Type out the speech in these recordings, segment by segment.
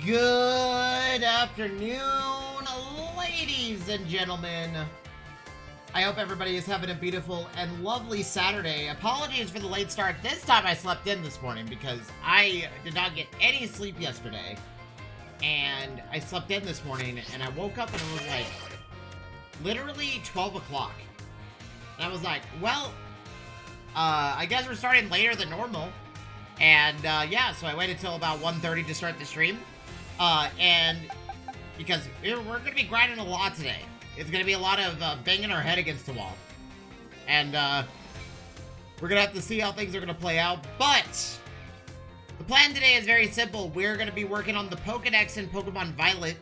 Good afternoon, ladies and gentlemen. I hope everybody is having a beautiful and lovely Saturday. Apologies for the late start. This time I slept in this morning because I did not get any sleep yesterday. And I slept in this morning and I woke up and it was like literally 12 o'clock. And I was like, well, I guess we're starting later than normal. And yeah, so I waited till about 1:30 to start the stream. And because we're going to be grinding a lot today. It's going to be a lot of banging our head against the wall. And we're going to have to see how things are going to play out. But the plan today is very simple. We're going to be working on the Pokedex in Pokemon Violet.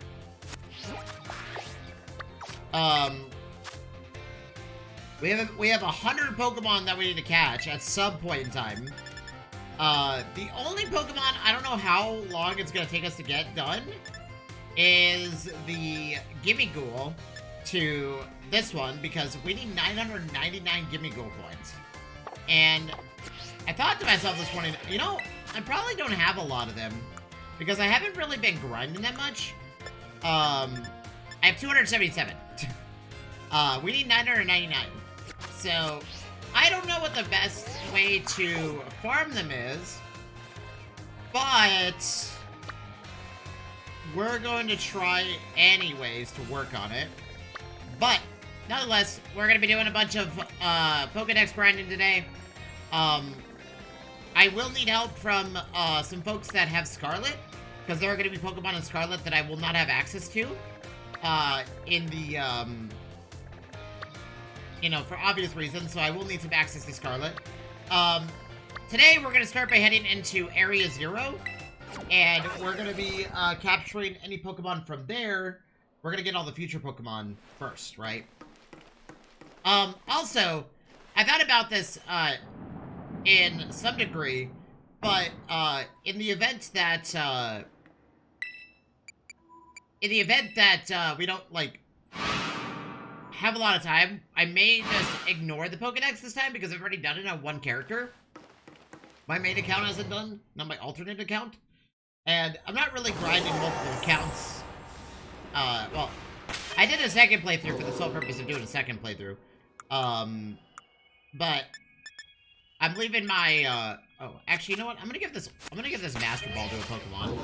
We have 100 Pokemon that we need to catch at some point in time. The only Pokemon, I don't know how long it's going to take us to get done, is the Gimmighoul to this one, because we need 999 Gimmighoul coins. And I thought to myself this morning, you know, I probably don't have a lot of them, because I haven't really been grinding that much. I have 277. We need 999. So I don't know what the best way to farm them is, but we're going to try anyways to work on it. But nonetheless, we're going to be doing a bunch of Pokedex grinding today. I will need help from some folks that have Scarlet, because there are going to be Pokemon in Scarlet that I will not have access to in the you know, for obvious reasons, so I will need some access to Scarlet. Today, we're going to start by heading into Area 0, and we're going to be capturing any Pokemon from there. We're going to get all the future Pokemon first, right? Also, I thought about this in some degree, but in the event that we don't, like, have a lot of time, I may just ignore the Pokedex this time because I've already done it on one character. My main account hasn't done, not my alternate account. And I'm not really grinding multiple accounts. Well, I did a second playthrough for the sole purpose of doing a second playthrough. But I'm leaving my, oh, actually, you know what? I'm gonna give this Master Ball to a Pokemon.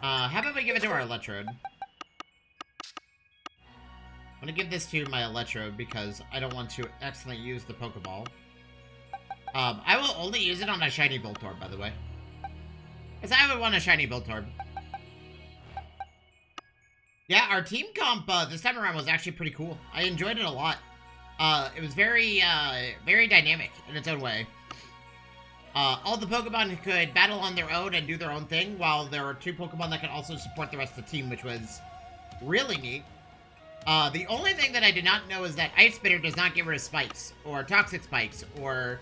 How about we give it to our Electrode? I'm gonna give this to my Electrode because I don't want to accidentally use the Pokeball. I will only use it on a shiny Voltorb, by the way. Because I would want a shiny Voltorb. Yeah, our team comp this time around was actually pretty cool. I enjoyed it a lot. It was very, very dynamic in its own way. All the Pokemon could battle on their own and do their own thing, while there were 2 Pokemon that could also support the rest of the team, which was really neat. The only thing that I did not know is that Ice Spitter does not get rid of spikes, or toxic spikes, or,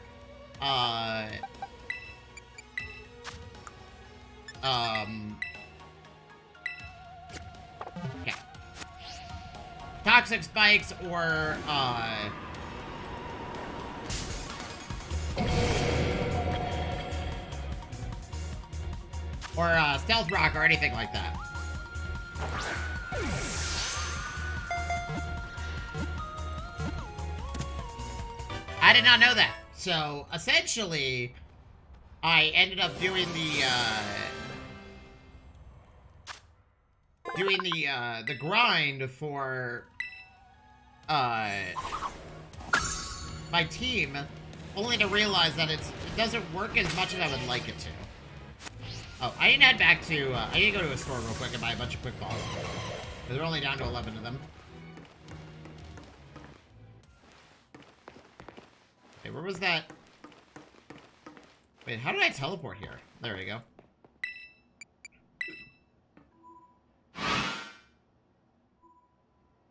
okay. Toxic spikes, or, Stealth Rock, or anything like that. I did not know that. So, essentially, I ended up doing the grind for, my team, only to realize that it doesn't work as much as I would like it to. Oh, I need to head back to, I need to go to a store real quick and buy a bunch of quick balls. Because we're only down to 11 of them. Okay, where was that? Wait, how did I teleport here? There we go.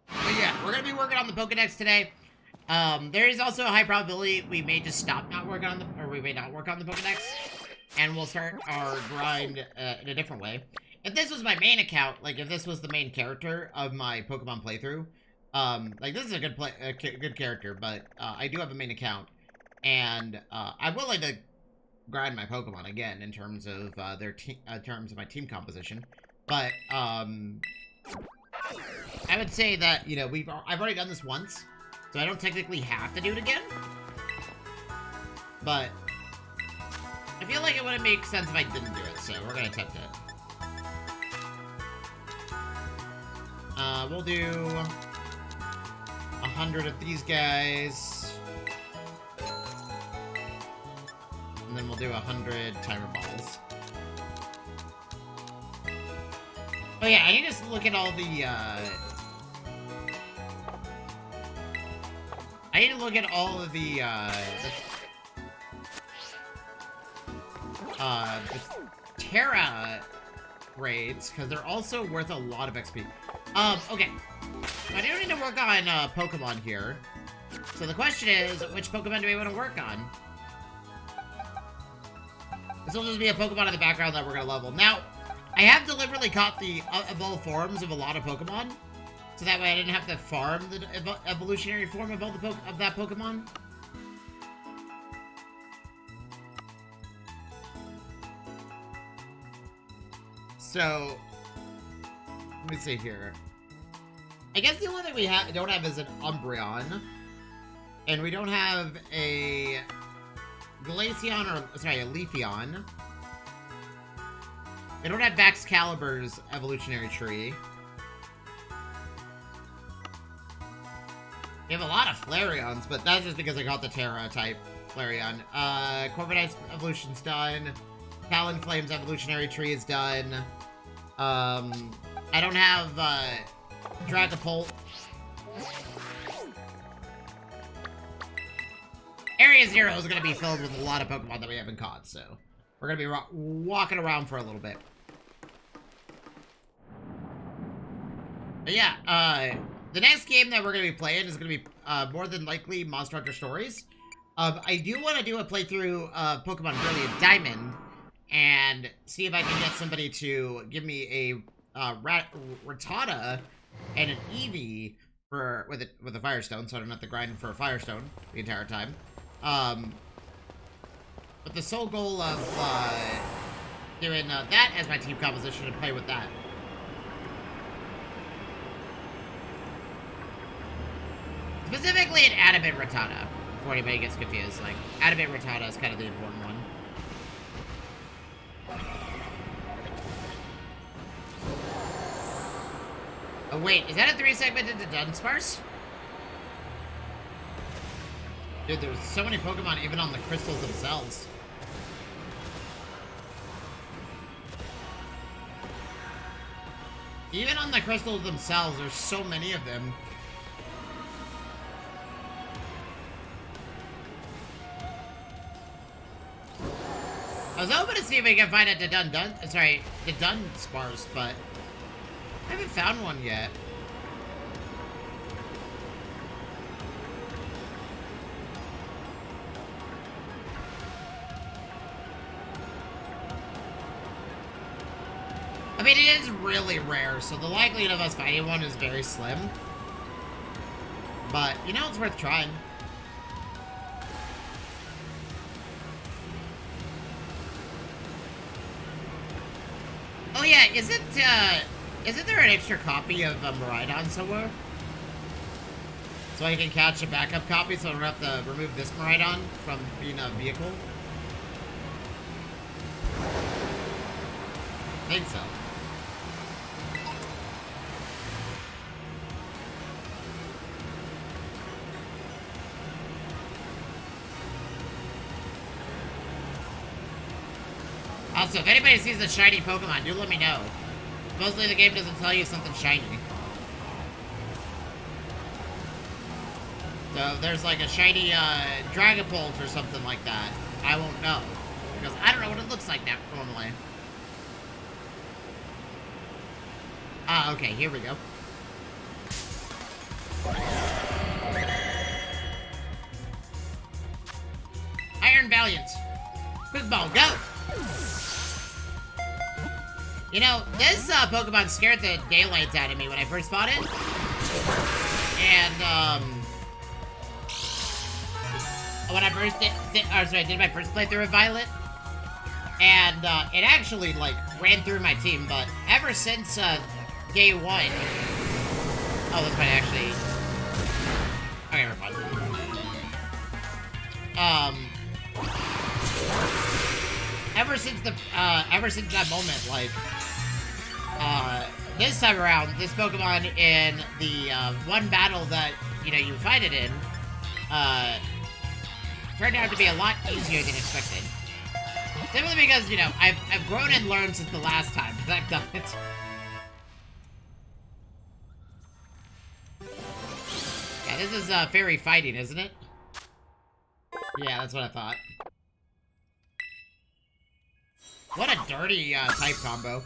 But yeah, we're gonna be working on the Pokedex today. There is also a high probability we may just stop not working on the, or we may not work on the Pokedex, and we'll start our grind in a different way. If this was my main account, like if this was the main character of my Pokemon playthrough, like this is a good character, but I do have a main account, and I'm willing to grind my Pokemon again in terms of their team, in terms of my team composition. But I would say that, you know, I've already done this once, so I don't technically have to do it again. But I feel like it wouldn't make sense if I didn't do it, so we're gonna attempt it. We'll do 100 of these guys. And then we'll do 100 timer balls. Oh yeah, I need to look at all the, I need to look at all of the Terra raids, because they're also worth a lot of XP. Okay. I do need to work on, Pokemon here. So the question is, which Pokemon do we want to work on? This will just be a Pokemon in the background that we're gonna level. Now, I have deliberately caught the evolved forms of a lot of Pokemon, so that way I didn't have to farm the evolutionary form of that Pokemon. So, let me see here. I guess the only thing we don't have is an Umbreon, and we don't have a Glaceon, or sorry, a Leafeon. We don't have Baxcalibur's evolutionary tree. We have a lot of Flareons, but that's just because I got the Terra type Flareon. Corviknight's evolution's done. Talonflame's evolutionary tree is done. I don't have Dragapult. Area 0 is going to be filled with a lot of Pokemon that we haven't caught, so we're going to be walking around for a little bit. But yeah, the next game that we're going to be playing is going to be more than likely Monster Hunter Stories. I do want to do a playthrough of Pokemon Brilliant Diamond and see if I can get somebody to give me a Rattata and an Eevee with a Firestone, so I don't have to grind for a Firestone the entire time. But the sole goal of doing that as my team composition and play with that. Specifically an Adamant Rattata, before anybody gets confused. Like, Adamant Rattata is kind of the important one. Oh wait, is that a 3-segmented to Dunsparce? Dude, there's so many Pokemon even on the crystals themselves. Even on the crystals themselves, there's so many of them. I was hoping to see if we can find a Dunsparce, but I haven't found one yet. I mean, it is really rare, so the likelihood of us finding one is very slim. But, you know, it's worth trying. Oh yeah, isn't there an extra copy of Miraidon somewhere? So I can catch a backup copy so I don't have to remove this Miraidon from being a vehicle? I think so. Also, if anybody sees a shiny Pokemon, do let me know. Mostly the game doesn't tell you something shiny. So if there's like a shiny Dragapult or something like that, I won't know. Because I don't know what it looks like now normally. Ah, okay, here we go. Iron Valiant. Quick Ball, go! You know, this Pokemon scared the daylights out of me when I first fought it. And, when I first did my first playthrough of Violet, And it actually, like, ran through my team, but ever since day one... Oh, this might actually... Okay, we're fine. Ever since that moment, like, this time around, this Pokemon in the, one battle that, you know, you fight it in, turned out to be a lot easier than expected. Simply because, you know, I've grown and learned since the last time that I've done it. Yeah, this is, fairy fighting, isn't it? Yeah, that's what I thought. What a dirty, type combo.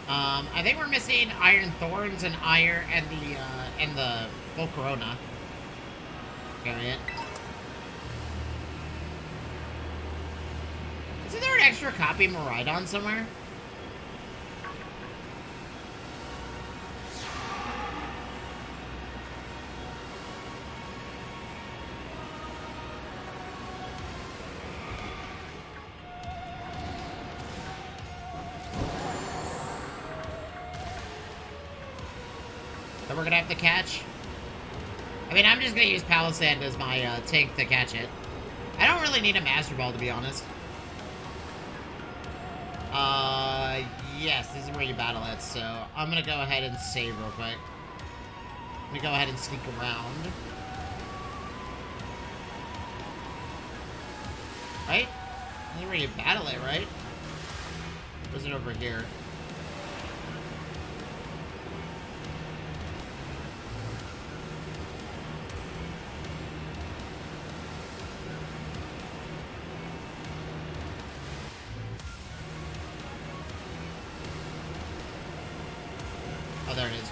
I think we're missing Iron Thorns and the Volcarona variant. Isn't there an extra copy Miraidon somewhere? That we're gonna have to catch? I mean, I'm just gonna use Palisand as my tank to catch it. I don't really need a Master Ball, to be honest. Yes, this is where you battle it, so I'm gonna go ahead and save real quick. Let me go ahead and sneak around. Right? This is where you battle it, right? Or is it over here? Oh, there it is.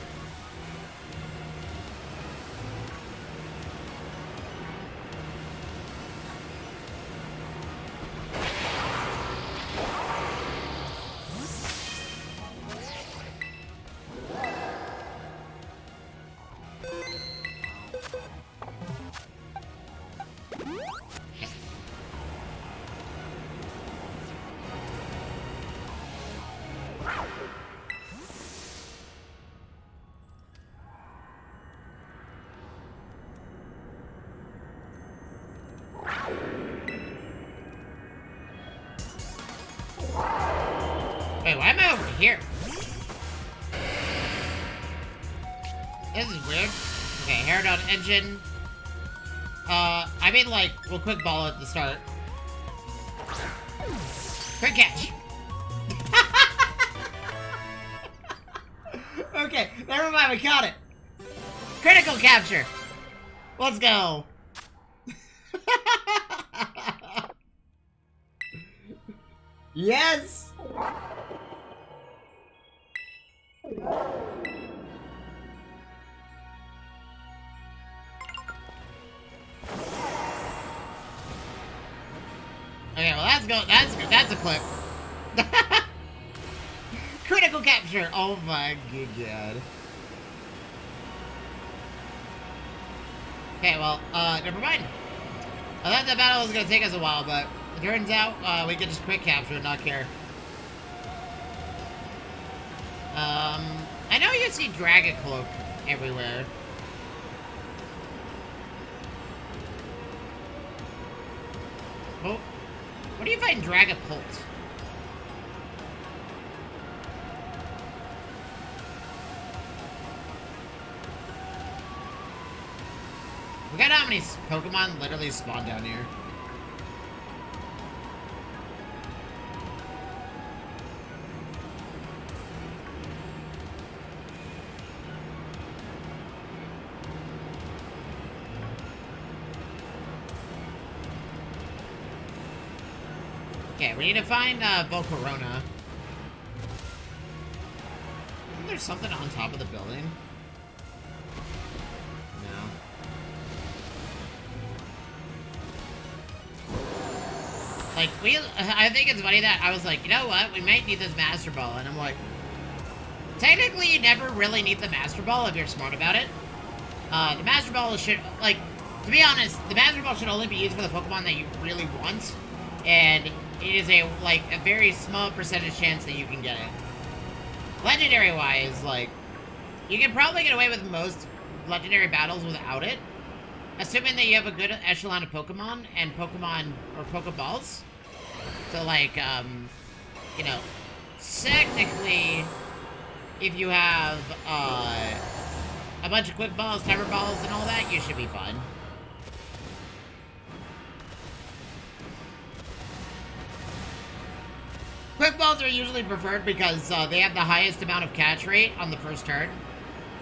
Wait, why am I over here? This is weird. Okay, Harridan engine. I mean, like, we'll quick ball at the start. Quick catch. Okay, never mind, we caught it. Critical capture. Let's go. Yes. Okay, well that's that's a clip. Critical capture. Oh my good god. Okay, well, never mind. I thought that battle was gonna take us a while, but it turns out we can just quick capture and not care. I know you see Dragon Cloak everywhere. Oh, what do you find Dragapult? We got how many Pokemon literally spawn down here. Okay, we need to find Volcarona. Isn't there something on top of the building? No. Like, I think it's funny that I was like, you know what, we might need this Master Ball, and I'm like, technically you never really need the Master Ball if you're smart about it. The Master Ball should, like, to be honest, the Master Ball should only be used for the Pokemon that you really want, and it is a very small percentage chance that you can get it. Legendary-wise, like, you can probably get away with most legendary battles without it, assuming that you have a good echelon of Pokemon and Pokemon or Pokeballs. So, like, you know, technically, if you have, a bunch of Quick Balls, Timer Balls, and all that, you should be fine. Quick Balls are usually preferred because they have the highest amount of catch rate on the first turn.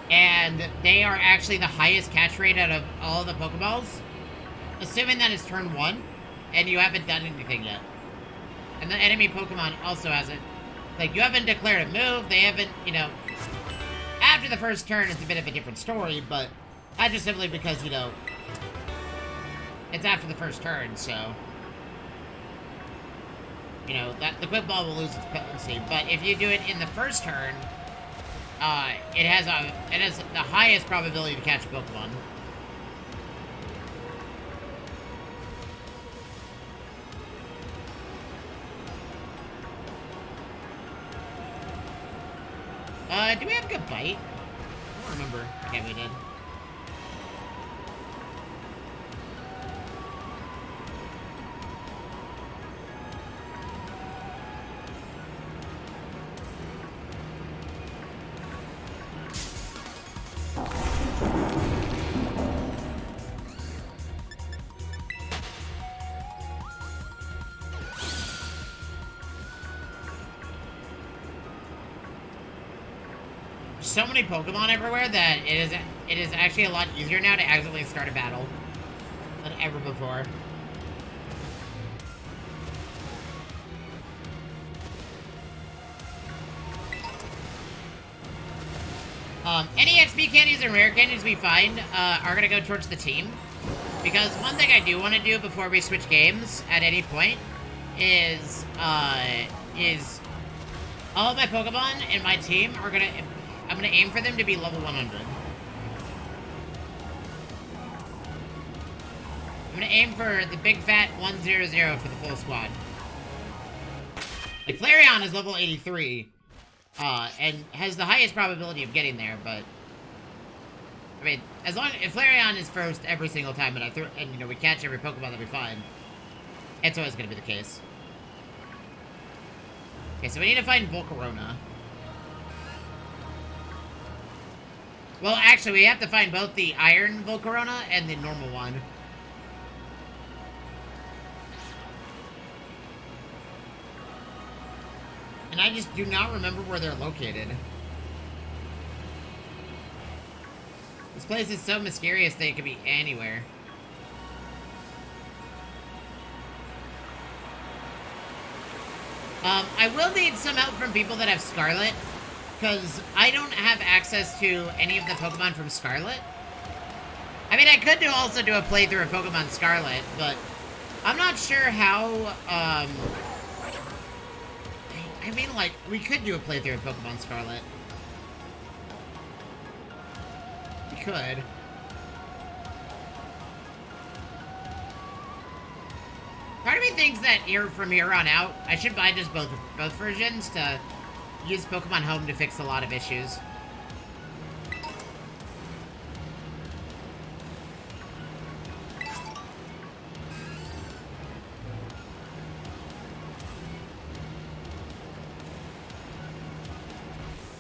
And they are actually the highest catch rate out of all the Pokeballs. Assuming that it's turn 1, and you haven't done anything yet. And the enemy Pokemon also hasn't. Like, you haven't declared a move, they haven't, you know... After the first turn, it's a bit of a different story, but that's just simply because, you know, it's after the first turn, so... You know, that the Quick Ball will lose its potency, but if you do it in the first turn, it has the highest probability to catch a Pokemon. Do we have Good Bite? I don't remember. Okay, we did. So many Pokemon everywhere that it is actually a lot easier now to accidentally start a battle than ever before. Any XP candies and rare candies we find are gonna go towards the team, because one thing I do want to do before we switch games at any point is all of my Pokemon and my team are gonna. I'm gonna aim for them to be level 100. I'm gonna aim for the big fat 100 for the full squad. Like, Flareon is level 83, and has the highest probability of getting there, but... I mean, if Flareon is first every single time, and you know, we catch every Pokemon that we find, it's always gonna be the case. Okay, so we need to find Volcarona. Well, actually, we have to find both the Iron Volcarona and the normal one. And I just do not remember where they're located. This place is so mysterious that it could be anywhere. I will need some help from people that have Scarlet, because I don't have access to any of the Pokemon from Scarlet. I mean, I could also do a playthrough of Pokemon Scarlet, but I'm not sure how, I mean, like, we could do a playthrough of Pokemon Scarlet. We could. Part of me thinks that from here on out, I should buy just both versions to use Pokemon Home to fix a lot of issues.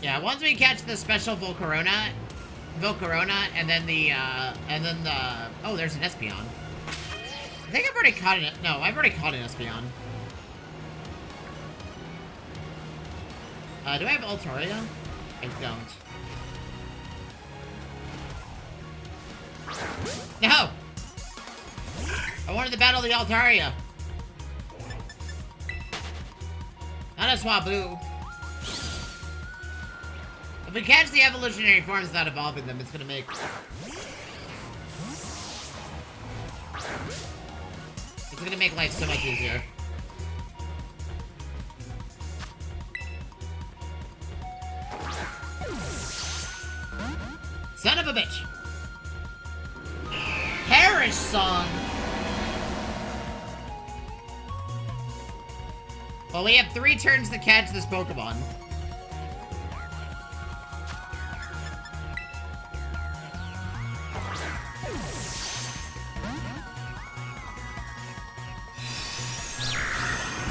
Yeah, once we catch the special Volcarona, and then oh, there's an Espeon. I think I've already caught it. No, I've already caught an Espeon. Do I have Altaria? I don't. No! I wanted to battle the Altaria. Not a Swablu. If we catch the evolutionary forms without evolving them, it's gonna make... It's gonna make life so much easier. Son of a bitch! Perish song. Well, we have 3 turns to catch this Pokemon.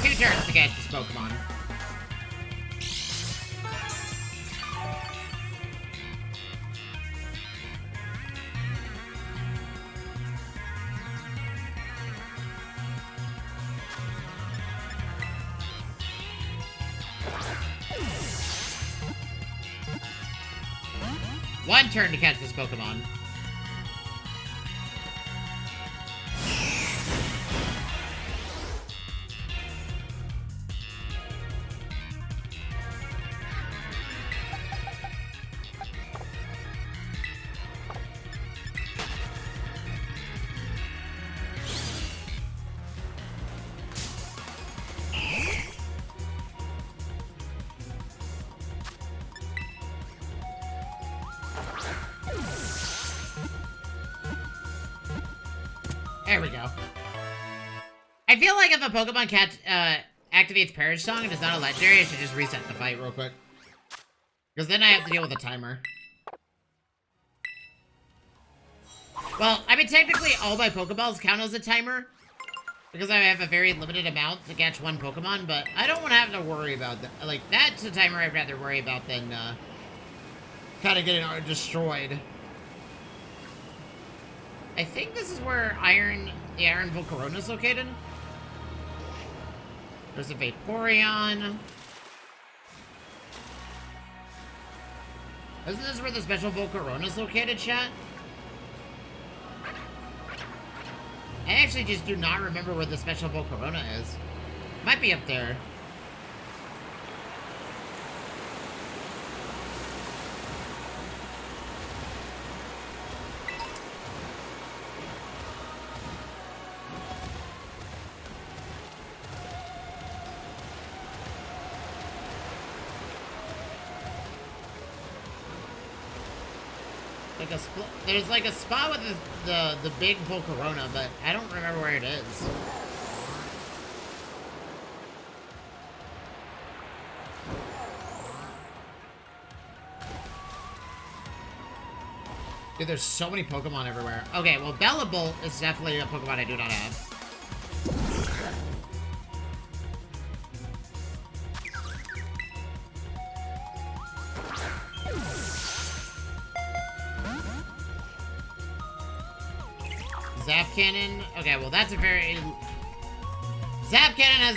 Two turns to catch this Pokemon. One turn to catch this Pokemon. There we go. I feel like if a Pokemon activates Perish Song and it's not a legendary, I should just reset the fight real quick. Because then I have to deal with a timer. Well, I mean, technically all my Pokeballs count as a timer. Because I have a very limited amount to catch one Pokemon, but I don't want to have to worry about that. Like, that's a timer I'd rather worry about than, kind of getting destroyed. I think this is where the Iron Volcarona is located. There's a Vaporeon. Isn't this where the special Volcarona is located, chat? I actually just do not remember where the special Volcarona is. Might be up there. There's like a spot with the big Volcarona, but I don't remember where it is. Dude, there's so many Pokemon everywhere. Okay, well, Bellabolt is definitely a Pokemon I do not have. Zap Cannon. Okay, well that's a very... Zap Cannon has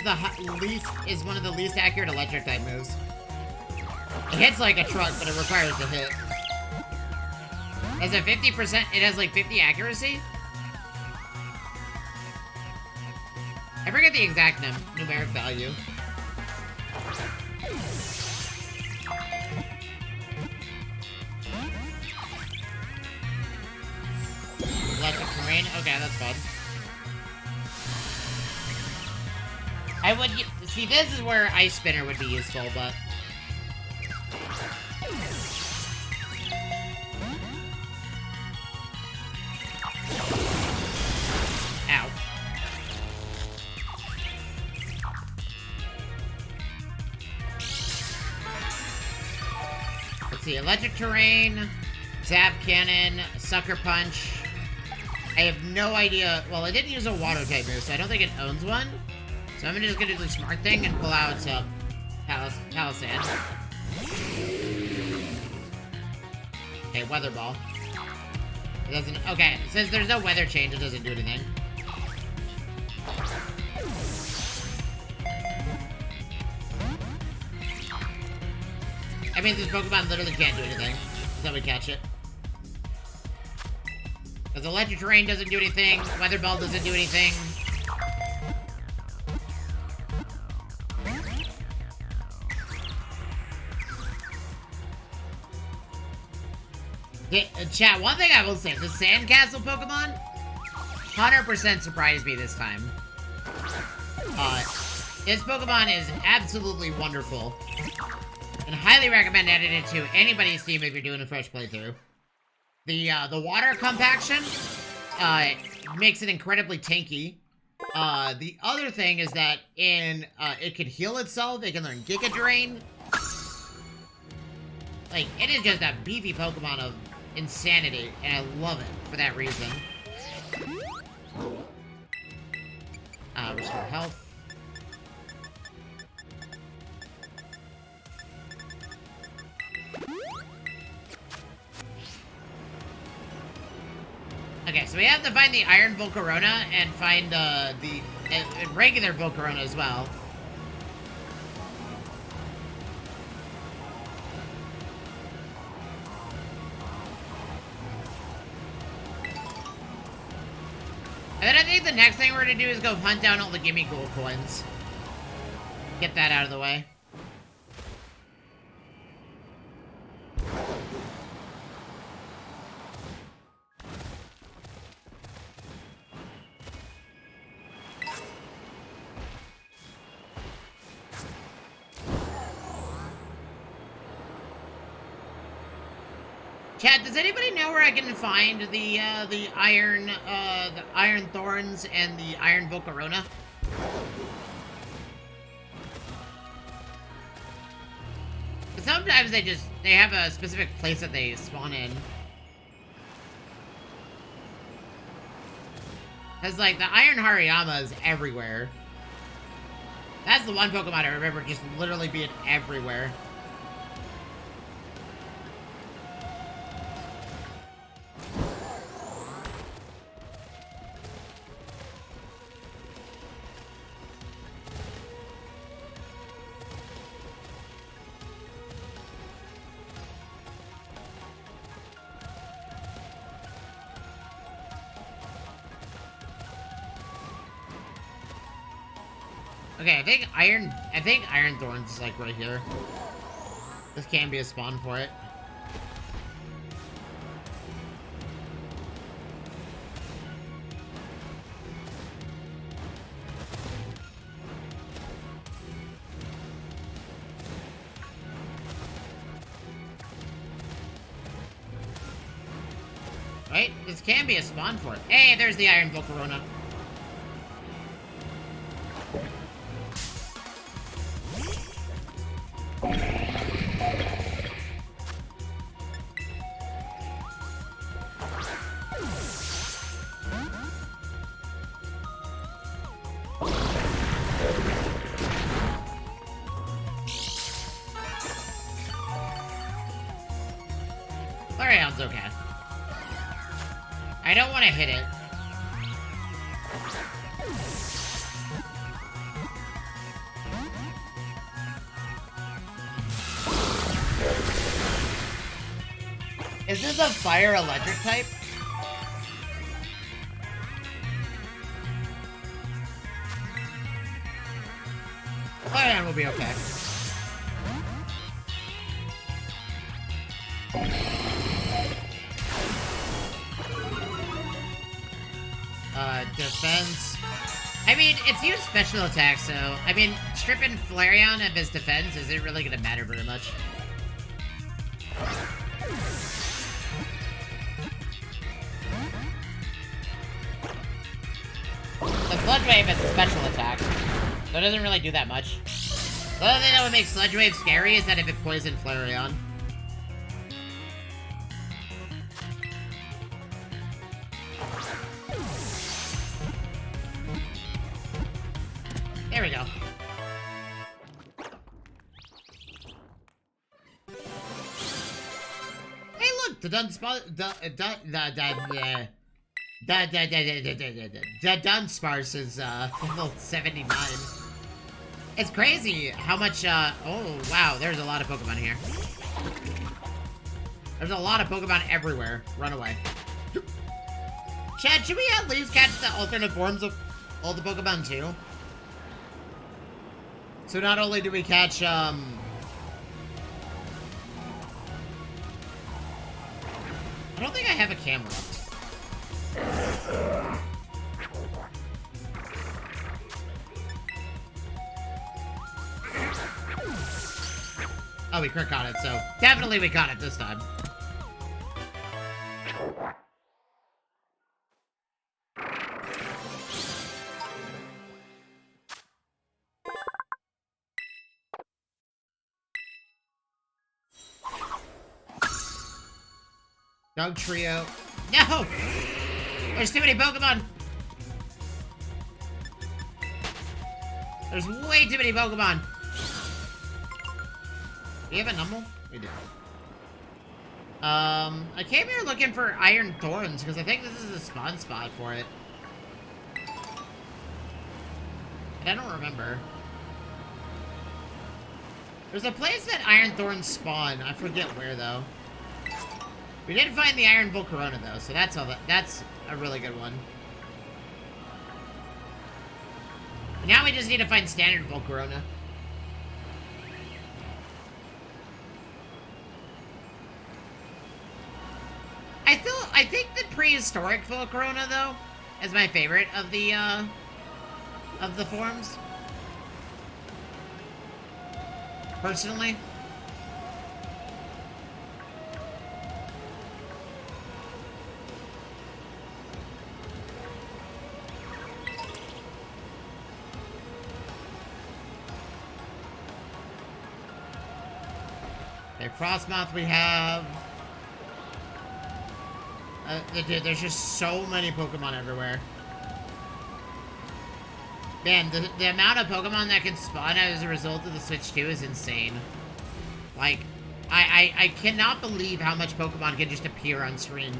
is one of the least accurate electric type moves. It hits like a truck, but it requires a hit. Has a 50%, it has like 50 accuracy? I forget the exact numeric value. Electric terrain? Okay, that's fun. I would... See, this is where Ice Spinner would be useful, but... Ow. Let's see, Electric Terrain, Zap Cannon, Sucker Punch... I have no idea. Well, I didn't use a water type move, so I don't think it owns one. So I'm just gonna do the smart thing and pull out Palisand. Okay, Weather Ball. It doesn't. Okay, since there's no weather change, it doesn't do anything. I mean, this Pokemon literally can't do anything until we catch it. Because Electric Terrain doesn't do anything, Weather Ball doesn't do anything. Chat, one thing I will say, the Sandcastle Pokemon 100% surprised me this time. This Pokemon is absolutely wonderful. And highly recommend adding it to anybody's team if you're doing a fresh playthrough. The water compaction makes it incredibly tanky. The other thing is that it can heal itself. It can learn Giga Drain. Like, it is just a beefy Pokemon of insanity, and I love it for that reason. Restore health. Okay, so we have to find the Iron Volcarona and find the regular Volcarona as well. And then I think the next thing we're gonna do is go hunt down all the Gimme Gold coins. Get that out of the way. Chat, does anybody know where I can find the iron thorns and the iron Volcarona? Sometimes they have a specific place that they spawn in. Cause like the iron Hariyama is everywhere. That's the one Pokemon I remember just literally being everywhere. Okay, I think Iron Thorns is like right here. This can be a spawn for it. Right? This can be a spawn for it. Hey, there's the Iron Volcarona. Flareon's okay. I don't want to hit it. Is this a fire electric type? Flareon will be okay. Defense. I mean, it's used special attack, so I mean, stripping Flareon of his defense isn't really gonna matter very much. The Sludge Wave is a special attack, so it doesn't really do that much. The other thing that would make Sludge Wave scary is that if it poisoned Flareon. There we go. Hey, look, the Dunsparce is level 79. It's crazy how much oh wow, there's a lot of Pokemon here. There's a lot of Pokemon everywhere. Run away. Chad, should we at least catch the alternate forms of all the Pokemon too? So not only do we catch, I don't think I have a camera. Oh, we crit caught it, so definitely we caught it this time. Dugtrio. No! There's too many Pokemon! There's way too many Pokemon! Do you have a Numble? We do. I came here looking for Iron Thorns, because I think this is a spawn spot for it. And I don't remember. There's a place that Iron Thorns spawn. I forget where, though. We did find the Iron Volcarona, though, so that's a really good one. Now we just need to find standard Volcarona. I think the prehistoric Volcarona, though, is my favorite of the forms. Personally. Okay, Frostmoth we have. Dude, there's just so many Pokemon everywhere. Man, the amount of Pokemon that can spawn as a result of the Switch 2 is insane. Like, I cannot believe how much Pokemon can just appear on screen.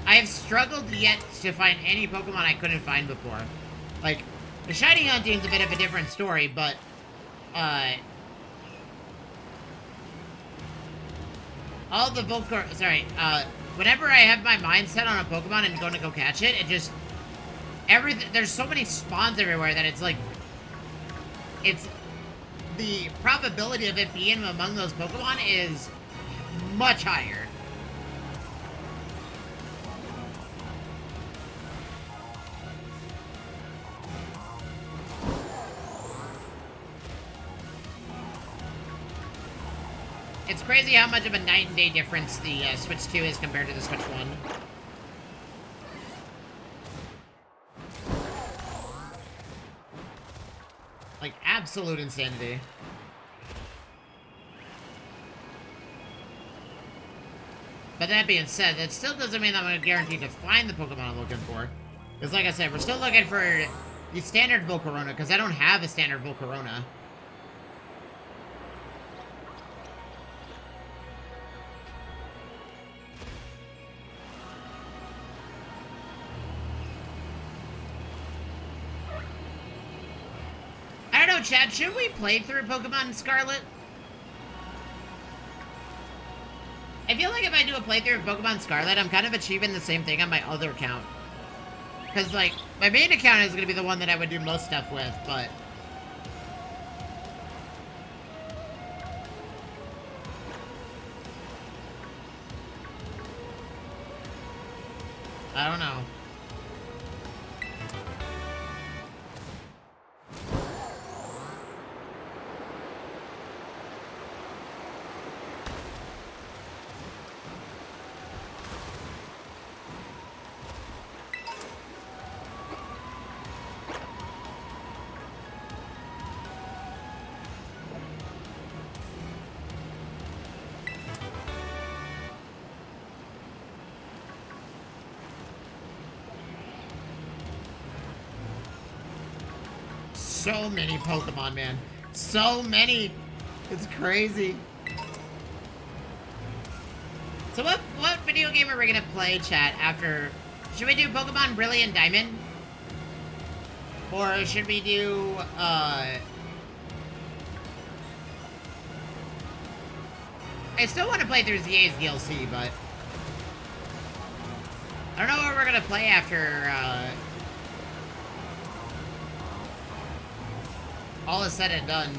I have struggled yet to find any Pokemon I couldn't find before. Like, the shiny hunting's a bit of a different story, but, all the whenever I have my mind set on a Pokemon and going to go catch it, it just... there's so many spawns everywhere that it's like... It's... The probability of it being among those Pokemon is much higher. It's crazy how much of a night and day difference the Switch 2 is compared to the Switch 1. Like, absolute insanity. But that being said, that still doesn't mean that I'm guaranteed to find the Pokemon I'm looking for. Because like I said, we're still looking for the standard Volcarona, because I don't have a standard Volcarona. I don't know, Chad, should we play through Pokemon Scarlet? I feel like if I do a playthrough of Pokemon Scarlet, I'm kind of achieving the same thing on my other account. Because, like, my main account is going to be the one that I would do most stuff with, but... I don't know. So many Pokemon, man. So many. It's crazy. So what video game are we gonna play, chat, after... Should we do Pokemon Brilliant Diamond? Or should we do, I still want to play through ZA's DLC, but... I don't know what we're gonna play after, all is said and done.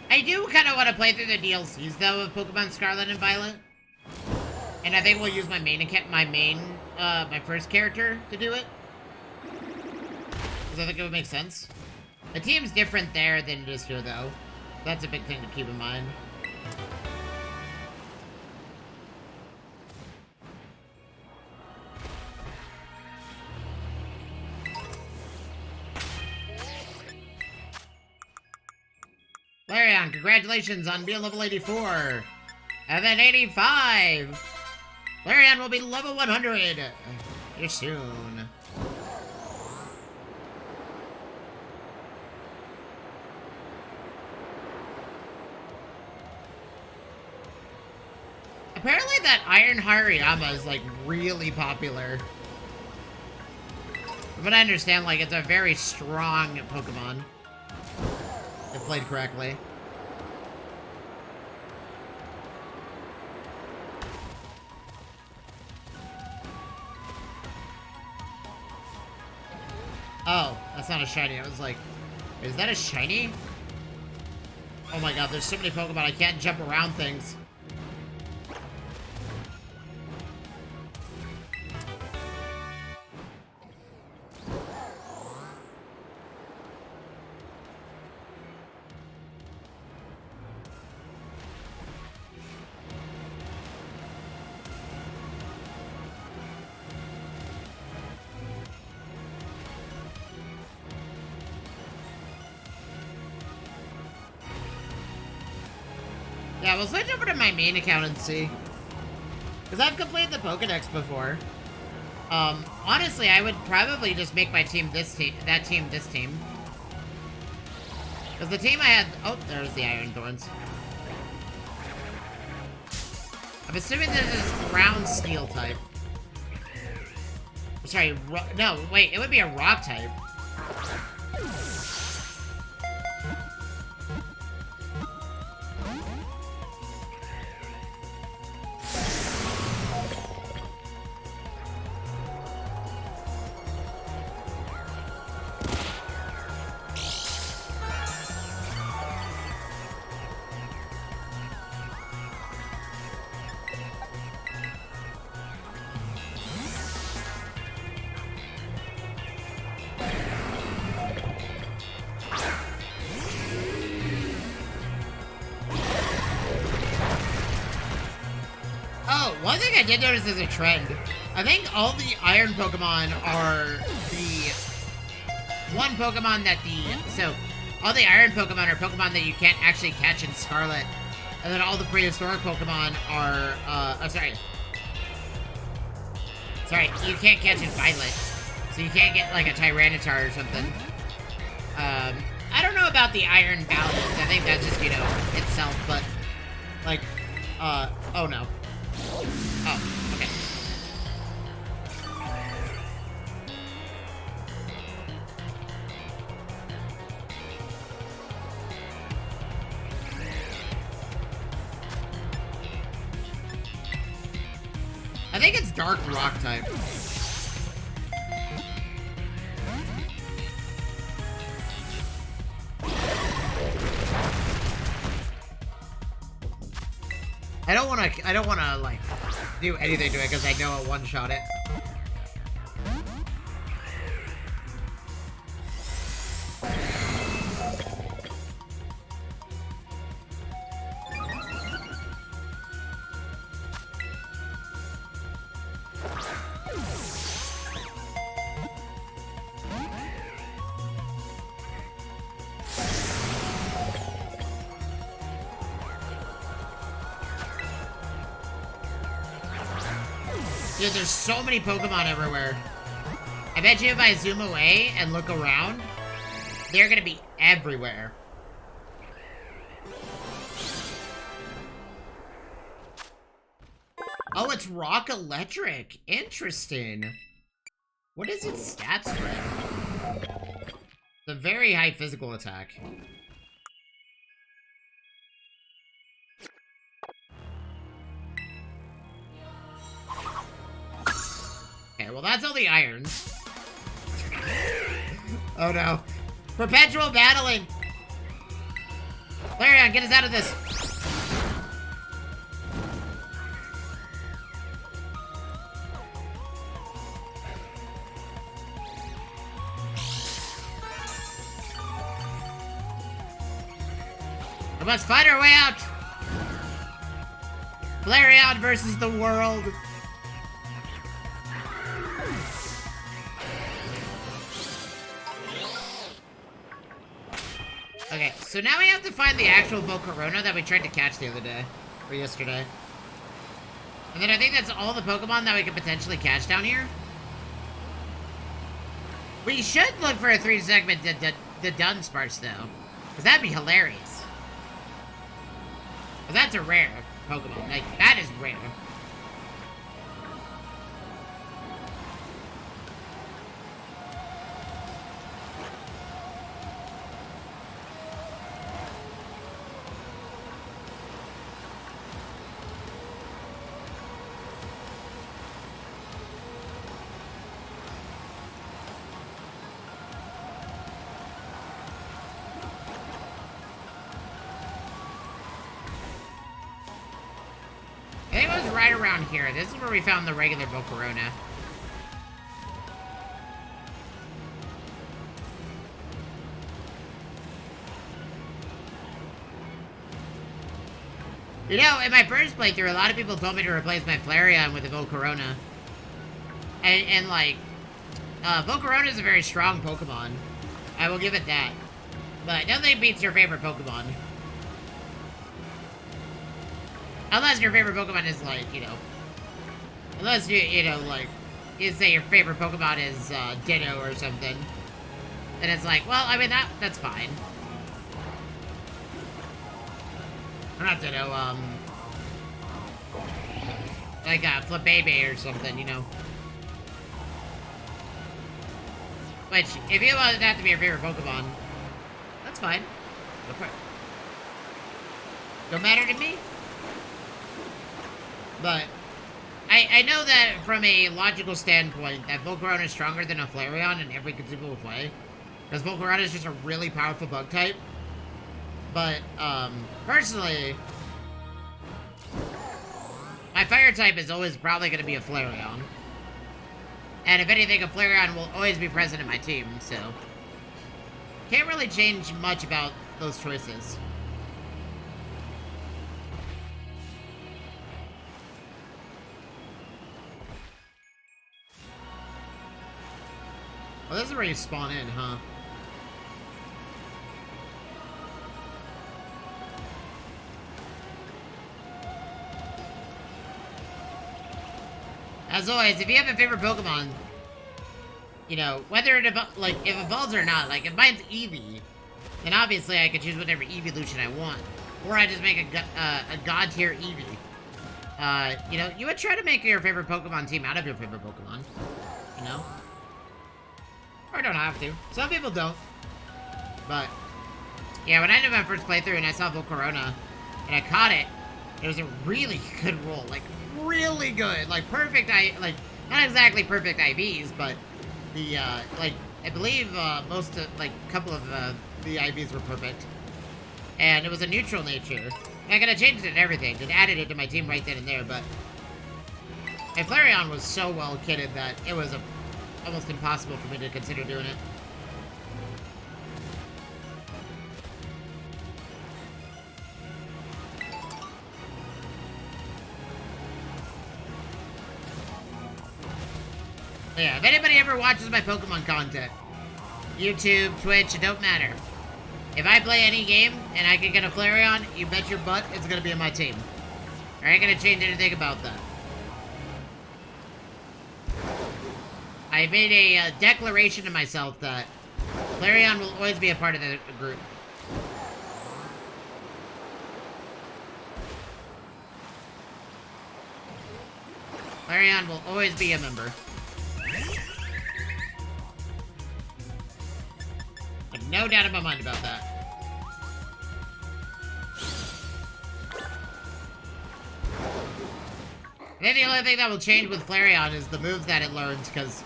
I do kind of want to play through the DLCs, though, of Pokemon Scarlet and Violet. And I think we'll use my my first character to do it. Because I think it would make sense. The team's different there than it is here, though. That's a big thing to keep in mind. Larian, congratulations on being level 84. And then 85. Larian will be level 100. Here soon. Apparently that Iron Hariyama is, like, really popular. But I understand, like, it's a very strong Pokemon. If played correctly. Oh, that's not a shiny. I was like, is that a shiny? Oh my god, there's so many Pokemon, I can't jump around things. Yeah, we'll switch over to my main account and see. Because I've completed the Pokedex before. Honestly, I would probably just make my team this team, that team this team. Because the team I had... Oh, there's the Iron Thorns. I'm assuming this is ground steel type. Sorry, no, wait, it would be a rock type. One thing I did notice is a trend. I think all the Iron Pokemon are the one Pokemon that so all the Iron Pokemon are Pokemon that you can't actually catch in Scarlet. And then all the prehistoric Pokemon are, Sorry, you can't catch in Violet. So you can't get like a Tyranitar or something. I don't know about the Iron balance. I think that's just, you know, itself, but like, oh no. Oh, okay. I think it's Dark Rock type. I don't wanna like do anything to it because I know I'll one-shot it. Dude, there's so many Pokemon everywhere. I bet you if I zoom away and look around, they're gonna be everywhere. Oh, it's Rock Electric. Interesting. What is its stat spread? It's a very high physical attack. Okay, well that's all the irons. Oh no. Perpetual battling! Larian, get us out of this! We must find our way out! Flareon versus the world. Okay, so now we have to find the actual Volcarona that we tried to catch the other day. Or yesterday. And then I think that's all the Pokemon that we could potentially catch down here. We should look for a 3-segment the Dunsparce, though. Because that'd be hilarious. Because that's a rare Pokemon. Like, that is rare. I think it was right around here. This is where we found the regular Volcarona. You know, in my first playthrough, a lot of people told me to replace my Flareon with a Volcarona. And like, Volcarona is a very strong Pokemon. I will give it that. But nothing beats your favorite Pokemon. Unless your favorite Pokemon is like, you know... Unless you know, like... You say your favorite Pokemon is, Ditto or something. Then it's like, well, I mean, that's fine. Or not Ditto, like, Flabébé or something, you know? Which, if you want that to be your favorite Pokemon, that's fine. Go for it. Don't matter to me. But, I know that from a logical standpoint, that Volcarona is stronger than a Flareon in every conceivable way. Because Volcarona is just a really powerful bug type. But, personally, my fire type is always probably going to be a Flareon. And if anything, a Flareon will always be present in my team, so... Can't really change much about those choices. Well, this is where you spawn in, huh? As always, if you have a favorite Pokemon, you know, whether it like if it evolves or not, like if mine's Eevee, then obviously I could choose whatever evolution I want, or I just make a god tier Eevee. You know, you would try to make your favorite Pokemon team out of your favorite Pokemon, you know, or don't have to. Some people don't, but yeah, when I did my first playthrough and I saw Volcarona and I caught it, it was a really good roll, like really good, like perfect. Like not exactly perfect IVs, but the like I believe most of like a couple of the IVs were perfect, and it was a neutral nature. And I could have changed it and everything, and added it to my team right then and there, but my Flareon was so well kitted that it was almost impossible for me to consider doing it. Yeah, if anybody ever watches my Pokemon content, YouTube, Twitch, it don't matter. If I play any game and I can get a Flareon, you bet your butt it's gonna be on my team. I ain't gonna change anything about that. I made a declaration to myself that Flareon will always be a part of the group. Flareon will always be a member. I have no doubt in my mind about that. I think the only thing that will change with Flareon is the moves that it learns, because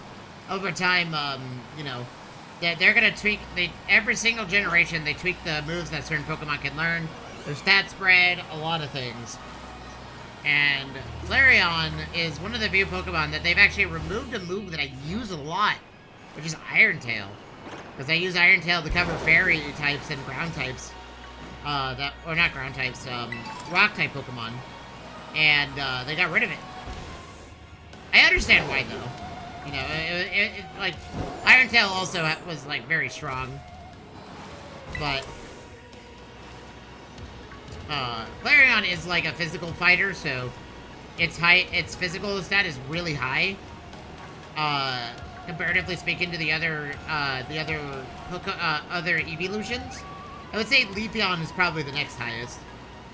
over time, you know, they're gonna tweak, every single generation, they tweak the moves that certain Pokemon can learn. Their stat spread, a lot of things. And Flareon is one of the few Pokemon that they've actually removed a move that I use a lot, which is Iron Tail. Because I use Iron Tail to cover fairy types and ground types. or not ground types, rock type Pokemon. And, they got rid of it. I understand why, though. You know, like, Iron Tail also was, like, very strong. But, Flareon is, like, a physical fighter, so its physical stat is really high. Comparatively speaking to the other evolutions. I would say Leafeon is probably the next highest,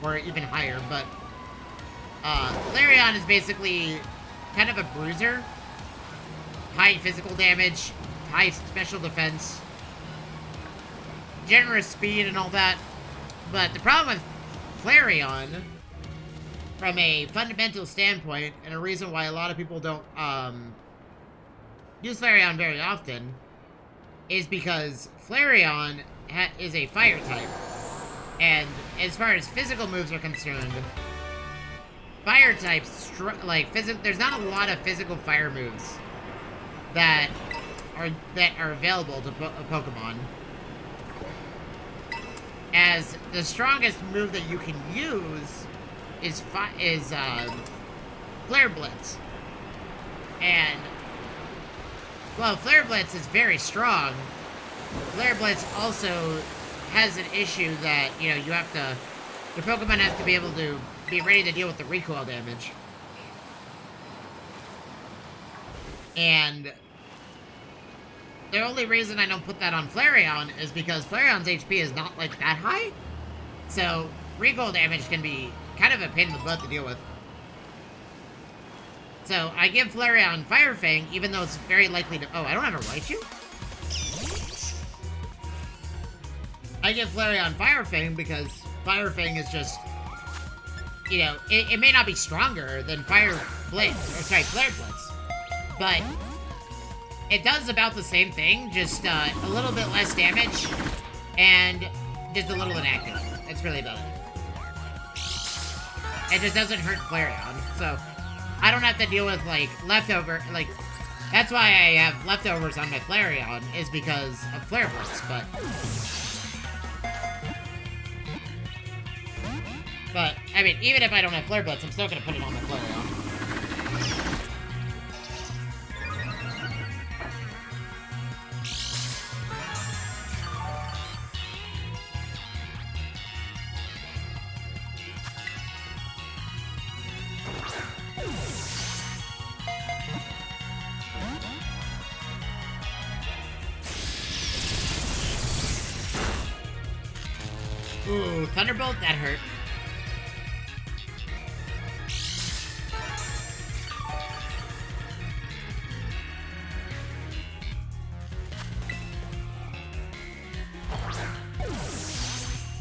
or even higher, but, Flareon is basically kind of a bruiser. High physical damage, high special defense, generous speed and all that. But the problem with Flareon, from a fundamental standpoint, and a reason why a lot of people don't, use Flareon very often, is because Flareon is a fire type. And as far as physical moves are concerned, fire types, there's not a lot of physical fire moves that are available to Pokemon. As the strongest move that you can use is Flare Blitz. And, well, Flare Blitz is very strong. Flare Blitz also has an issue that, you know, your Pokemon has to be able to be ready to deal with the recoil damage. And the only reason I don't put that on Flareon is because Flareon's HP is not, like, that high. So, recoil damage can be kind of a pain in the butt to deal with. So, I give Flareon Fire Fang, even though it's very likely to... Oh, I don't have a Raichu? I give Flareon Fire Fang because Fire Fang is just... You know, it may not be stronger than Flare Blitz, but it does about the same thing, just a little bit less damage, and just a little inactive. That's really about it. It just doesn't hurt Flareon, so I don't have to deal with, like, leftover, like, that's why I have leftovers on my Flareon, is because of Flare Blitz, but, I mean, even if I don't have Flare Blitz, I'm still gonna put it on my Flareon. Ooh, Thunderbolt, that hurt.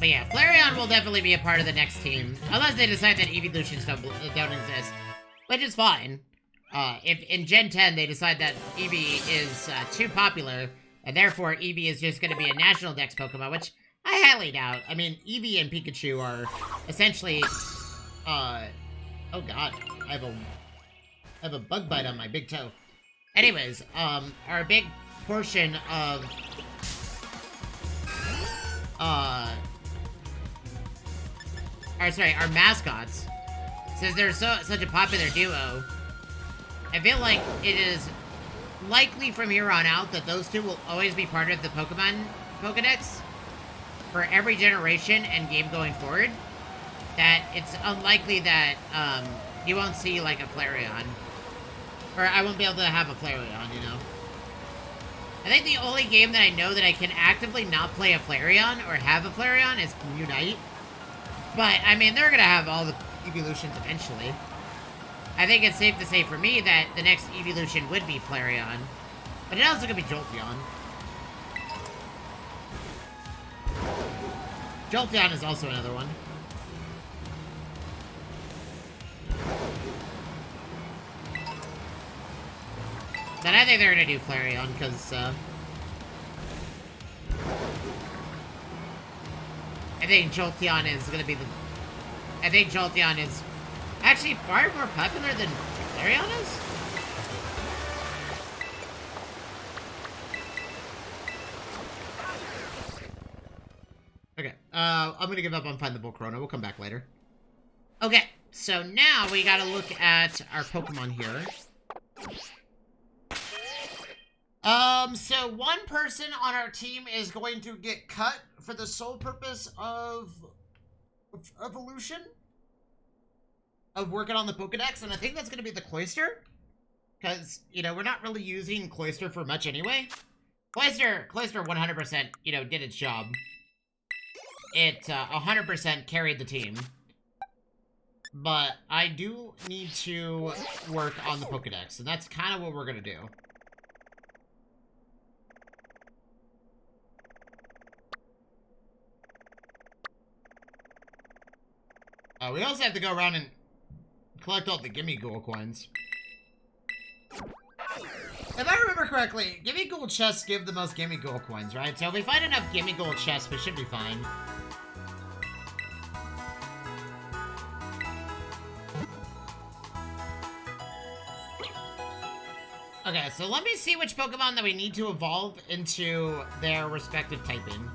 But yeah, Flareon will definitely be a part of the next team, unless they decide that evolutions don't exist, which is fine. If in Gen 10 they decide that Eevee is too popular, and therefore Eevee is just going to be a national dex Pokemon, which I highly doubt. I mean, Eevee and Pikachu are essentially, oh god, I have a bug bite on my big toe. Anyways, are a big portion of, our mascots. Since they're such a popular duo, I feel like it is likely from here on out that those two will always be part of the Pokemon Pokedex for every generation and game going forward. That it's unlikely that, you won't see, like, a Flareon. Or I won't be able to have a Flareon, you know? I think the only game that I know that I can actively not play a Flareon or have a Flareon is Unite. But, I mean, they're gonna have all the evolutions eventually. I think it's safe to say for me that the next evolution would be Flareon. But it also could be Jolteon. Jolteon is also another one. But I think they're gonna do Flareon, because, I think Jolteon is gonna be I think Jolteon is actually far more popular than Flareon is? Okay. I'm gonna give up on Find the Volcarona. We'll come back later. Okay, so now we gotta look at our Pokemon here. So one person on our team is going to get cut for the sole purpose of evolution, of working on the Pokedex, and I think that's going to be the Cloyster, because, you know, we're not really using Cloyster for much anyway. Cloyster 100%, you know, did its job. It 100% carried the team. But I do need to work on the Pokedex, and that's kind of what we're going to do. We also have to go around and collect all the Gimme Ghoul coins. If I remember correctly, Gimme Ghoul chests give the most Gimme Ghoul coins, right? So if we find enough Gimme Ghoul chests, we should be fine. Okay, so let me see which Pokemon that we need to evolve into their respective typing.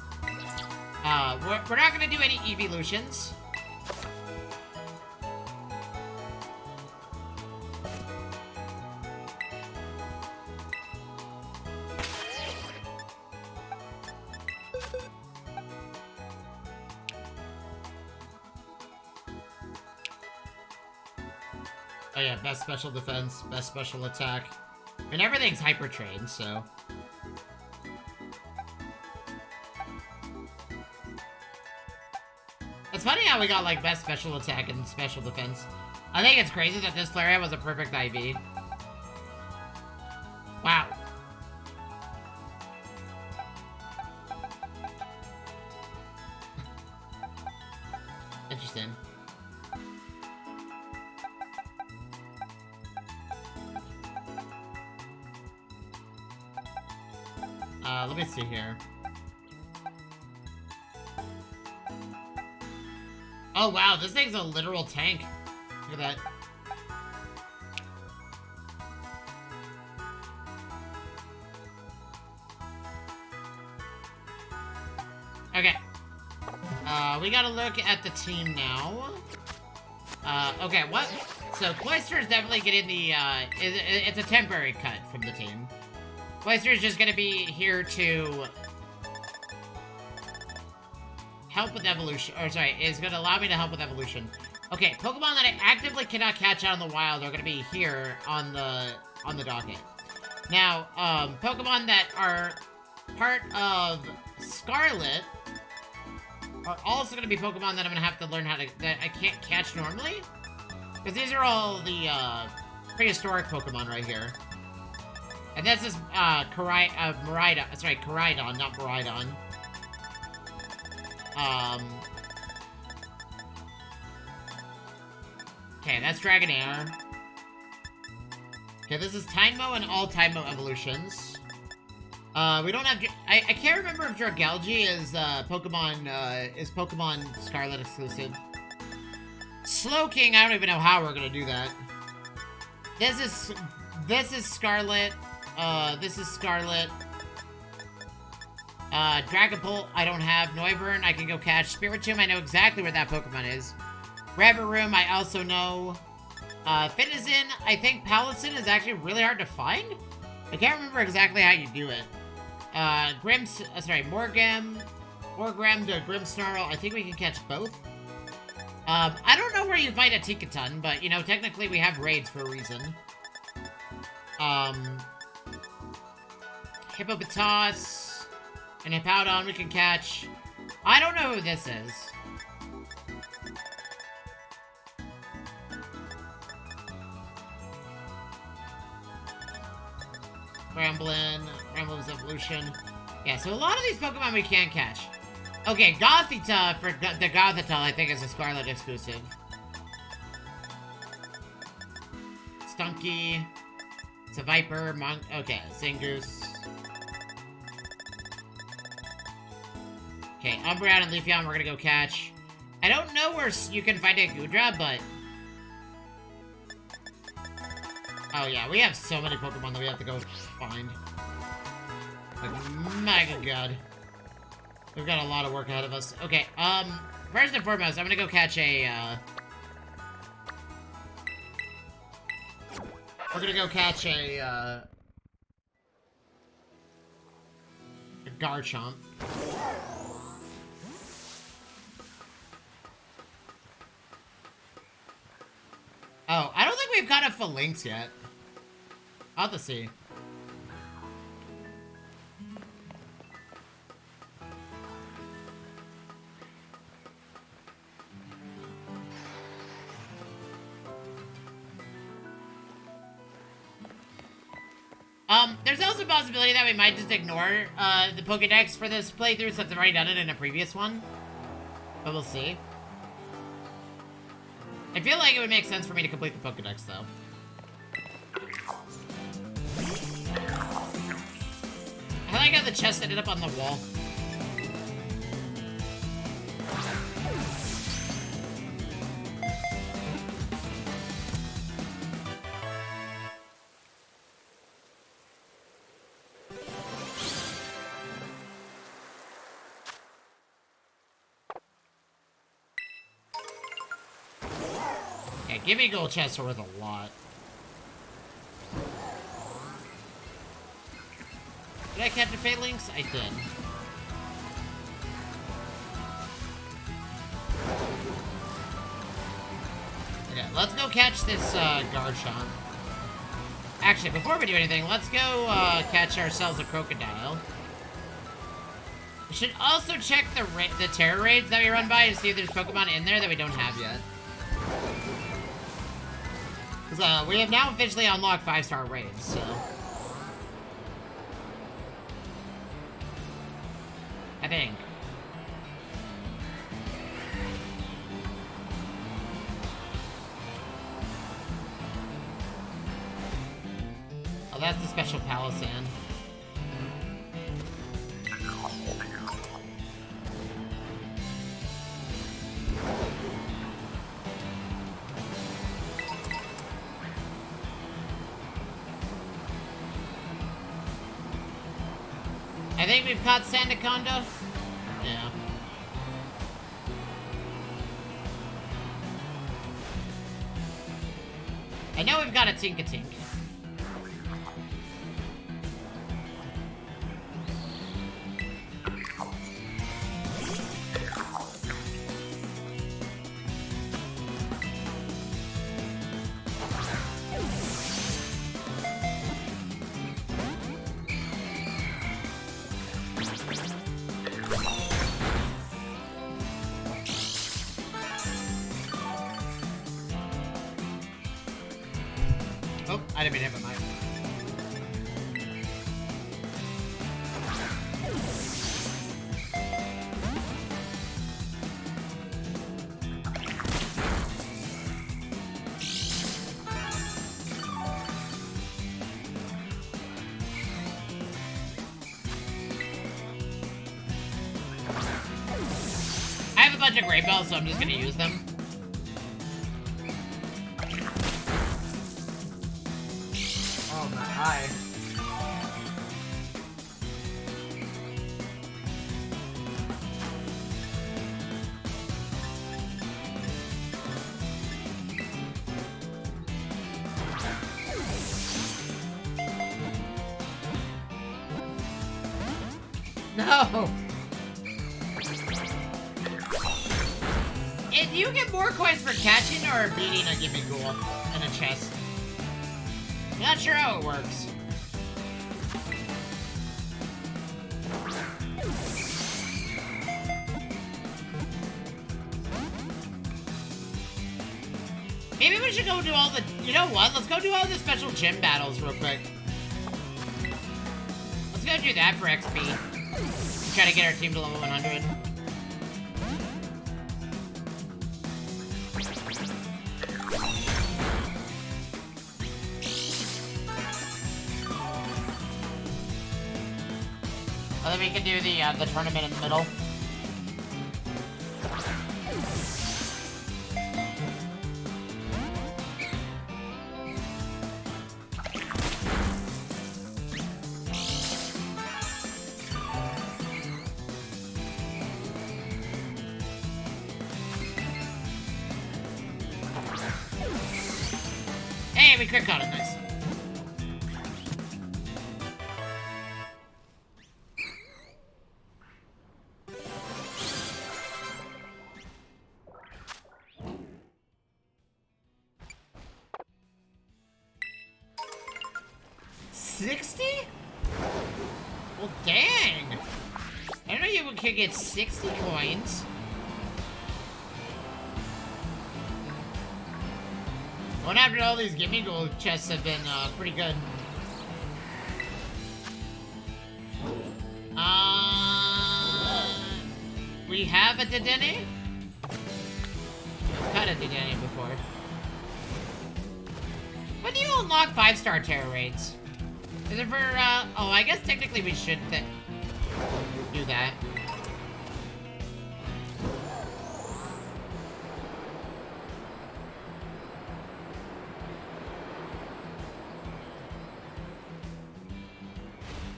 We're not going to do any evolutions. Oh yeah, best special defense, best special attack. And everything's hyper trained, so. It's funny how we got like best special attack and special defense. I think it's crazy that this Flareon was a perfect IV. Wow. Interesting. Let me see here. Oh wow, this thing's a literal tank. Look at that. Okay. We gotta look at the team now. Okay, what? So Cloyster is definitely getting the, it's a temporary cut from the team. Cloyster is just gonna be here to help with evolution, or sorry, is gonna allow me to help with evolution. Okay, Pokemon that I actively cannot catch out in the wild are gonna be here on the docket. Now, Pokemon that are part of Scarlet are also gonna be Pokemon that I'm gonna have to learn how to, that I can't catch normally. Because these are all the, prehistoric Pokemon right here. And this is, Miraidon, sorry, Koraidon, not Miraidon. Okay, that's Dragonair. Okay, this is Tynmo and all Tynmo evolutions. We don't have, I can't remember if Dragalge is, Pokemon Scarlet exclusive. Slowking, I don't even know how we're gonna do that. This is Scarlet. This is Scarlet. Dragapult, I don't have. Noivern, I can go catch. Spiritomb, I know exactly where that Pokemon is. Rabbit Room, I also know. Finizen, I think Palisson is actually really hard to find. I can't remember exactly how you do it. Morgram to Grimmsnarl, I think we can catch both. I don't know where you find a Tinkaton, but, you know, technically we have raids for a reason. Hippopotas and Hippowdon we can catch. I don't know who this is. Ramblin's evolution. Yeah, so a lot of these Pokemon we can't catch. Okay, Gothita, for the Gothita, I think is a Scarlet exclusive. Stunky. It's a Viper, okay, Zangoose. Okay, Umbreon and Leafeon we're gonna go catch. I don't know where you can find a Goodra, but... Oh yeah, we have so many Pokemon that we have to go find. Like, my good god. We've got a lot of work ahead of us. Okay, first and foremost, I'm gonna go catch a, we're gonna go catch a Garchomp. Oh, I don't think we've got a Phalanx yet. I'll have to see. There's also a possibility that we might just ignore, the Pokédex for this playthrough since I've already done it in a previous one. But we'll see. I feel like it would make sense for me to complete the Pokédex, though. I like how the chest ended up on the wall. Gimme gold chests are worth a lot. Did I catch a Phalanx? I did. Okay, let's go catch this Garchomp. Actually, before we do anything, let's go catch ourselves a Crocodile. We should also check the terror raids that we run by to see if there's Pokemon in there that we don't have yet. Because we have now officially unlocked 5-star raids, so... I think. Oh, that's the special Palossand. I think we've caught Sandaconda. Yeah. I know we've got a Tinkatink. Oh, I didn't mean to hit my mic. I have a bunch of Great Bells, so I'm just gonna use them. Hi. No! If you get more coins for catching or beating a Gimmighoul in a chest. Not sure how it works. Maybe we should go do all the... You know what? Let's go do all the special gym battles real quick. Let's go do that for XP. Try to get our team to level 100. And then we can do the tournament in the middle. Hey, we crit caught it. Nice. $60? Well, dang. I didn't know you could get 60 coins. What happened to all these gimme gold chests have been pretty good. We have a Dedenne? I've cut a Dedenne before. When do you unlock 5-star terror raids? Is it for, oh, I guess technically we should do that.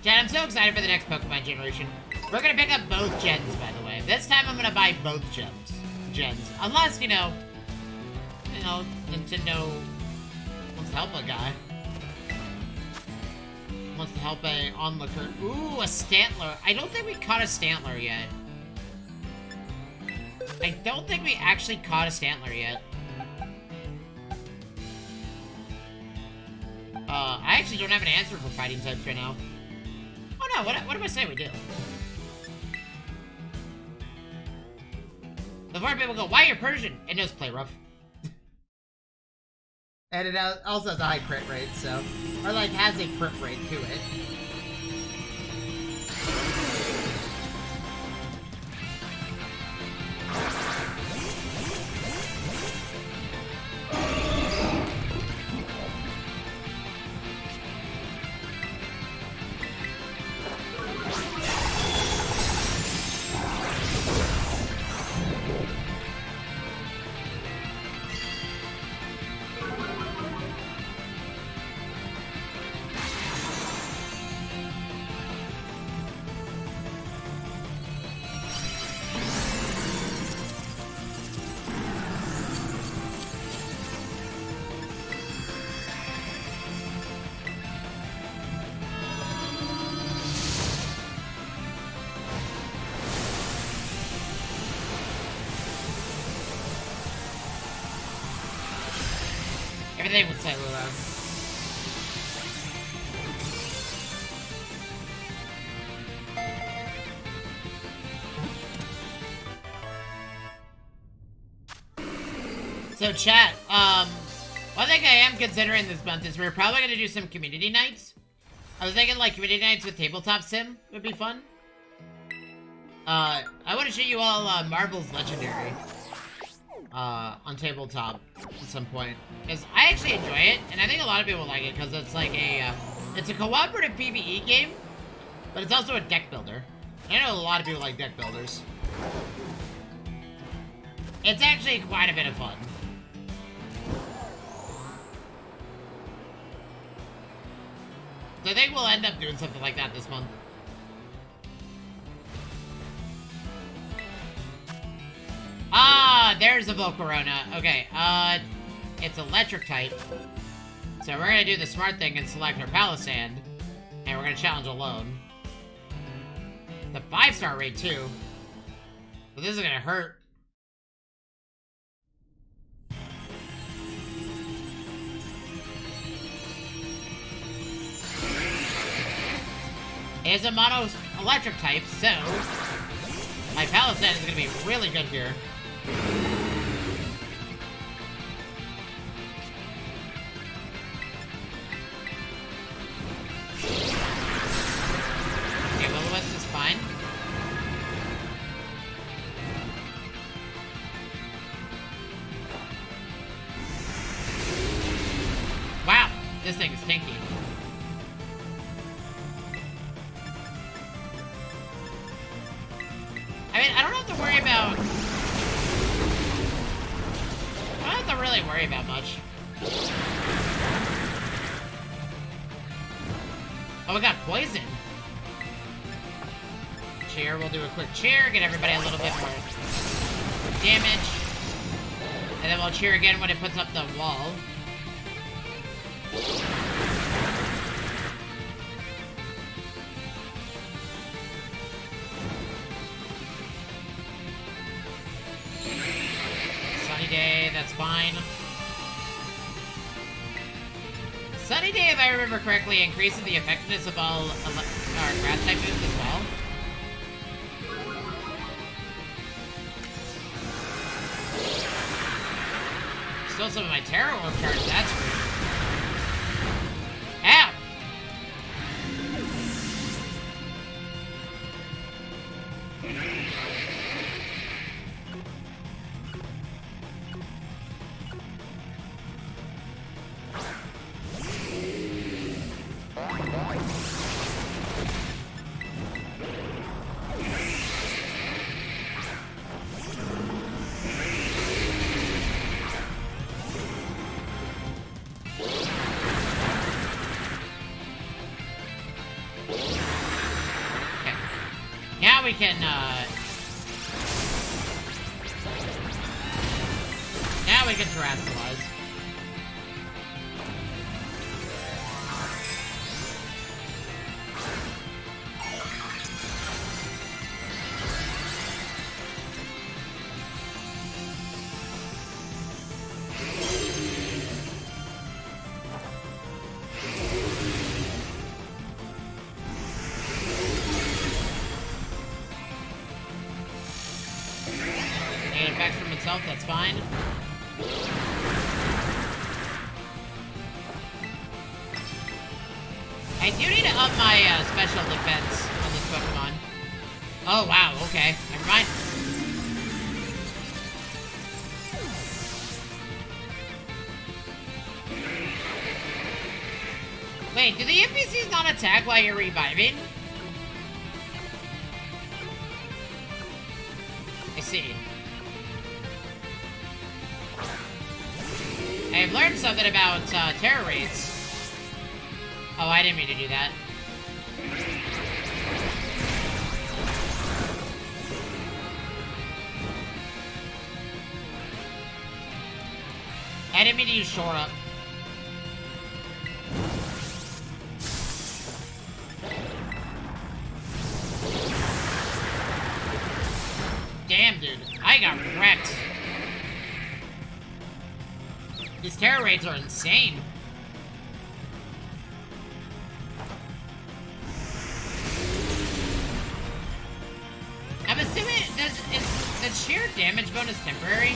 Chad, I'm so excited for the next Pokemon generation. We're gonna pick up both gens, by the way. This time I'm gonna buy both gens. Unless, you know, Nintendo wants to help a guy. Wants to help a onlooker. Ooh, a Stantler. I don't think we caught a Stantler yet. I don't think we actually caught a Stantler yet. I actually don't have an answer for fighting types right now. Oh no, what am I saying we do? The more people go, why you're Persian? It does play rough. And it also has a high crit rate, so... Or, like, has a crit rate to it. Everything would say loud. So chat, one thing I am considering this month is we're probably gonna do some community nights. I was thinking like community nights with tabletop sim would be fun. I want to show you all Marvel's Legendary on tabletop at some point, because I actually enjoy it, and I think a lot of people like it because it's like a it's a cooperative PvE game, but it's also a deck builder. I know a lot of people like deck builders. It's actually quite a bit of fun. So I think we'll end up doing something like that this month. Ah, there's a Volcarona. Okay, it's electric type. So we're gonna do the smart thing and select our Palisand. And we're gonna challenge alone. The 5-star rate too. But this is gonna hurt. It is a mono electric type, so my Palisand is gonna be really good here. Okay, Will-O-Wisp is fine. Wow, this thing is tanky. I mean, I don't have to worry about... I don't have to really worry about much. Oh, we got poison. Cheer, we'll do a quick cheer, get everybody a little bit more damage. And then we'll cheer again when it puts up the wall. Sunny Day, that's fine. Sunny Day, if I remember correctly, increases the effectiveness of all grass type moves as well. Still some of my Terra Orb charge, that's rude. Ow! Now we can, terrestrialize. It affects from itself, that's fine. I do need to up my special defense on this Pokemon. Oh, wow, okay. Never mind. Wait, do the NPCs not attack while you're reviving? I see. I've learned something about terror raids. Oh, I didn't mean to do that. I didn't mean to use Shore Up. Damn, dude. I got wrecked. These terror raids are insane. I'm assuming is the sheer damage bonus temporary?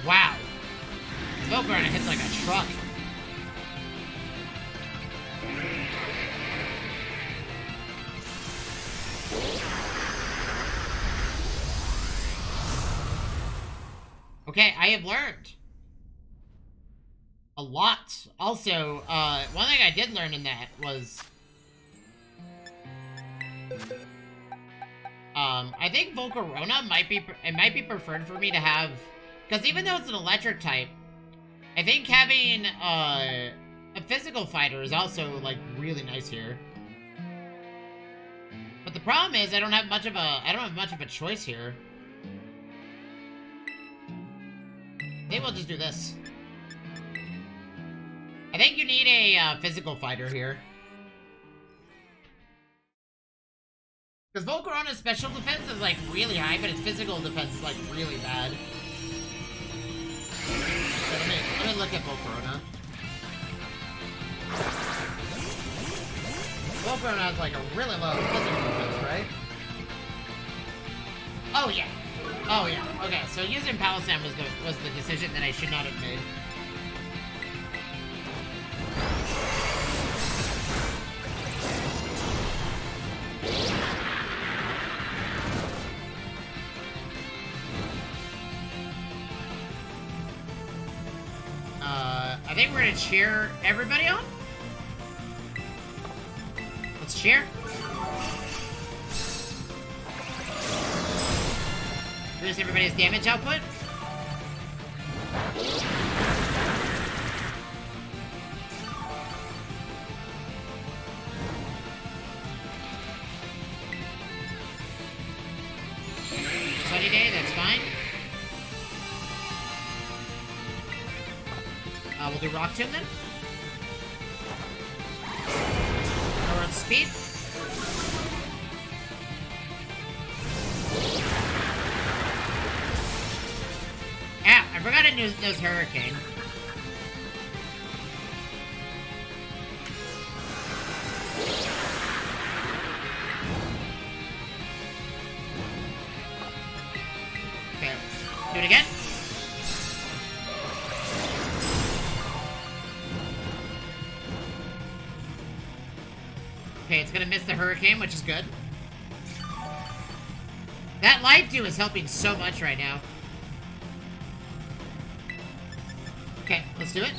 Wow. Volcarona hits like a truck. Okay, I have learned a lot. Also, one thing I did learn in that was, I think Volcarona might be preferred for me to have, because even though it's an electric type, I think having a physical fighter is also like really nice here. But the problem is I don't have much of a choice here. I think we'll just do this. I think you need a physical fighter here. Because Volcarona's special defense is like really high, but its physical defense is like really bad. So let me look at Volcarona. Volcarona has like a really low physical defense, right? Oh yeah. Oh yeah. Okay, so using Palossand was the decision that I should not have made. I think we're gonna cheer everybody on. Let's cheer. Reduce everybody's damage output. rainy day, that's fine. We'll do Rock Tomb then. Lower its speed. Yeah, I forgot to use Hurricane. Okay, do it again. Okay, it's gonna miss the Hurricane, which is good. That Life Dew is helping so much right now. Okay, let's do it.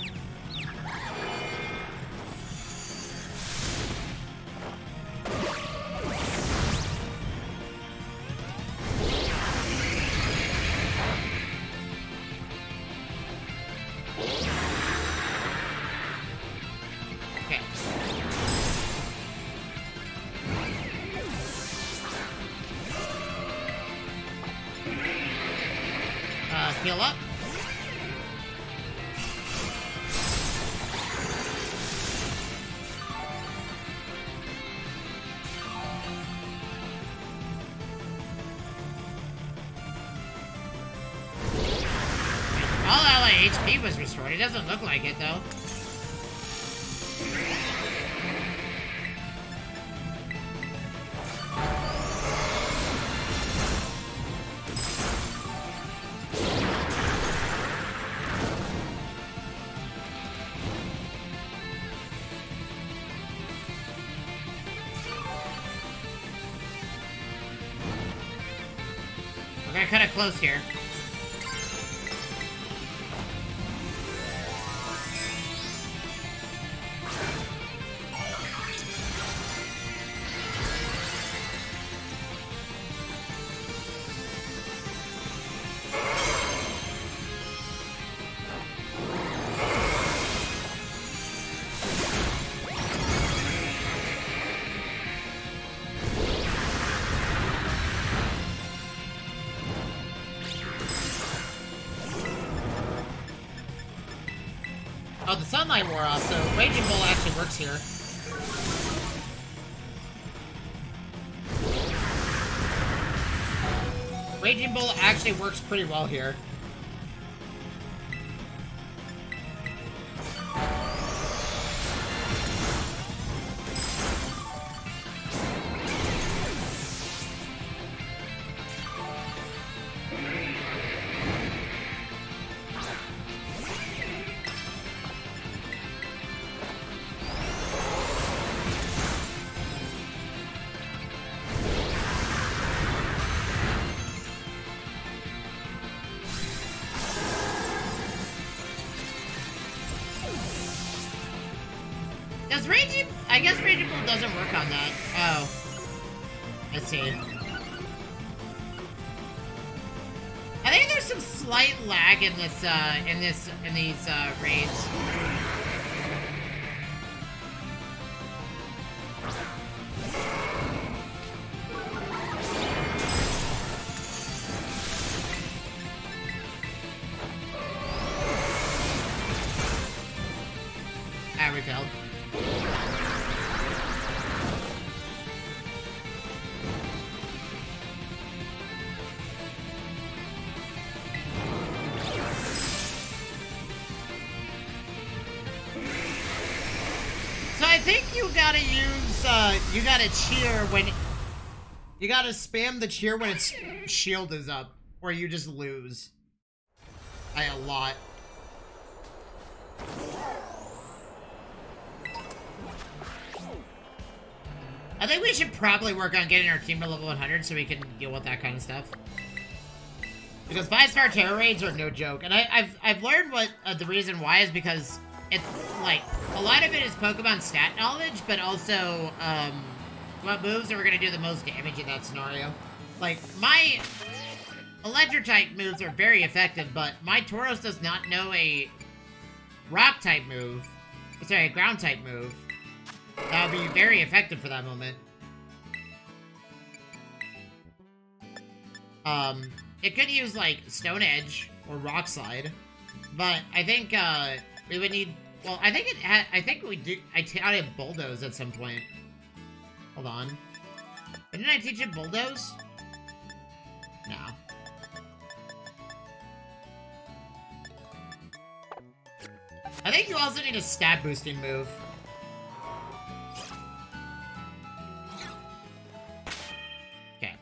Okay. Heal up. All ally HP was restored. It doesn't look like it, though. We're getting kind of close here. Oh, the Sunlight wore off, so Raging Bull actually works here. Raging Bull actually works pretty well here. Does Raging... I guess Raging Bull doesn't work on that. Oh. I see. I think there's some slight lag in this, in these, raids. Ah, repelled. So I think you gotta use, you gotta cheer when... You gotta spam the cheer when its shield is up, or you just lose. By a lot. I think we should probably work on getting our team to level 100 so we can deal with that kind of stuff. Because 5-star terror raids are no joke. And I've learned what the reason why is because it's, like, a lot of it is Pokemon stat knowledge, but also, what moves are going to do the most damage in that scenario. Like, my Electric-type moves are very effective, but my Tauros does not know a Rock-type move. Sorry, a Ground-type move. That would be very effective for that moment. It could use, like, Stone Edge or Rock Slide. But I think, we would need... Well, I think I think we do... I taught it Bulldoze at some point. Hold on. Didn't I teach it Bulldoze? No. I think you also need a stat boosting move. Okay.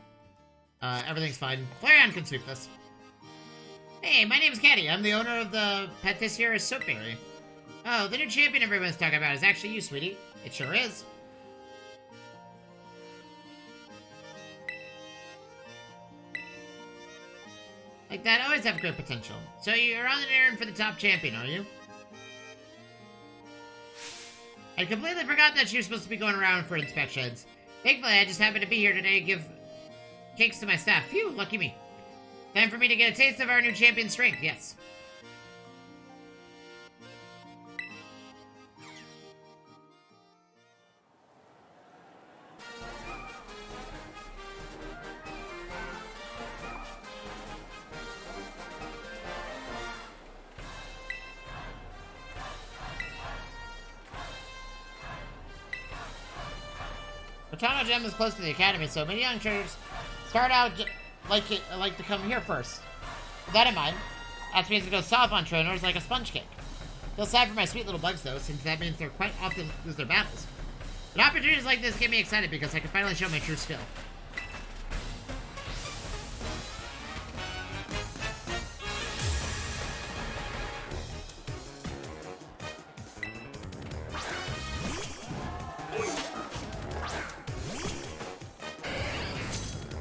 Everything's fine. Flareon can sweep this. Hey, my name's Caddy. I'm the owner of the Patisserie Soapberry. Oh, the new champion everyone's talking about is actually you, sweetie. It sure is. Like that, always have great potential. So you're on an errand for the top champion, are you? I completely forgot that she was supposed to be going around for inspections. Thankfully, I just happened to be here today to give cakes to my staff. Phew, lucky me. Time for me to get a taste of our new champion's strength, yes. Botano Gem is close to the academy, so many young trainers start out like to come here first. With that in mind, that means to go soft on trainers like a sponge cake. Feel sad for my sweet little bugs though, since that means they're quite often lose their battles. But opportunities like this get me excited because I can finally show my true skill.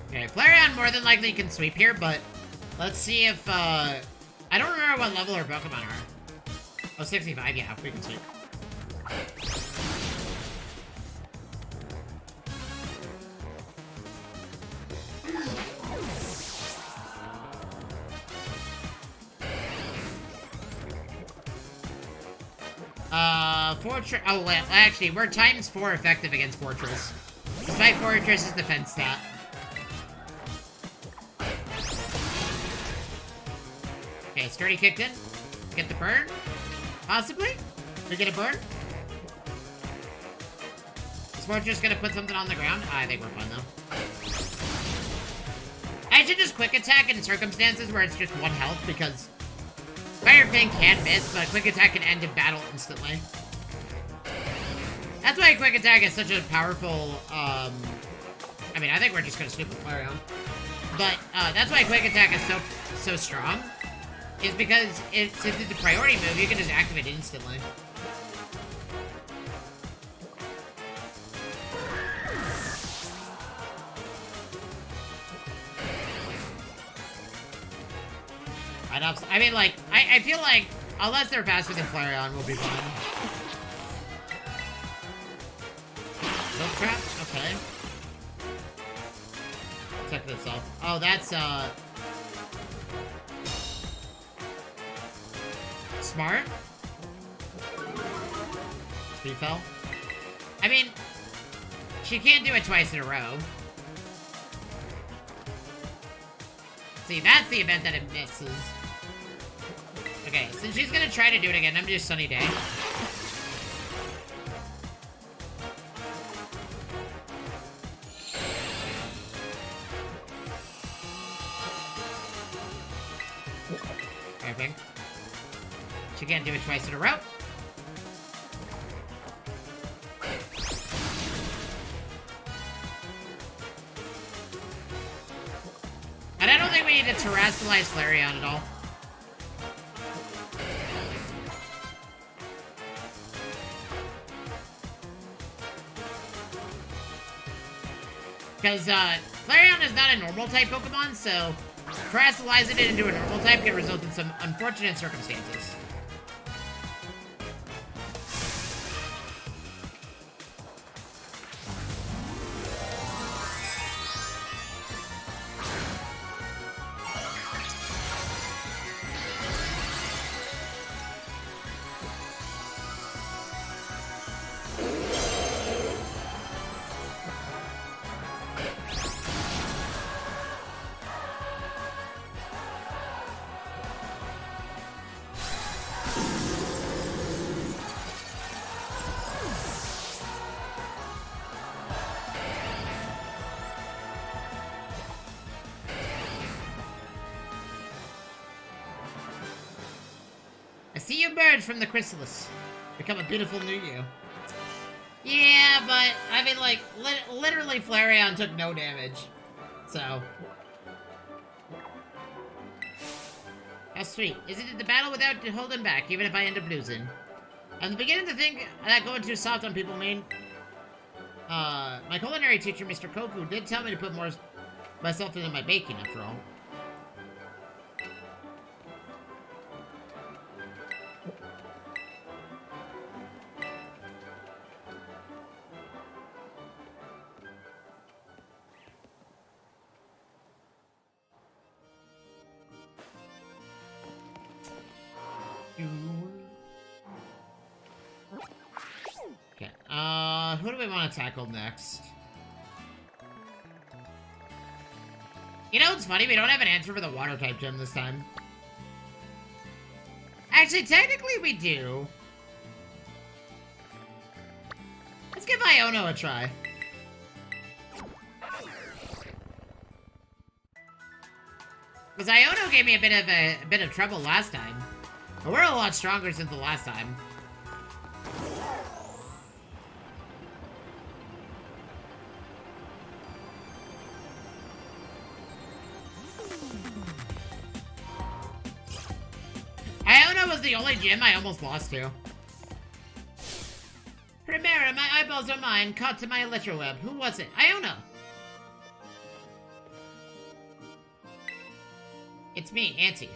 Okay, Flareon more than likely can sweep here, but let's see if, I don't remember what level our Pokemon are. Oh, 65, yeah, we can sweep. Fortress, oh, well, actually, we're ×4 effective against Fortress. Despite Fortress's defense stat. Okay, Sturdy kicked in. Get the burn? Possibly? We get a burn? Is Fortress gonna put something on the ground? I think we're fine, though. I should just quick attack in circumstances where it's just 1 health, because Fire Fang can miss, but quick attack can end a battle instantly. That's why quick attack is such a powerful, I mean, I think we're just gonna sweep with Flareon. But, that's why quick attack is so strong. Is because since it's a priority move, you can just activate it instantly. I mean, like, I feel like, unless they're faster than Flareon, we'll be fine. Silk Trap? Okay. Check this out. Oh, that's, smart. Speed fell. I mean, she can't do it twice in a row. See, that's the event that it misses. Okay, since she's gonna try to do it again, I'm gonna do Sunny Day. Perfect. She can't do it twice in a row. And I don't think we need to terrestrialize Flareon at all. Because, Flareon is not a normal type Pokemon, so terrestrializing it into a normal type can result in some unfortunate circumstances. you emerge from the chrysalis. Become a beautiful new you. Yeah, but, I mean, like, literally Flareon took no damage. So. How sweet. Isn't it the battle without holding back, even if I end up losing? I'm beginning to think that going too soft on people mean... my culinary teacher, Mr. Kofu, did tell me to put more myself into my baking, after all. Okay, who do we want to tackle next? You know, it's funny, we don't have an answer for the water type gem this time. Actually, technically we do. Let's give Iono a try. Because Iono gave me a bit of trouble last time. But we're a lot stronger since the last time. Iono was the only gym I almost lost to. Primera, my eyeballs are mine, caught to my electroweb. Who was it? Iono! It's me, Auntie.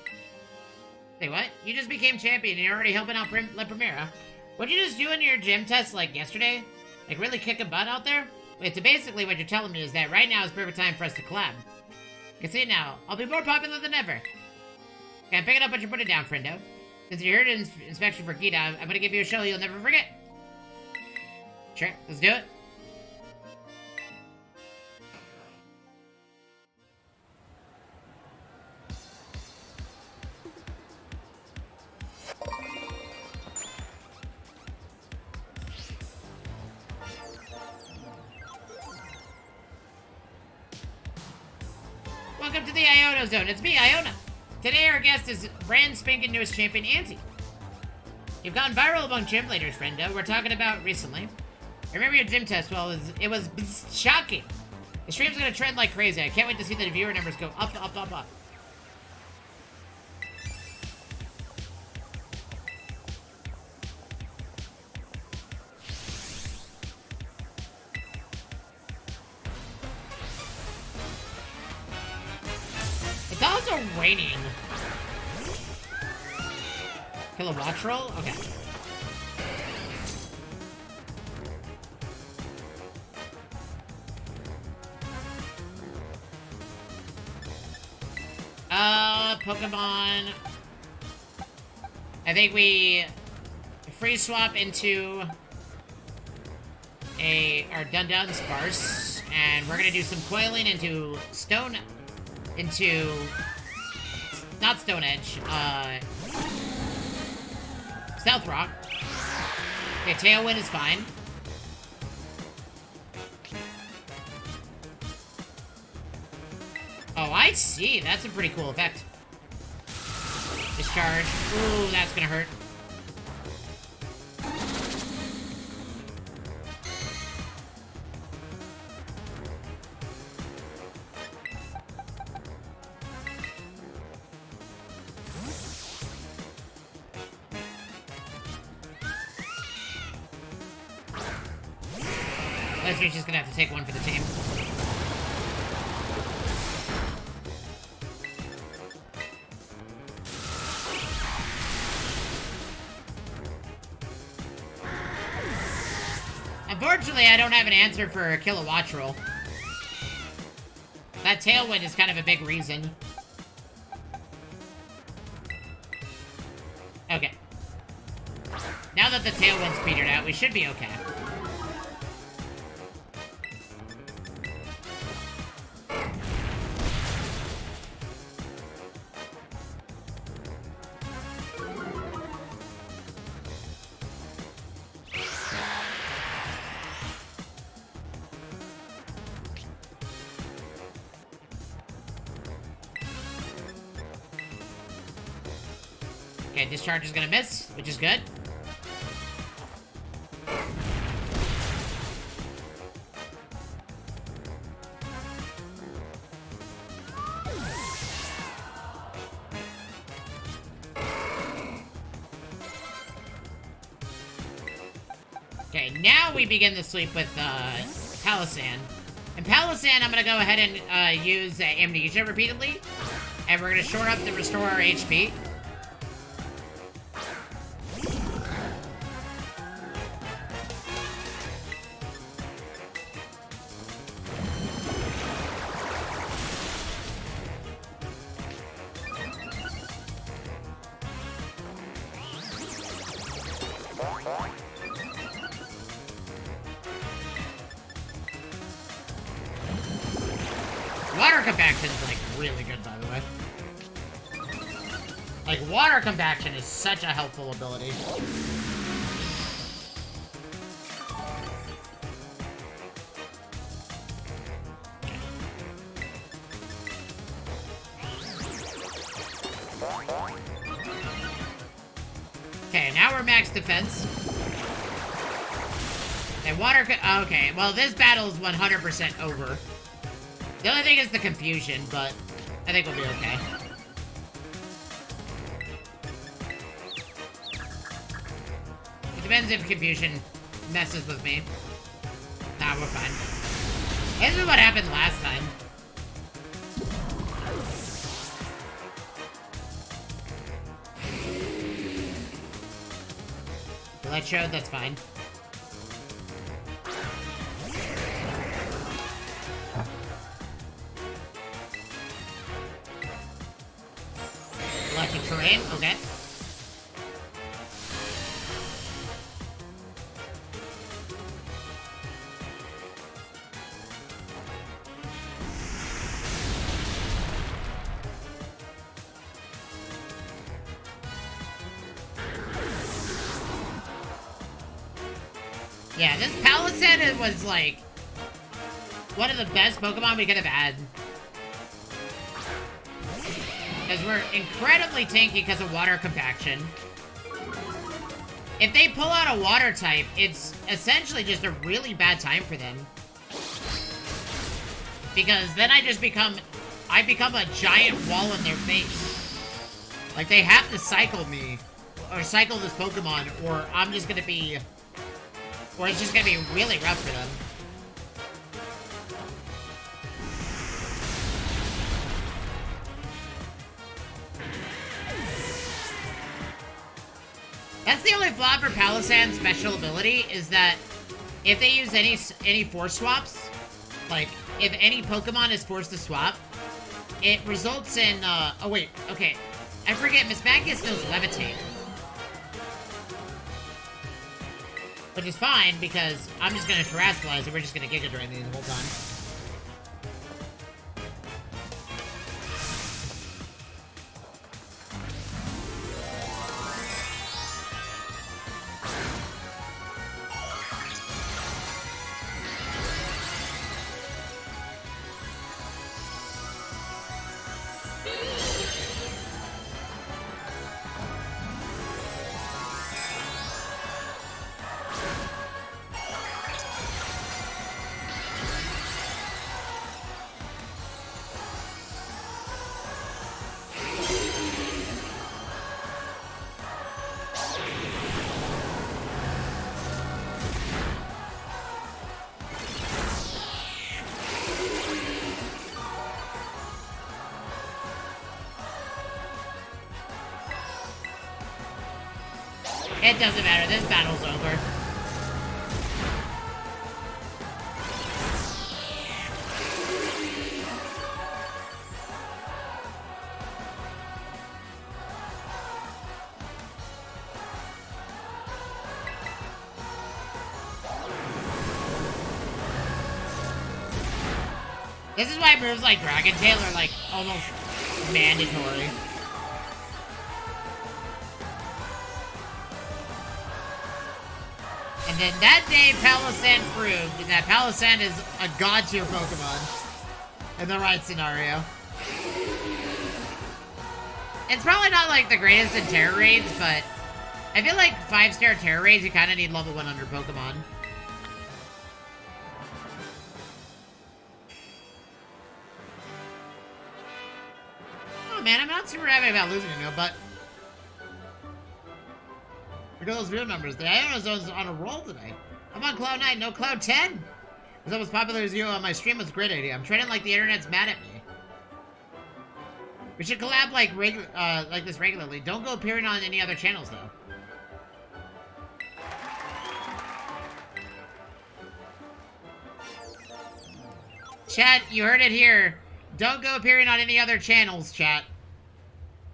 Say what? You just became champion and you're already helping out La Primera. What'd you just do in your gym test, like, yesterday? Like, really kicking butt out there? Wait, so basically what you're telling me is that right now is perfect time for us to collab. I can see it now. I'll be more popular than ever. Okay, pick it up but you put it down, friendo. Since you're here to inspection for Gita, I'm gonna give you a show you'll never forget. Sure, let's do it. Welcome to the Iono Zone. It's me, Iona. Today our guest is brand spanking newest champion, Auntie. You've gone viral among gym leaders, friendo. We're talking about recently. I remember your gym test. Well, it was shocking. The stream's gonna trend like crazy. I can't wait to see the viewer numbers go up, up, up, up. It's also raining. Kilowattrel? Okay. Pokemon. I think we free swap into our Dundun Sparse, and we're gonna do some coiling into not Stone Edge, Stealth Rock. Okay, Tailwind is fine. Oh, I see. That's a pretty cool effect. Discharge. Ooh, that's gonna hurt. Leslie's just gonna have to take one for the team. Unfortunately, I don't have an answer for Kilowattrel. That Tailwind is kind of a big reason. Okay. Now that the Tailwind's petered out, we should be okay. Okay, discharge is gonna miss, which is good. Okay, now we begin the sweep with, Palossand. And Palossand, I'm gonna go ahead and, use Amnesia repeatedly. And we're gonna short up to restore our HP. Water Compaction's, like, really good, by the way. Like, Water Compaction is such a helpful ability. Okay, now we're max defense. And okay, well, this battle is 100% over. The only thing is the confusion, but I think we'll be okay. It depends if confusion messes with me. Nah, we're fine. This is what happened last time. Electro, that's fine. Electric terrain, okay. Yeah, this Palossand was, like, one of the best Pokemon we could have had. Because we're incredibly tanky because of Water Compaction. If they pull out a Water type, it's essentially just a really bad time for them. Because then I become a giant wall in their face. Like, they have to cycle me. Or cycle this Pokemon, or I'm just gonna be... Or it's just gonna be really rough for them. That's the only flaw for Palossand's special ability, is that if they use any force swaps, like, if any Pokemon is forced to swap, it results in, oh wait, okay. I forget, Miss Magius knows Levitate. Which is fine, because I'm just gonna Terastallize and we're just gonna Giga Drain these the whole time. It doesn't matter, this battle's over. This is why moves like Dragon Tail are like almost mandatory. And then that day, Palossand proved that Palossand is a god-tier Pokemon in the right scenario. It's probably not like the greatest in terror raids, but I feel like 5-star terror raids, you kind of need level 100 Pokemon. Oh man, I'm not super happy about losing it, but look at those view numbers. The Ionozone's on a roll today. I'm on Cloud 9, no Cloud 10. It's almost popular as you on my stream was a great idea. I'm trending like the internet's mad at me. We should collab like this regularly. Don't go appearing on any other channels though. Chat, you heard it here. Don't go appearing on any other channels, chat.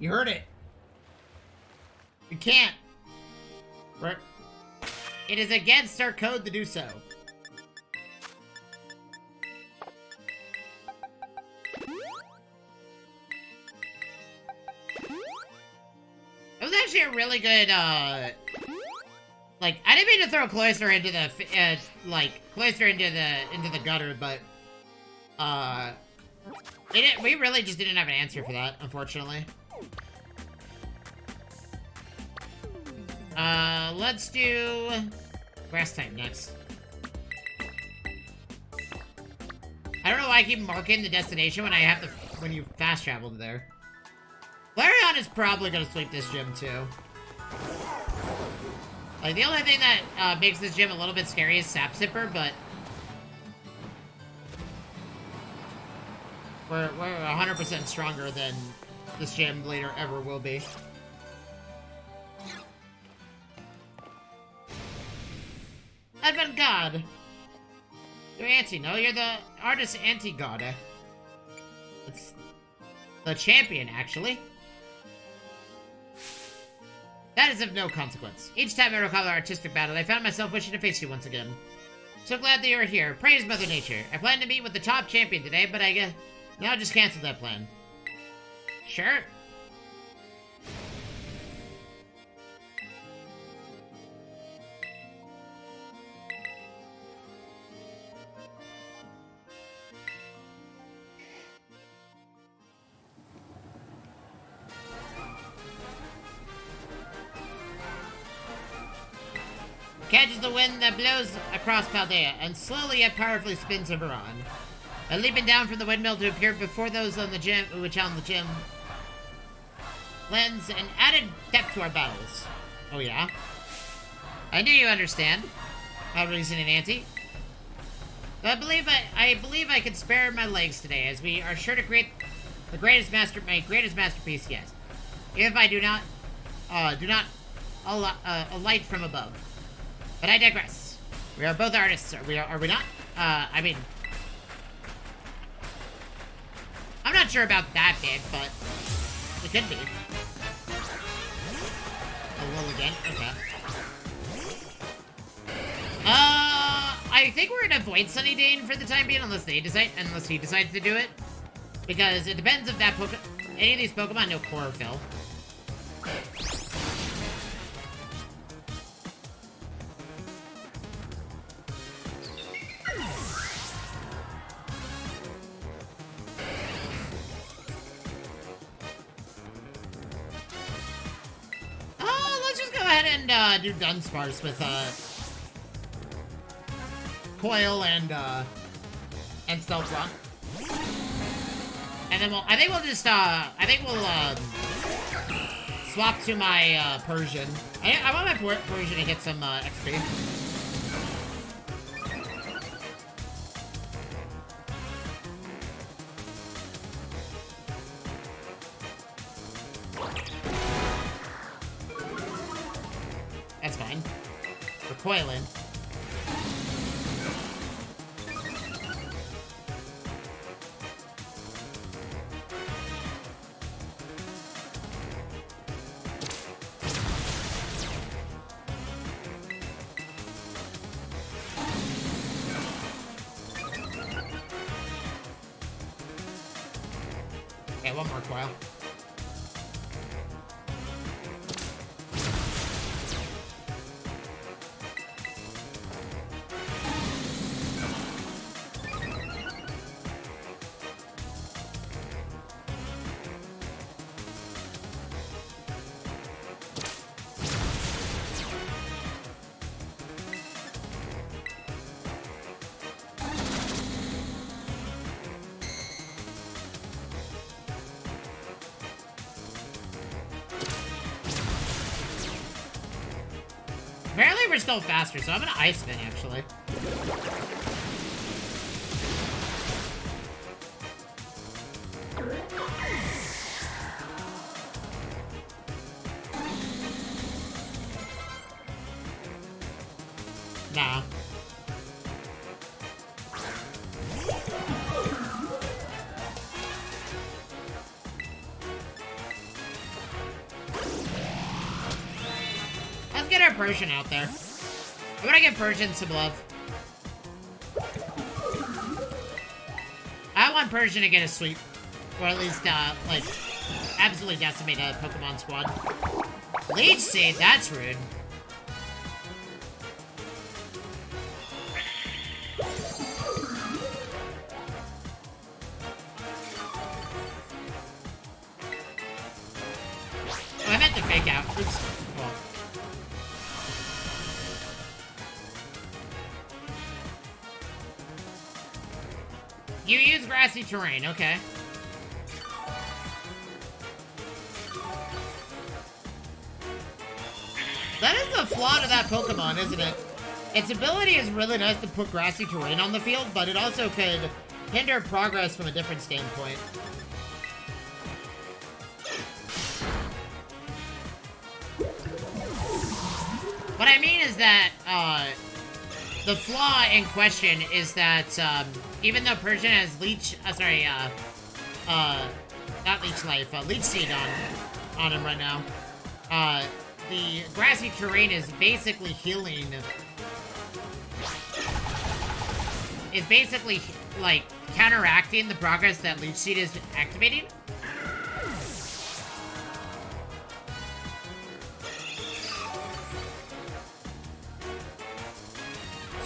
You heard it. You can't. It is against our code to do so. It was actually a really good, like, I didn't mean to throw Cloyster into the, Cloyster into the gutter, but, we really just didn't have an answer for that, unfortunately. Let's do Grass type next. I don't know why I keep marking the destination when I have to, when you fast travel to there. Flareon is probably gonna sweep this gym too. Like, the only thing that makes this gym a little bit scary is Sap Sipper, but we're 100% stronger than this gym later ever will be. Avant-God. You're Auntie, no? You're the artist anti-god. It's the champion, actually. That is of no consequence. Each time I recall our artistic battle, I found myself wishing to face you once again. So glad that you're here. Praise Mother Nature. I planned to meet with the top champion today, but I guess now just cancel that plan. Sure. Catches the wind that blows across Paldea, and slowly yet powerfully spins over on. Leaping down from the windmill to appear before those on the gym, which on the gym, lends an added depth to our battles. Oh yeah? I knew you understand. How reasoning, Auntie. I believe I can spare my legs today, as we are sure to create my greatest masterpiece yet. If I do not alight from above. But I digress. We are both artists, are we not? I mean, I'm not sure about that bit, but it could be. A little again, okay. I think we're gonna avoid Sunny Dane for the time being, unless he decides to do it, because it depends if any of these Pokemon know Chlorophyll. And do Dunsparce with Coil and Stealth Rock. And then I think we'll swap to my Persian. I want my Persian to get some XP. That's fine. We're coiling. Okay, one more coil. we're still faster, so I'm gonna Ice Spin, actually. Nah. Let's get our Persian out there. I'm gonna give Persian some love. I want Persian to get a sweep. Or at least, like, absolutely decimate a Pokemon squad. Leech Seed, that's rude. Oh, I meant to fake out. Oops. Well. You use grassy terrain, okay. That is the flaw to that Pokemon, isn't it? Its ability is really nice to put grassy terrain on the field, but it also could hinder progress from a different standpoint. What I mean is that, the flaw in question is that, even though Persian has Leech, not Leech Life, Leech Seed on him right now, the grassy terrain is basically healing, is basically, like, counteracting the progress that Leech Seed is activating.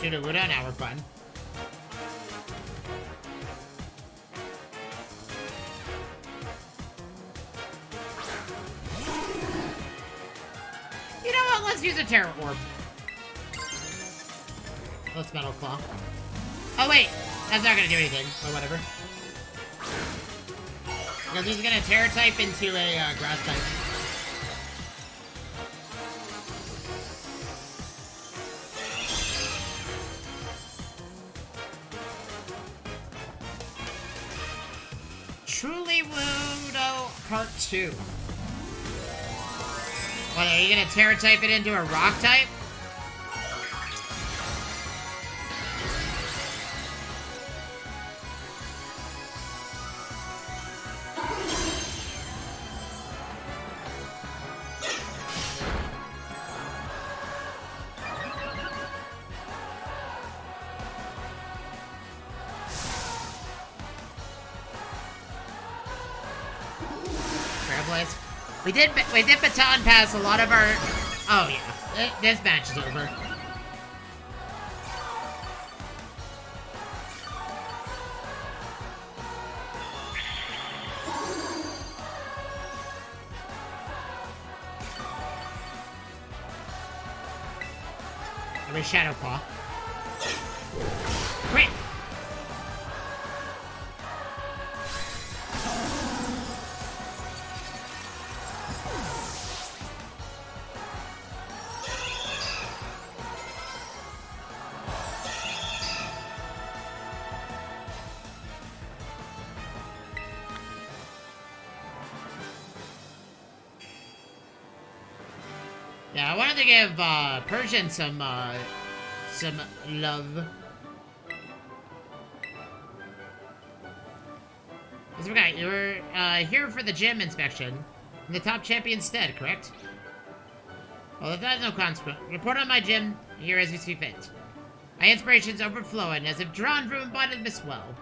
Sudowoodo, now we're fun. You know what? Let's use a Terra Orb. Let's Metal Claw. Oh wait, that's not gonna do anything, but whatever. Because he's gonna Terra type into a Grass type. Truly Wudo Part 2. What, are you gonna Terra type it into a Rock type? We did baton pass a lot of our... Oh, yeah. This match is over. It was Shadow Claw. Great! Yeah, I wanted to give Persian some love. I forgot, you were here for the gym inspection in the top champion stead, correct? Well, if that has no consequence, report on my gym here as you see fit. My inspiration's overflowing, as if drawn from embodied Miss Well.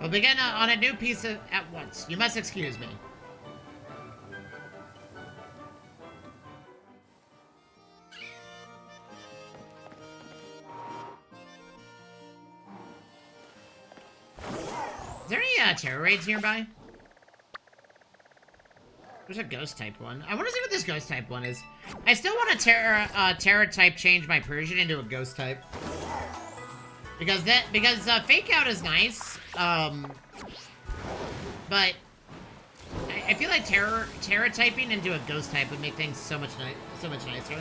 We'll begin on a new piece at once. You must excuse me. Is there any Terra raids nearby? There's a ghost type one. I want to see what this ghost type one is. I still want to Terra type change my Persian into a ghost type. Because fake out is nice. But I feel like Terra typing into a ghost type would make things so much nicer.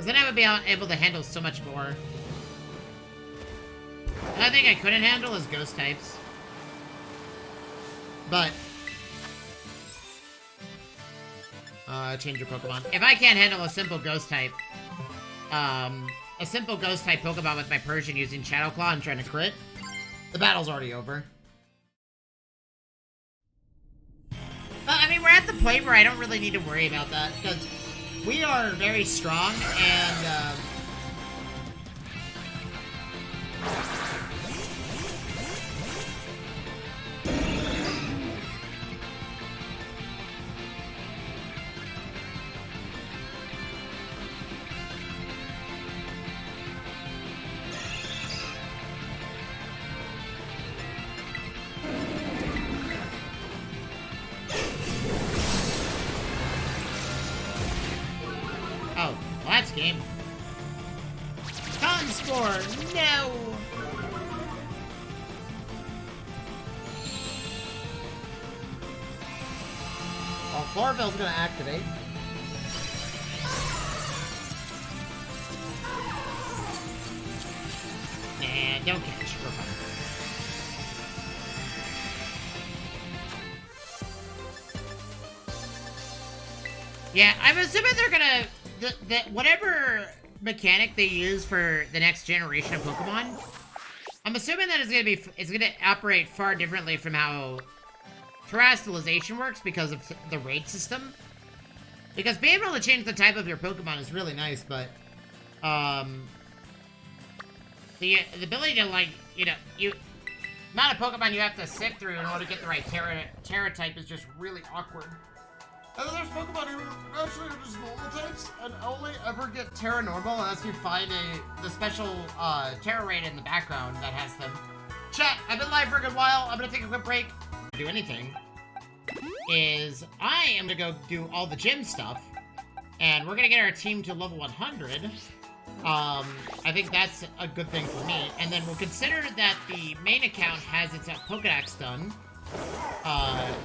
Because then I would be able to handle so much more. The only thing I couldn't handle is ghost types. But... change your Pokemon. If I can't handle a simple ghost type, Pokemon with my Persian using Shadow Claw and trying to crit, the battle's already over. I mean, we're at the point where I don't really need to worry about that, because we are very strong, and, oh, last game. Con score, no! Oh, Chlorophyll's gonna activate. Nah, don't catch. We're fine. Yeah, I'm assuming they're gonna... whatever mechanic they use for the next generation of Pokemon, I'm assuming that it's gonna operate far differently from how Terastallization works because of the raid system. Because being able to change the type of your Pokemon is really nice, but the ability to, like, you know, amount of Pokemon you have to sift through in order to get the right Terra type is just really awkward. And then there's Pokemon who actually are just normal types and only ever get Terra Normal unless you find the special Terra raid in the background that has them. Chat, I've been live for a good while. I'm gonna take a quick break. Do anything is I am gonna go do all the gym stuff, and we're gonna get our team to level 100. I think that's a good thing for me, and then we'll consider that the main account has its Pokedex done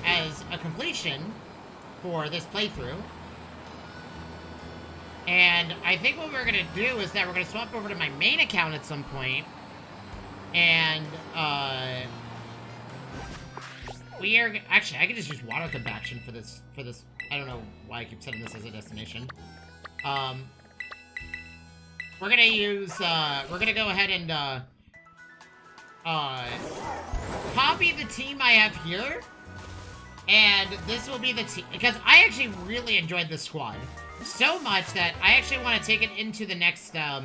as a completion for this playthrough. And I think what we're gonna do is that we're gonna swap over to my main account at some point, and we are actually I can just use water compaction for this I don't know why I keep setting this as a destination. We're gonna use we're gonna go ahead and copy the team I have here. And this will be the team, because I actually really enjoyed this squad so much that I actually want to take it into the next, I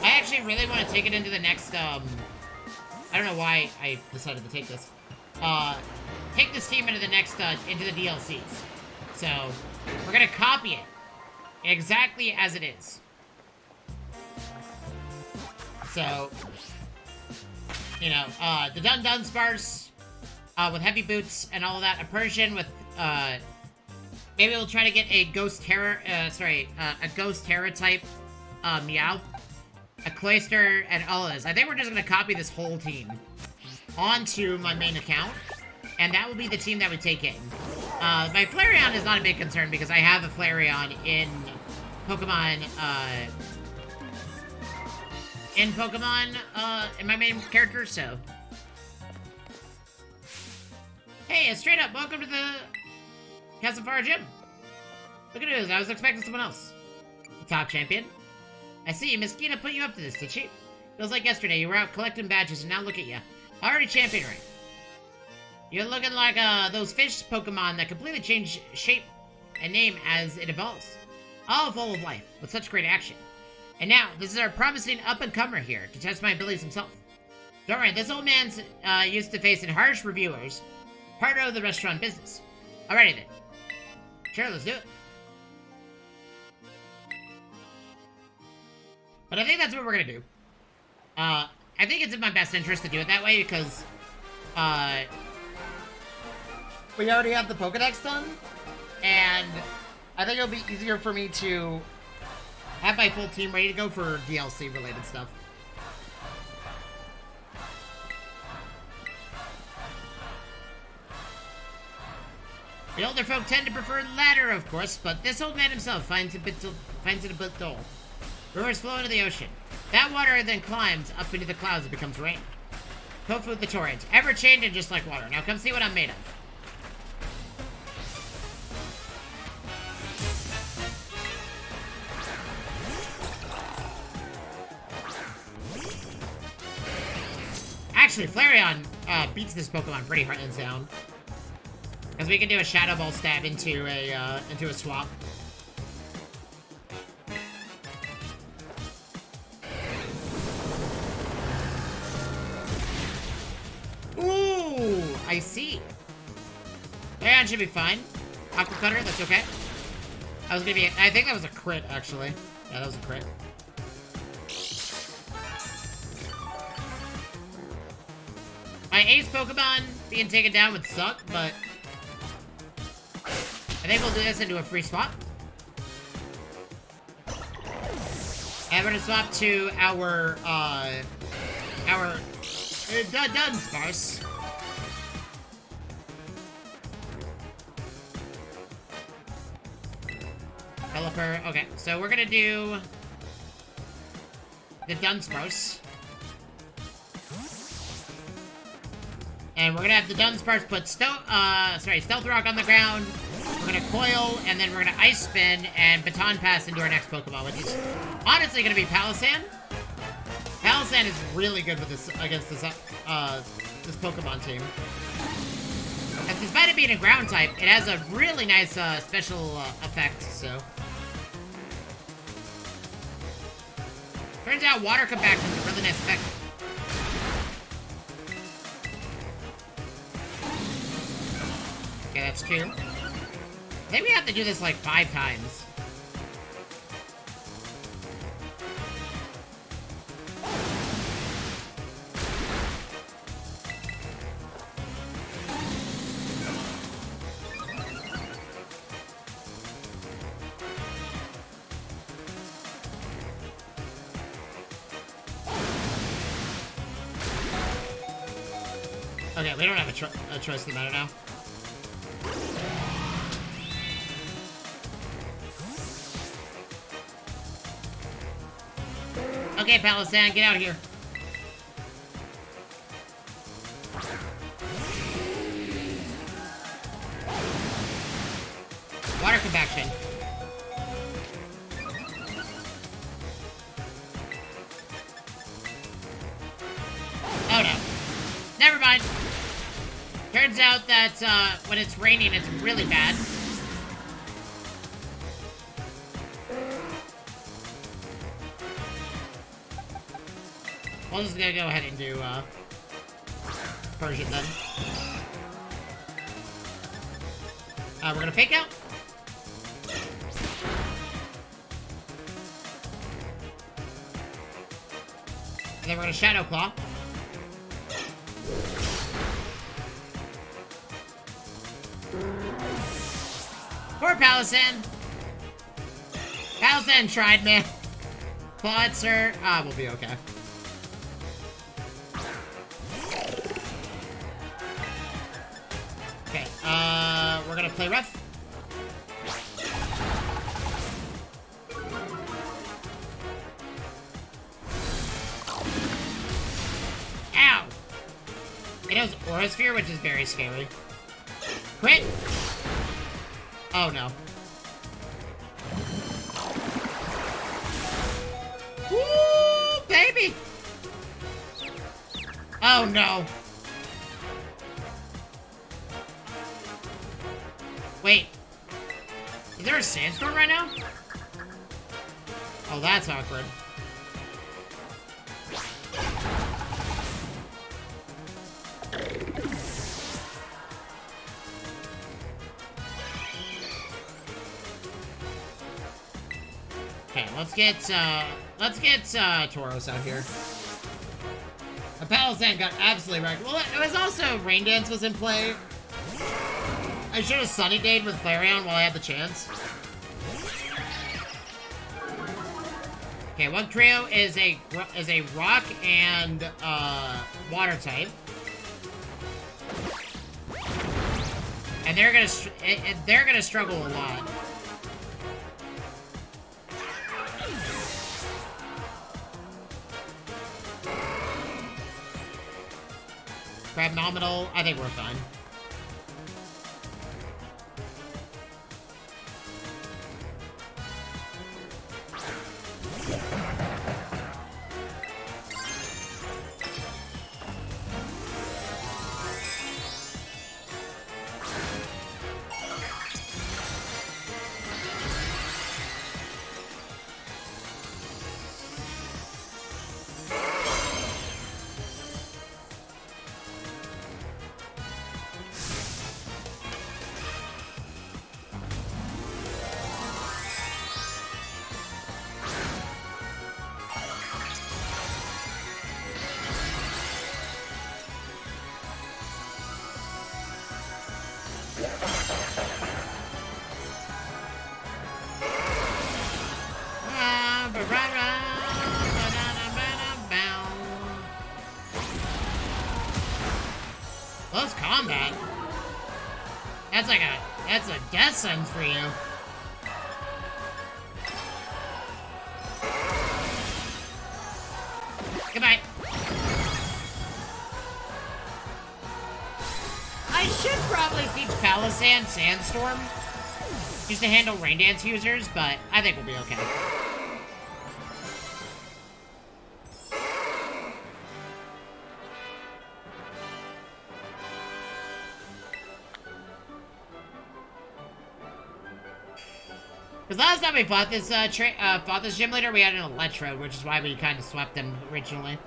actually really want to take it into the next, I don't know why I decided to take this, take this team into the next, into the DLCs. So, we're gonna copy it exactly as it is. So, you know, the Dunsparce, with heavy boots and all of that. A Persian with, maybe we'll try to get a Ghost Terror, a Ghost Terror type, Meowth, a Cloyster, and all of this. I think we're just gonna copy this whole team onto my main account, and that will be the team that we take in. My Flareon is not a big concern because I have a Flareon in Pokemon, in my main character, so... Hey, straight up, welcome to the Castlefara Gym. Look at this, I was expecting someone else. The top champion. I see, Miss Gina put you up to this, did she? Feels like yesterday, you were out collecting badges, and now look at you. Already champion rank. You're looking like, those fish Pokemon that completely change shape and name as it evolves. All full of life, with such great action. And now, this is our promising up-and-comer here, to test my abilities himself. Don't worry, this old man's, used to facing harsh reviewers. Part of the restaurant business. Alrighty then. Sure, let's do it. But I think that's what we're gonna do. I think it's in my best interest to do it that way because, we already have the Pokedex done, and I think it'll be easier for me to have my full team ready to go for DLC related stuff. The older folk tend to prefer the latter, of course, but this old man himself finds it a bit dull. Rivers flow into the ocean. That water then climbs up into the clouds and becomes rain. Tofu the torrent, ever changing just like water. Now come see what I'm made of. Actually, Flareon beats this Pokemon pretty hands down. Because we can do a Shadow Ball stab into a swap. Ooh, I see. Flareon should be fine. Aqua Cutter, that's okay. I think that was a crit, actually. Yeah, that was a crit. My ace Pokemon being taken down would suck, but I think we'll do this into a free swap. And we're gonna swap to our Dunsparce. Developer. Okay, so we're gonna do the Dunsparce. And we're gonna have the Dunsparce put Stealth Rock on the ground. We're gonna Coil, and then we're gonna Ice Spin and Baton Pass into our next Pokemon, which is honestly gonna be Palossand. Palossand is really good with this against this Pokemon team. And despite it being a ground type, it has a really nice special effect. So turns out Water Compaction is a really nice effect. Okay, that's 2. I think we have to do this like 5 times. Okay, we don't have a choice in the matter now. Okay, Palossand, get out of here. Water Compaction. Oh no. Never mind. Turns out that when it's raining, it's really bad. We're just gonna go ahead and do Persian then. We're gonna Fake Out. And then we're gonna Shadow Claw. Poor Palossand. Palossand tried, man. Clawitzer, we'll be okay. Okay, we're gonna play rough. Ow! It has Aura Sphere, which is very scary. Quit! Oh no. Woo, baby! Oh no. Wait. Is there a sandstorm right now? Oh, that's awkward. Okay, let's get Tauros out here. Palossand got absolutely wrecked. Well, it was also Rain Dance was in play. I should have Sunny Dayed with Flareon while I had the chance. Okay, one trio is a rock and water type. And they're gonna struggle a lot. Grab nominal. I think we're fine. Close combat. That's a death sentence for you. Goodbye. I should probably teach Palisand Sandstorm just to handle Rain Dance users, but I think we'll be okay. Because last time we fought this gym leader, we had an Electrode, which is why we kind of swept him originally.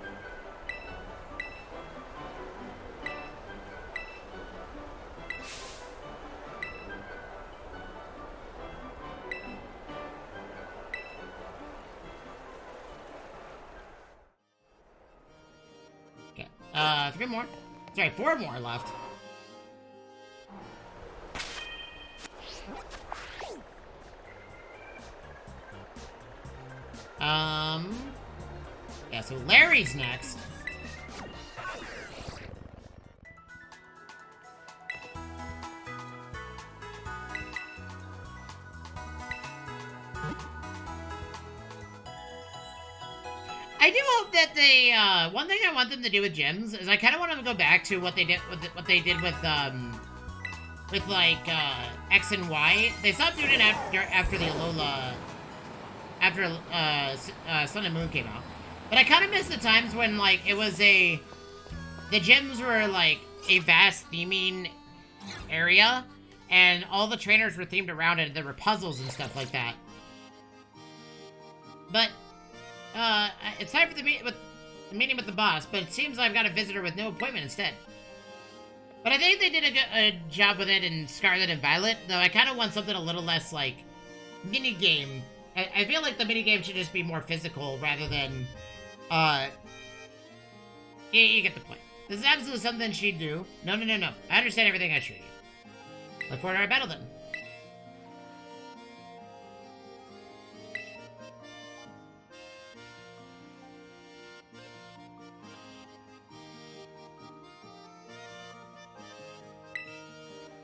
Okay, 3 more. Sorry, 4 more left. Yeah, so Larry's next. I do hope that they, one thing I want them to do with gyms is I kind of want them to go back to what they did with, like, X and Y. They stopped doing it after the Alola, after, Sun and Moon came out. But I kind of miss the times when, like, the gyms were, like, a vast theming area, and all the trainers were themed around it, there were puzzles and stuff like that. But, it's time for the meeting with the boss, but it seems I've got a visitor with no appointment instead. But I think they did a job with it in Scarlet and Violet, though I kind of want something a little less, like, mini-game. I feel like the mini-game should just be more physical rather than, you get the point. This is absolutely something she'd do. No. I understand everything I showed you. Look forward to our battle then.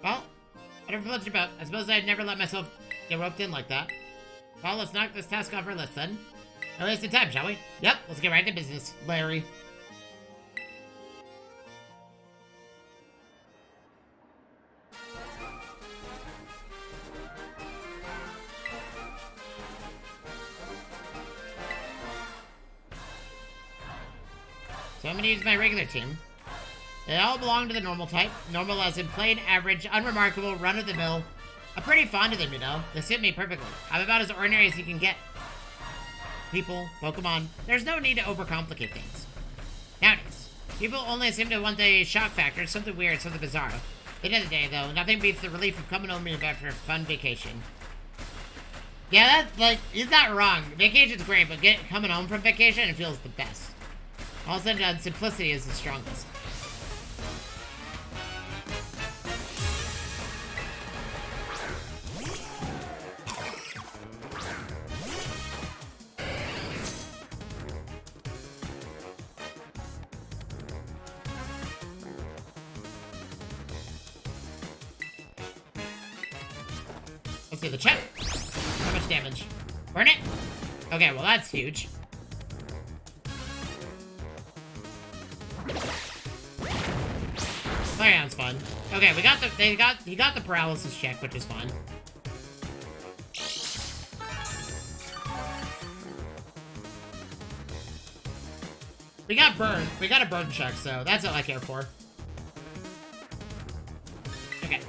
Well, whatever floats your boat. I suppose I'd never let myself get roped in like that. Well, let's knock this task off our list then. No wasted time, shall we? Yep, let's get right to business, Larry. So I'm gonna use my regular team. They all belong to the normal type. Normal as in plain, average, unremarkable, run-of-the-mill. I'm pretty fond of them, you know. They suit me perfectly. I'm about as ordinary as you can get. People, Pokemon, there's no need to overcomplicate things. Nowadays, people only seem to want the shock factor, something weird, something bizarre. At the end of the day, though, nothing beats the relief of coming home after a fun vacation. Yeah, that's, like, he's not wrong. Vacation's great, but coming home from vacation, it feels the best. Also, simplicity is the strongest. Let's see the check. How much damage? Burn it? Okay, well that's huge. Flareon's fun. Okay, we got the he got the paralysis check, which is fun. We got burn. We got a burn check, so that's all I care for. Okay.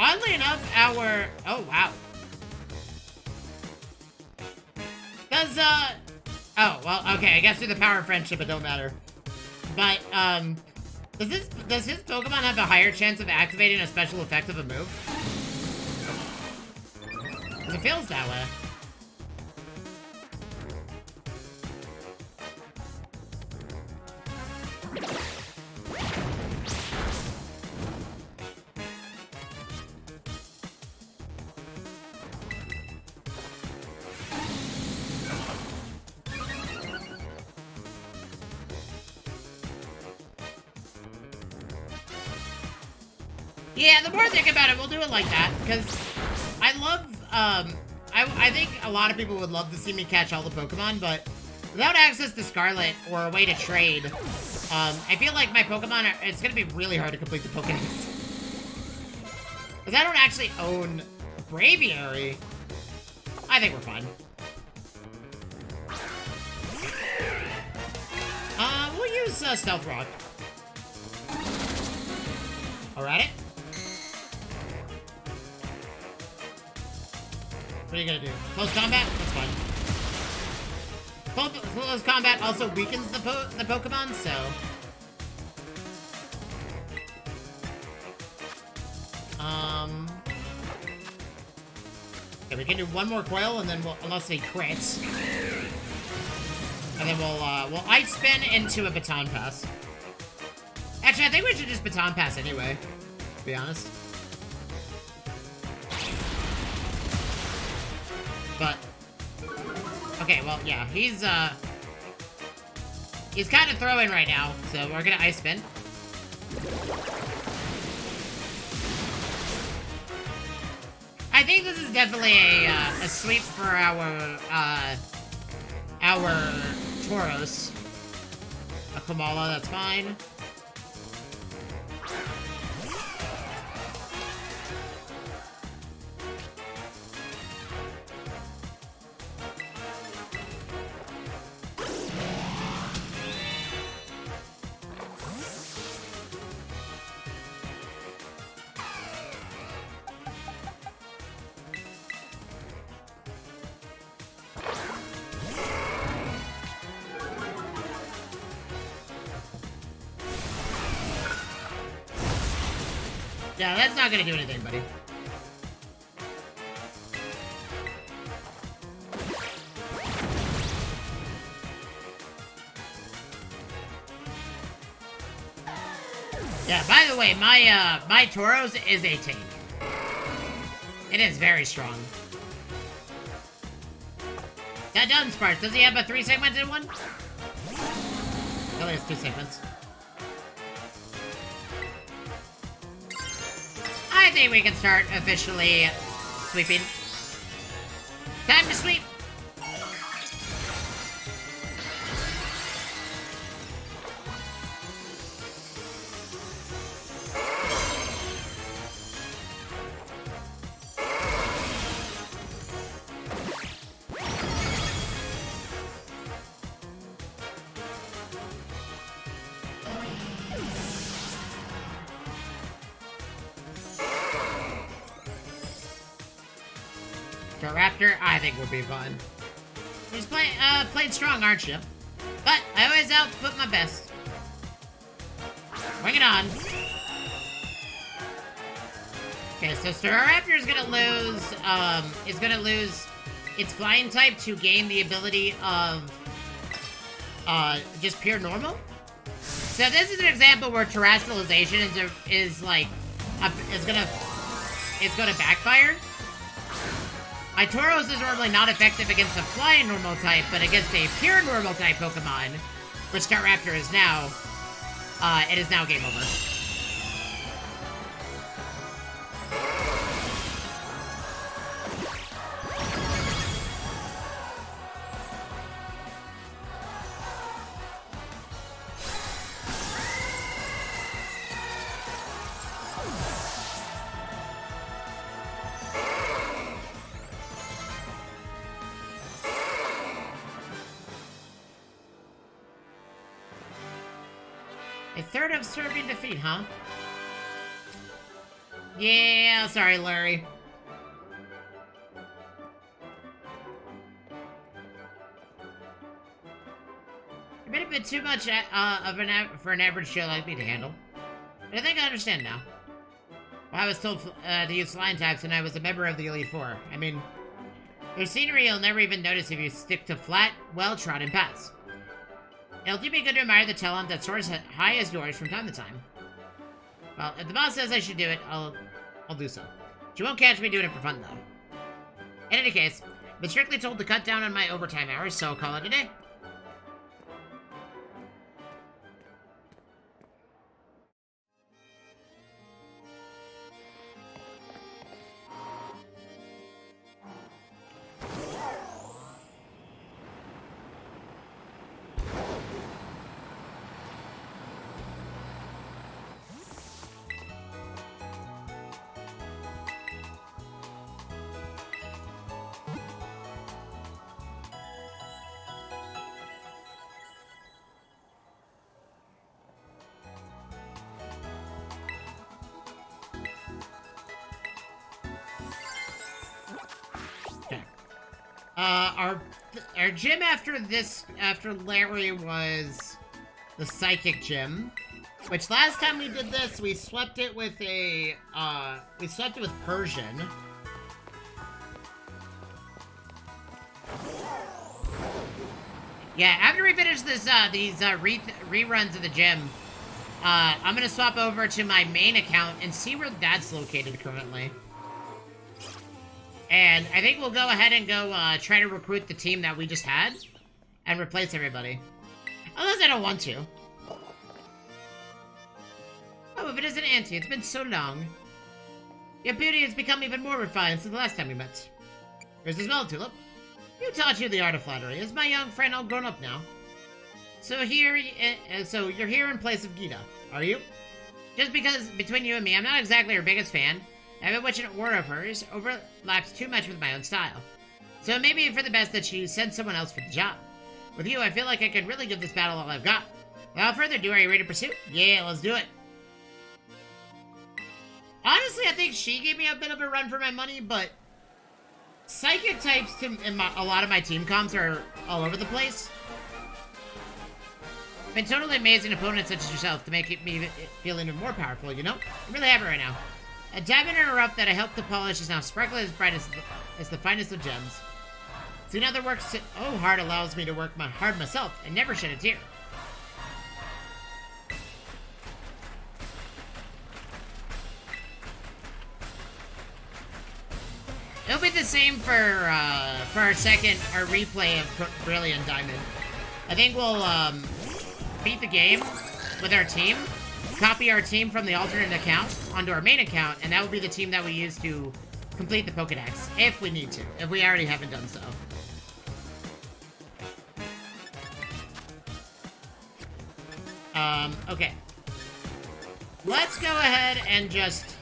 Oddly enough, our... Oh, wow. Does, Oh, well, okay, I guess through the power of friendship, it don't matter. But, does his Pokemon have a higher chance of activating a special effect of a move? Because it feels that way. Yeah, the more I think about it, we'll do it like that, because I love, I think a lot of people would love to see me catch all the Pokemon, but without access to Scarlet or a way to trade, I feel like my Pokemon it's gonna be really hard to complete the Pokédex. Because I don't actually own Braviary. I think we're fine. We'll use, Stealth Rock. Alright. What are you gonna do? Close combat? That's fine. Close combat also weakens the Pokemon, so... Okay, we can do one more coil, and then we'll... Unless he crits. And then we'll Ice Spin into a Baton Pass. Actually, I think we should just Baton Pass anyway, to be honest. But, okay, well, yeah, he's kind of throwing right now, so we're gonna Ice Spin. I think this is definitely a sweep for our Tauros. A Kamala, that's fine. Yeah, that's not gonna do anything, buddy. Yeah, by the way, my Tauros is a tank. It is very strong. That Dunsparce, does he have a 3-segmented one? He only has 2 segments. I think we can start officially sweeping. Time to sweep! Raptor, I think will be fun. He's played strong, aren't you? But I always output my best. Bring it on. Okay, so Staraptor is gonna lose its flying type to gain the ability of just pure normal. So this is an example where terrestrialization is gonna backfire. My Tauros is normally not effective against a flying normal type, but against a pure normal type Pokemon, which Staraptor is now, it is now game over. A third of serving defeat, huh? Yeah, sorry, Larry. A bit too much for an average Joe like me to handle. But I think I understand now. Well, I was told to use flying types when I was a member of the Elite Four. I mean, their scenery you'll never even notice if you stick to flat, well-trodden paths. It'll do me good to admire the talent that soars high as yours from time to time. Well, if the boss says I should do it, I'll do so. She won't catch me doing it for fun, though. In any case, I've been strictly told to cut down on my overtime hours, so I'll call it a day. Our gym after Larry was the Psychic Gym, which last time we did this, we swept it with Persian. Yeah, after we finish this, these reruns of the gym, I'm gonna swap over to my main account and see where that's located currently. And I think we'll go ahead and go try to recruit the team that we just had and replace everybody. Unless I don't want to. Oh, if it isn't Auntie, it's been so long. Your beauty has become even more refined since the last time we met. Here's as well, Tulip. Who taught you the art of flattery? Is my young friend all grown up now? So you're here in place of Gita, are you? Just because, between you and me, I'm not exactly her biggest fan. I bet watching an aura of hers overlaps too much with my own style. So it may be for the best that she sends someone else for the job. With you, I feel like I could really give this battle all I've got. Without further ado, are you ready to pursue? Yeah, let's do it. Honestly, I think she gave me a bit of a run for my money, but Psychic types in a lot of my team comps are all over the place. Been totally amazing opponents such as yourself to make me feel even more powerful, you know? I'm really happy right now. A diamond in a rough that I helped to polish is now sparkling as bright as the finest of gems. Seeing other work so hard allows me to work hard myself and never shed a tear. It'll be the same for our replay of Brilliant Diamond. I think we'll beat the game with our team, copy our team from the alternate account onto our main account, and that will be the team that we use to complete the Pokedex, if we need to, if we already haven't done so. Okay. Let's go ahead and just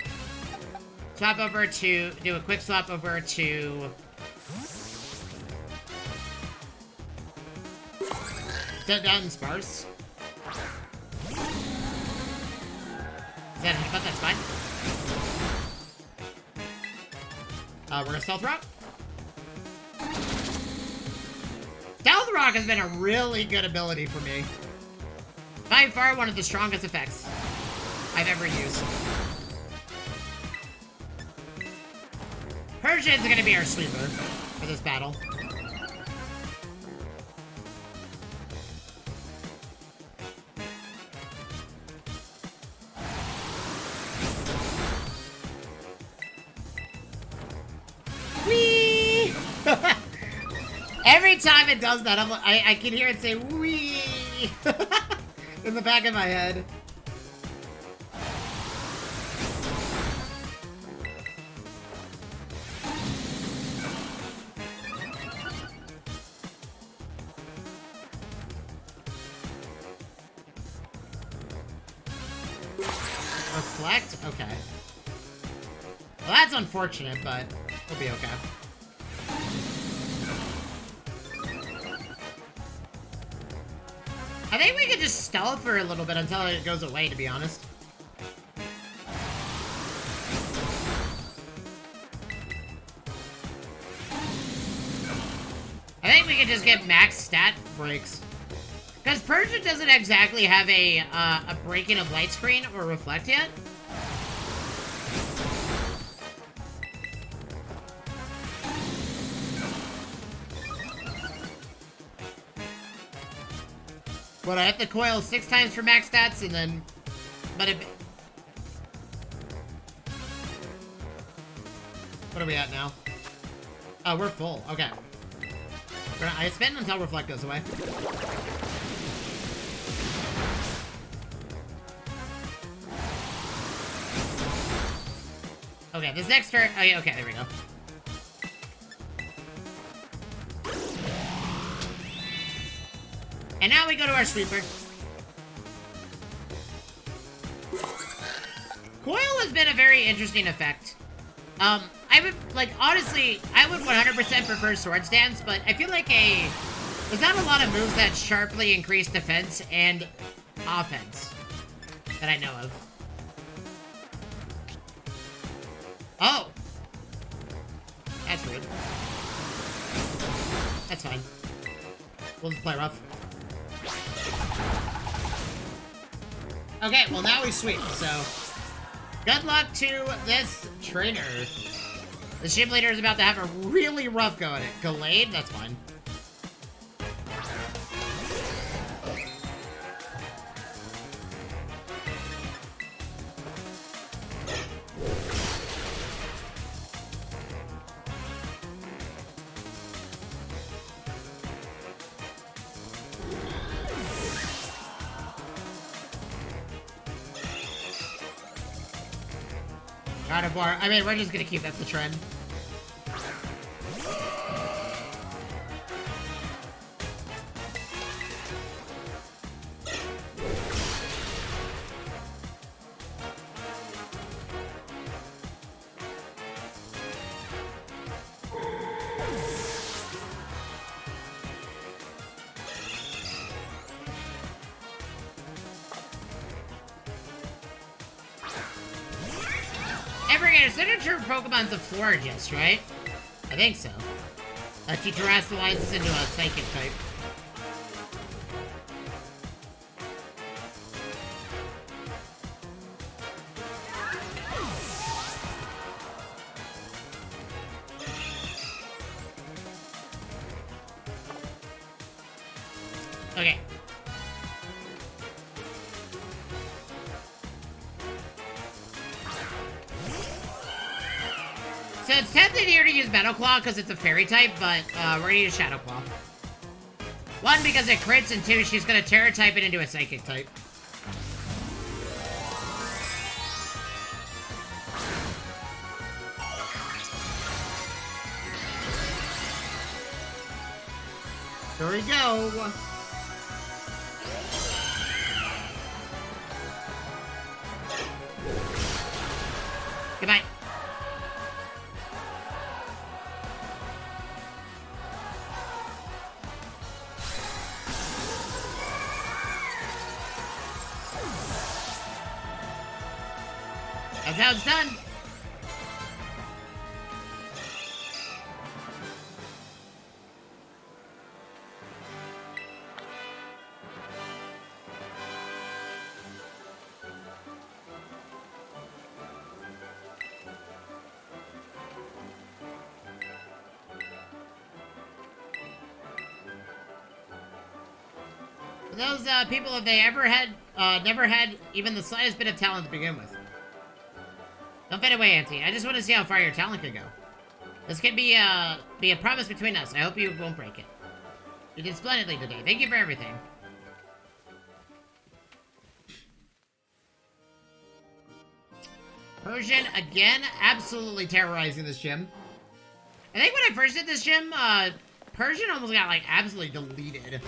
swap over to, do a quick swap over to Down Sparse. Is that a headbutt? That's fine. We're gonna Stealth Rock. Stealth Rock has been a really good ability for me. By far one of the strongest effects I've ever used. Persian's gonna be our sweeper for this battle. Whee! time it does that, I can hear it say wee in the back of my head. Reflect? Okay. Well, that's unfortunate, but we'll be okay. I think we could just stealth for a little bit until it goes away, to be honest. I think we could just get max stat breaks. Because Persia doesn't exactly have a breaking of light screen or reflect yet. But I have to coil 6 times for max stats and then... But if... What are we at now? Oh, we're full. Okay. I spin until reflect goes away. Okay, this next turn... Oh, yeah, okay, there we go. And now we go to our sweeper. Coil has been a very interesting effect. I would, like, honestly, I would 100% prefer Swords Dance, but I feel like there's not a lot of moves that sharply increase defense and offense that I know of. Oh! That's rude. That's fine. We'll just play rough. Okay, well now we sweep, so... Good luck to this trainer. The ship leader is about to have a really rough go at it. Gallade? That's fine. Carnivore. I mean, we're just gonna keep that the trend. Signature Pokemon's a Florigist, right? I think so. She terrestrializes into a Psychic type. Okay. So it's tempting here to use Metal Claw because it's a fairy type, but we're gonna use Shadow Claw. 1, because it crits, and 2, she's gonna Terra type it into a Psychic type. Here we go. Goodbye. That's how it's done. Those people, if they ever had, never had even the slightest bit of talent to begin with. Don't fade away, Auntie. I just want to see how far your talent can go. This could be a promise between us. I hope you won't break it. You did splendidly today. Thank you for everything. Persian, again, absolutely terrorizing this gym. I think when I first did this gym, Persian almost got, like, absolutely deleted.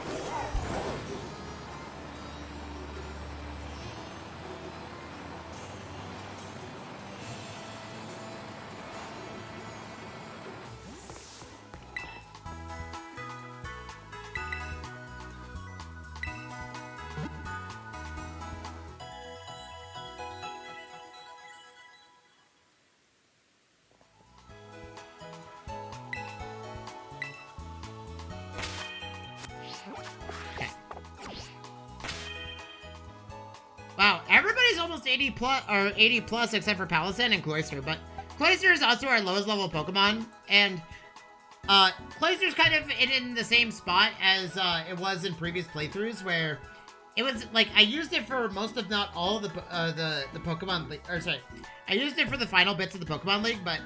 Wow, everybody's almost 80 plus, or 80 plus except for Palossand and Cloyster, but Cloyster is also our lowest level Pokemon, and Cloyster's kind of in the same spot as it was in previous playthroughs, where it was, like, I used it for most, if not all, of the Pokemon League, or sorry, I used it for the final bits of the Pokemon League, but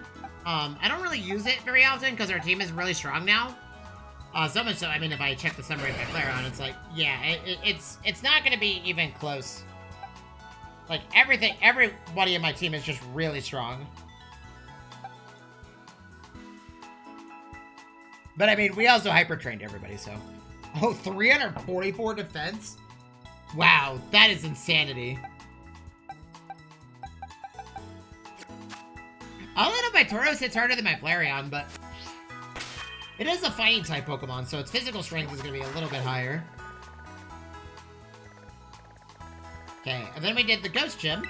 I don't really use it very often because our team is really strong now. So much so, I mean, if I check the summary of my Flareon, it's like, yeah, it's not gonna be even close. Like, everybody in my team is just really strong. But, I mean, we also hyper-trained everybody, so... Oh, 344 defense? Wow, that is insanity. Although my Tauros hits harder than my Flareon, but... It is a fighting-type Pokemon, so its physical strength is going to be a little bit higher. Okay, and then we did the Ghost Gym.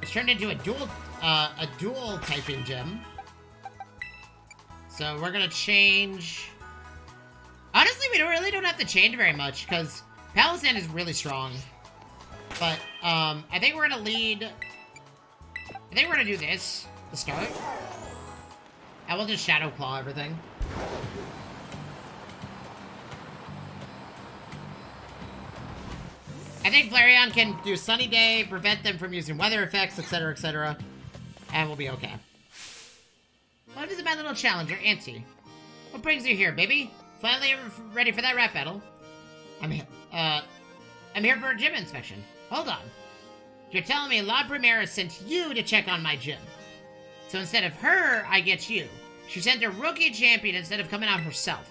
It's turned into a dual typing gym. So we're gonna change. Honestly, we really don't have to change very much because Palossand is really strong. But I think we're gonna lead. I think we're gonna do this to start. I will just Shadow Claw everything. I think Flareon can do Sunny Day, prevent them from using weather effects, etc., and we'll be okay. What is my little challenger, Auntie? What brings you here, baby? Finally ready for that rap battle? I'm here for a gym inspection. Hold on. You're telling me La Primera sent you to check on my gym. So instead of her, I get you. She sent a rookie champion instead of coming out herself.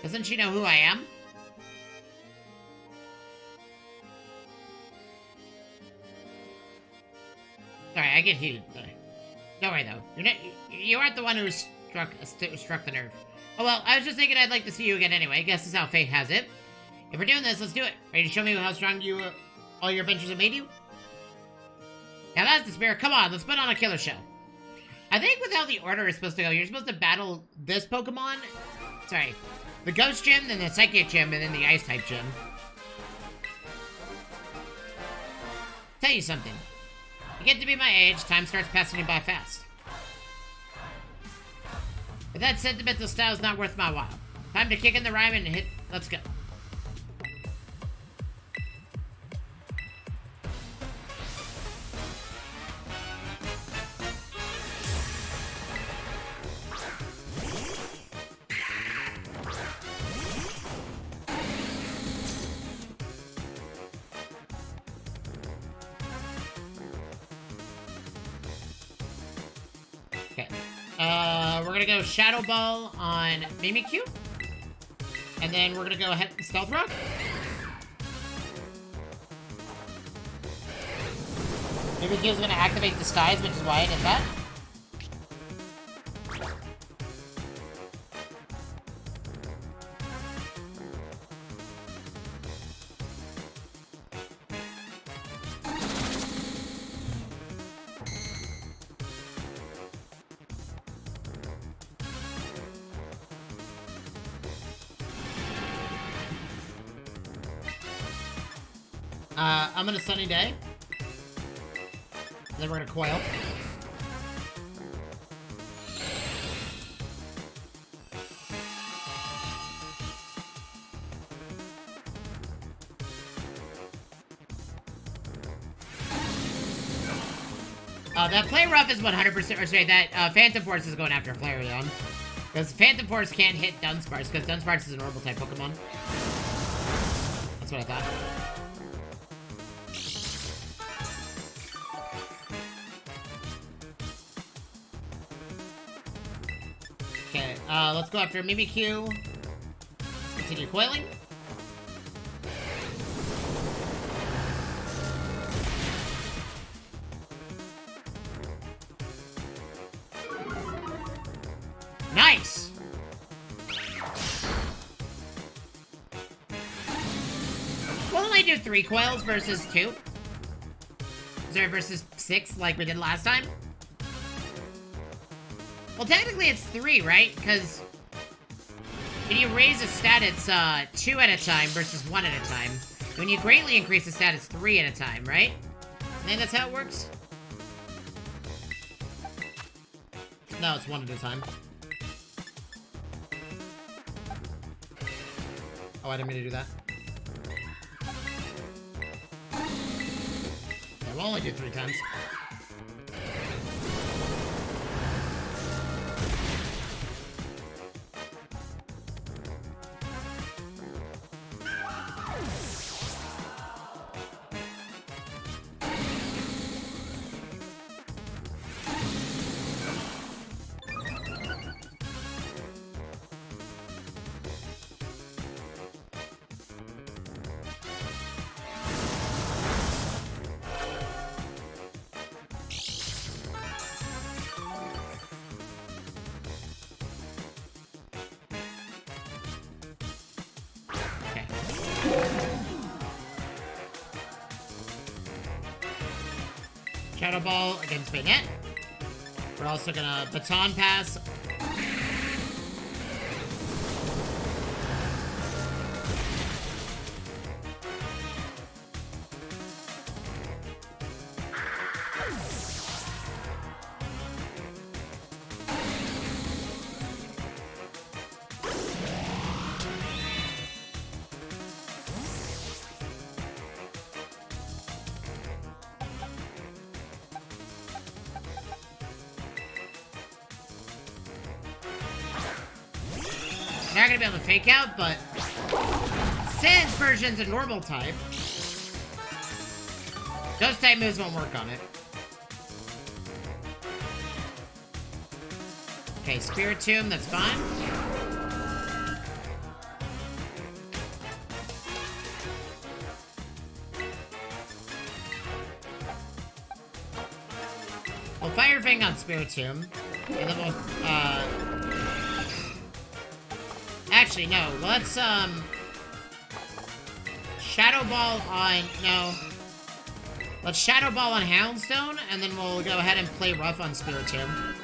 Doesn't she know who I am? Sorry, I get heated. Don't worry though. You aren't the one who struck the nerve. Oh well, I was just thinking I'd like to see you again anyway. Guess this is how fate has it. If we're doing this, let's do it. Ready to show me how strong all your adventures have made you? Now that's the spirit. Come on, let's put on a killer show. I think with how the order is supposed to go, you're supposed to battle this Pokemon. Sorry. The Ghost Gym, then the Psychic Gym, and then the Ice-type Gym. Tell you something. You get to be my age, time starts passing you by fast. But that sentimental style is not worth my while. Time to kick in the rhyme and hit... Let's go. We're gonna go Shadow Ball on Mimikyu. And then we're gonna go ahead and Stealth Rock. Mimikyu's gonna activate Disguise, which is why I did that. I'm gonna Sunny Day. Then we're gonna Coil. That Play Rough is 100%, or sorry, that Phantom Force is going after Flareon. Because Phantom Force can't hit Dunsparce, because Dunsparce is a normal type Pokemon. That's what I thought. Okay, let's go after Mimikyu. Let's continue coiling. Nice! We'll only do 3 coils versus 2. Sorry, versus 6 like we did last time. Well, technically it's 3, right? Because when you raise a stat, it's 2 at a time versus 1 at a time. When you greatly increase the stat, it's 3 at a time, right? I think that's how it works. No, it's 1 at a time. Oh, I didn't mean to do that. Yeah, we'll only do 3 times. Shadow Ball against Baynet. We're also gonna Baton Pass. Not gonna be able to fake out, but since version's a normal type, those type moves won't work on it. Okay, Spiritomb, that's fine. We'll Fire Fang on Spiritomb, and then we'll, actually, no. Let's, Shadow Ball on... No. Let's Shadow Ball on Houndstone, and then we'll go ahead and play Rough on Spiritomb.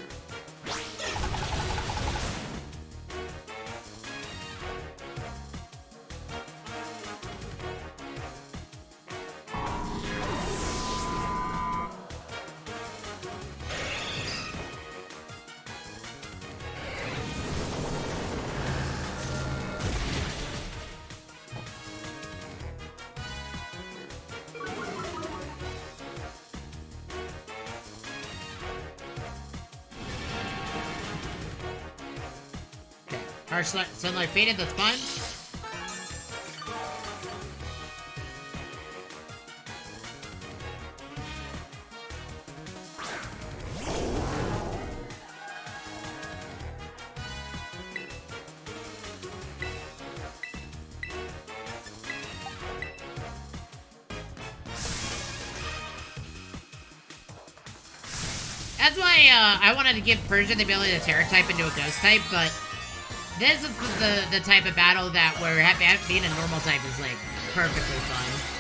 Harsh Sunlight Faded, that's fine. That's why I wanted to give Persian the ability to Terra type into a Ghost type, but this is the type of battle that where being a normal type is, like, perfectly fine.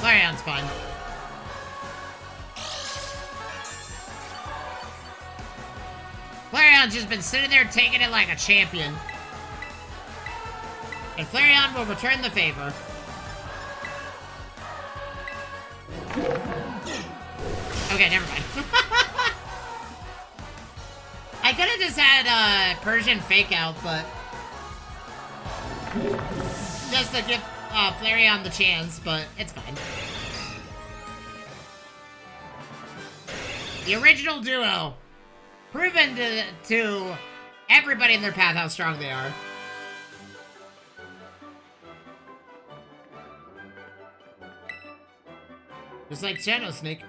Flareon's fine. Flareon's just been sitting there taking it like a champion. And Flareon will return the favor. Okay, never mind. I could have just had Persian fake out, but just to give Flareon the chance, but it's fine. The original duo, proven to everybody in their path how strong they are. Just like Shadow Snake.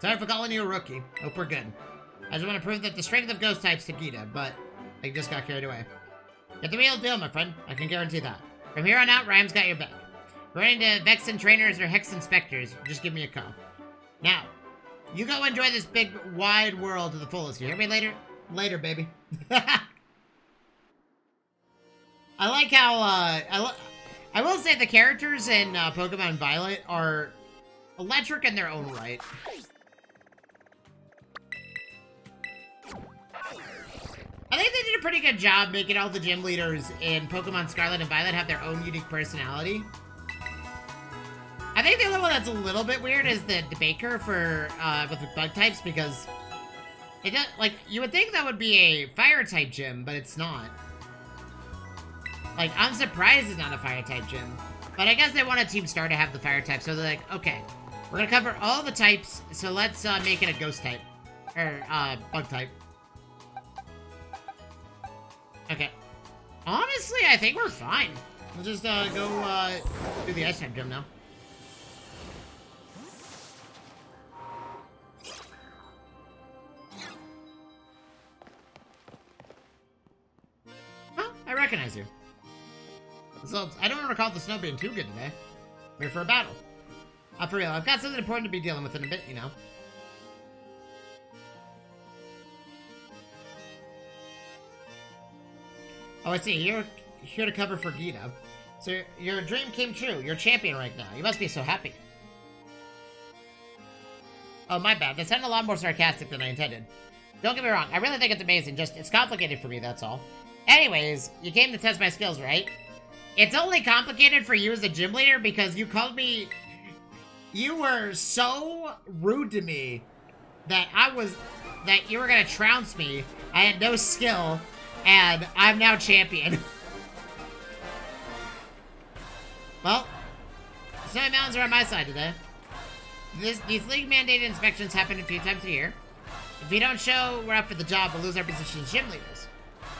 Sorry for calling you a rookie. Hope we're good. I just want to prove that the strength of ghost types to Gita, but I just got carried away. Get the real deal, my friend. I can guarantee that. From here on out, Rhyme's got your back. Running to Vexen trainers or Hex inspectors, just give me a call. Now, you go enjoy this big, wide world to the fullest. You hear me later? Later, baby. I like how, I will say the characters in Pokemon Violet are electric in their own right. I think they did a pretty good job making all the gym leaders in Pokemon Scarlet and Violet have their own unique personality. I think the only one that's a little bit weird is the Baker for, with the bug types, because it does, like, you would think that would be a fire type gym, but it's not. Like, I'm surprised it's not a fire type gym. But I guess they want a Team Star to have the fire type, so they're like, okay, we're gonna cover all the types, so let's make it a ghost type. Or, bug type. Okay. Honestly, I think we're fine. We'll just, go, do the ice type gym now. Huh? I recognize you. So, I don't recall the snow being too good today. We're for a battle. For real, I've got something important to be dealing with in a bit, you know. Oh, I see. You're here to cover for Gita. So your dream came true. You're a champion right now. You must be so happy. Oh, my bad. That sounded a lot more sarcastic than I intended. Don't get me wrong. I really think it's amazing. Just, it's complicated for me, that's all. Anyways, you came to test my skills, right? It's only complicated for you as a gym leader because you called me... You were so rude to me that that you were gonna trounce me. I had no skill, and I'm now champion. Well, Snowy Mountains are on my side today. These league-mandated inspections happen a few times a year. If we don't show we're up for the job, we'll lose our position as gym leaders.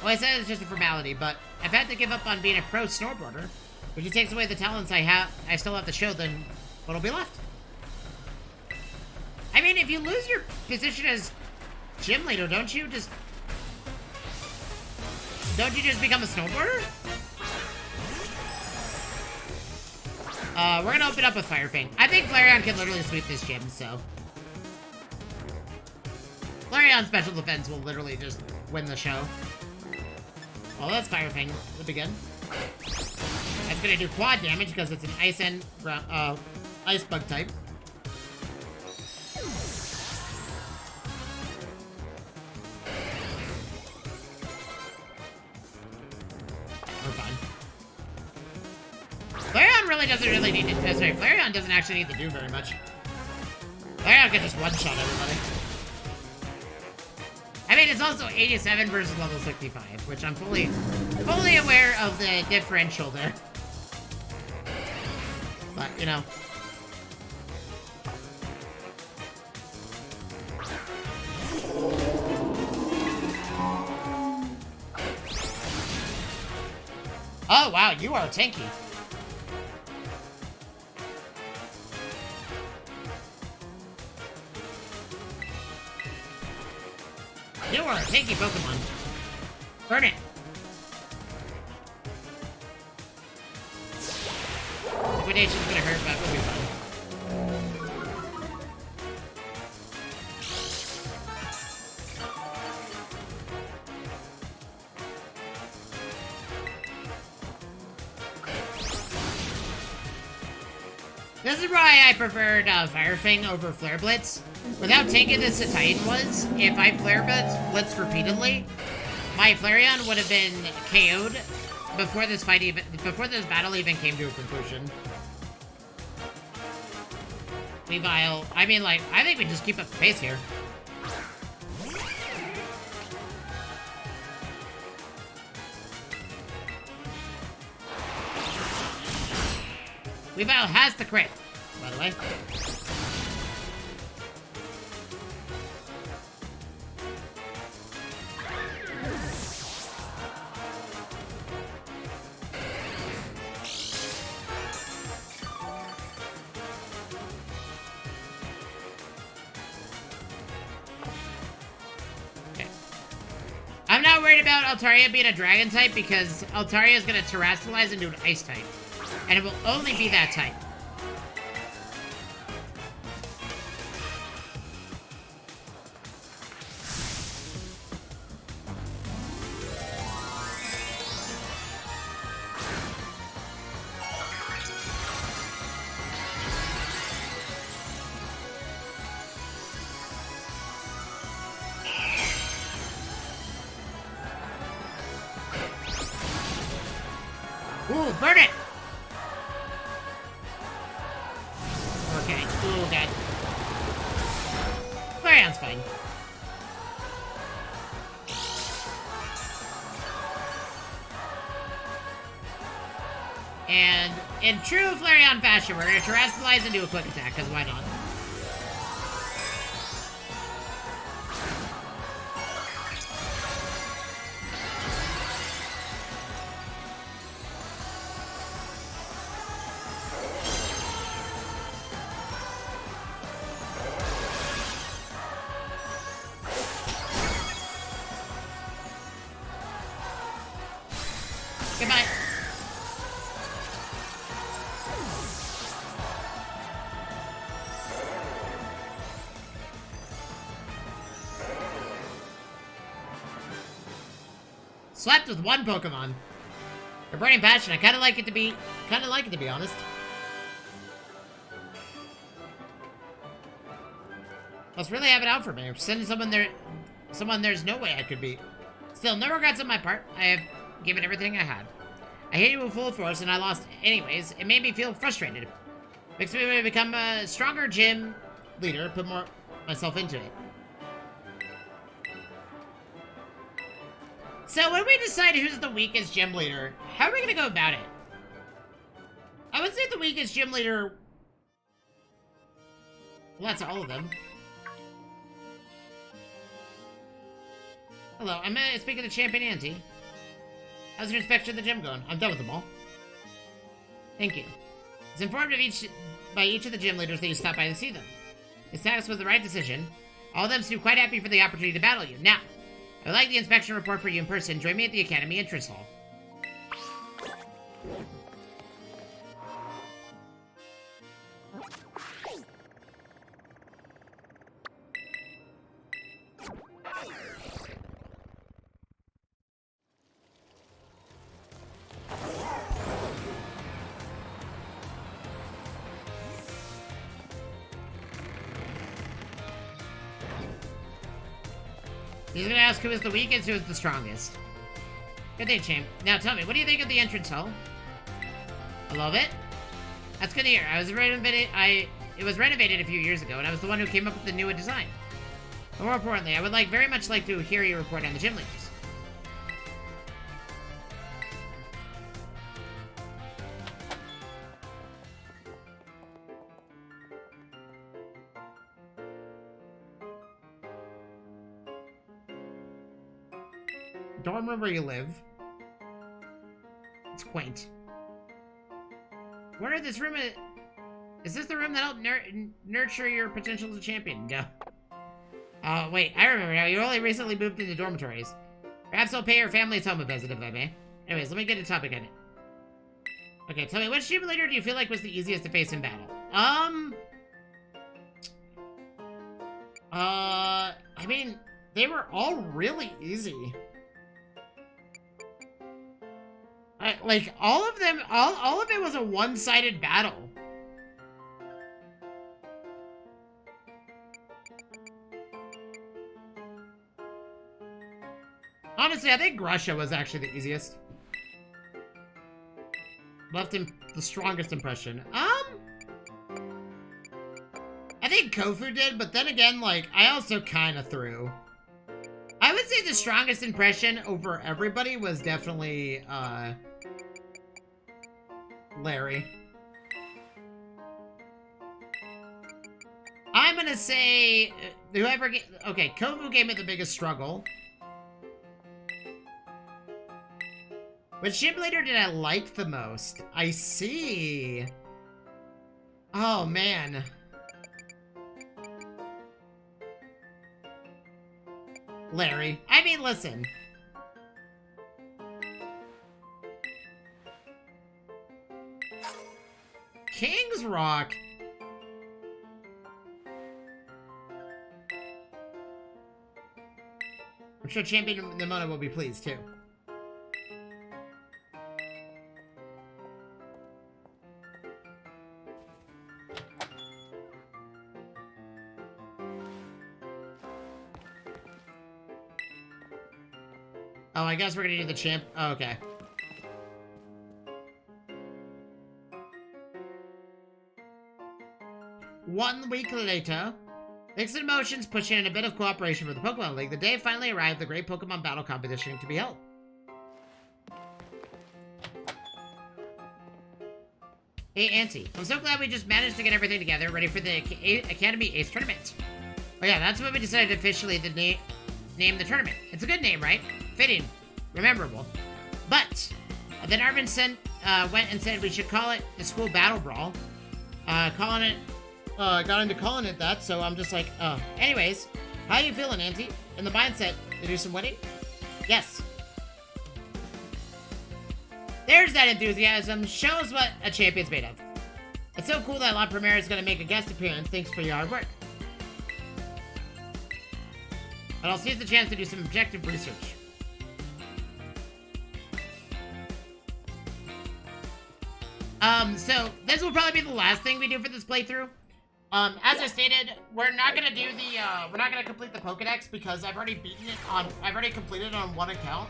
Well, I said it's just a formality, but I've had to give up on being a pro snowboarder. If it takes away the talents I still have to show, then what'll be left? I mean, if you lose your position as gym leader, don't you just become a snowboarder? We're gonna open up with Fire Fang. I think Flareon can literally sweep this gym, so... Flareon Special Defense will literally just win the show. Well, that's Fire Fang. That'll be good. That's gonna do quad damage because it's an ice and ice bug type. We're fine. Flareon really doesn't really need to... Sorry, Flareon doesn't actually need to do very much. Flareon can just one-shot everybody. I mean, it's also 87 versus level 65, which I'm fully aware of the differential there. But, you know. Oh, wow, you are tanky. You are a tanky Pokemon. Burn it. Liquidation's gonna hurt, but we'll be fine. This is why I preferred Fire Fang over Flare Blitz. Without taking this to Titan was, if I Flare Blitz repeatedly, my Flareon would have been KO'd before this battle even came to a conclusion. Weavile, I mean, like, I think we just keep up the pace here. Weavile has the crit, by the way. I'm not worried about Altaria being a dragon type because Altaria is going to terrestrialize into an ice type. And it will only be that type. Ooh, burn it! Okay, ooh, God. Flareon's fine. And in true Flareon fashion, we're gonna terrestrialize into a quick attack, because why not? Goodbye. Slept with one Pokemon. A Burning Passion. I kind of like it to be honest. Let's really have it out for me. Sending someone there's no way I could beat. Still, no regrets on my part. I have given everything I had. I hit you with full force and I lost anyways. It made me feel frustrated. Makes me want to become a stronger gym leader, put more myself into it. So when we decide who's the weakest gym leader, how are we gonna go about it? I would say the weakest gym leader... Well, that's all of them. Hello, I'm speaking to Champion Auntie. How's your inspection of the gym going? I'm done with them all. Thank you. It's informed by each of the gym leaders that you stop by to see them. This task was the right decision. All of them seem quite happy for the opportunity to battle you. Now, I would like the inspection report for you in person. Join me at the Academy Entrance Hall. He's gonna ask who is the weakest, who is the strongest. Good day, champ. Now tell me, what do you think of the entrance hall? I love it. That's good to hear. It was renovated a few years ago, and I was the one who came up with the new design. But more importantly, I would very much like to hear your report on the gym leaders. Dorm room where you live. It's quaint. Where this room is this the room that helped nurture your potential as a champion? No. Wait, I remember now. You only recently moved into dormitories. Perhaps I'll pay your family's home a visit if I may. Anyways, let me get to topic on it. Okay, tell me, which gym leader do you feel like was the easiest to face in battle? I mean, they were all really easy. Like, all of them, all of it was a one-sided battle. Honestly, I think Grusha was actually the easiest. Left him the strongest impression. I think Kofu did, but then again, like, I also kind of threw. I would say the strongest impression over everybody was definitely, Larry. I'm gonna say, whoever okay, Kofu gave me the biggest struggle. Which gym leader did I like the most? I see. Oh, man. Larry. I mean, listen. King's Rock. I'm sure Champion Nimona will be pleased, too. Oh, I guess we're gonna do the champ. Oh, okay. One week later, mixed emotions pushing in a bit of cooperation for the Pokemon League. The day finally arrived, the great Pokemon battle competition to be held. Hey, Auntie. I'm so glad we just managed to get everything together, ready for the Academy Ace Tournament. Oh yeah, that's when we decided officially to name the tournament. It's a good name, right? Fitting. Rememberable. But, then Arvin went and said we should call it the School Battle Brawl. Got into calling it that, so I'm just like, Anyways, how you feeling, Auntie? In the mindset to do some winning? Yes. There's that enthusiasm. Shows what a champion's made of. It's so cool that La Primera is going to make a guest appearance. Thanks for your hard work. But I'll seize the chance to do some objective research. So this will probably be the last thing we do for this playthrough. As I stated, we're not gonna do the, we're not gonna complete the Pokedex because I've already completed it on one account.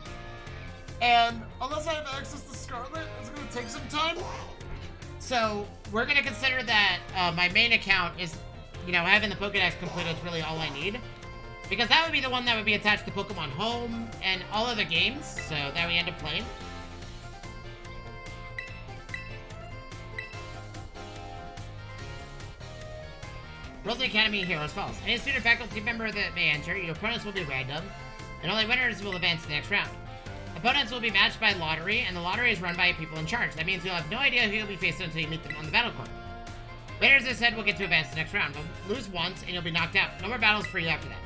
And unless I have access to Scarlet, it's gonna take some time. So we're gonna consider that, my main account is, you know, having the Pokedex completed is really all I need. Because that would be the one that would be attached to Pokemon Home and all other games, so that we end up playing. Rules of the Academy here as follows. Any student or faculty member that may enter, your opponents will be random, and only winners will advance to the next round. Opponents will be matched by lottery, and the lottery is run by people in charge. That means you'll have no idea who you'll be facing until you meet them on the battle court. Winners, as I said, will get to advance to the next round. You'll lose once, and you'll be knocked out. No more battles for you after that.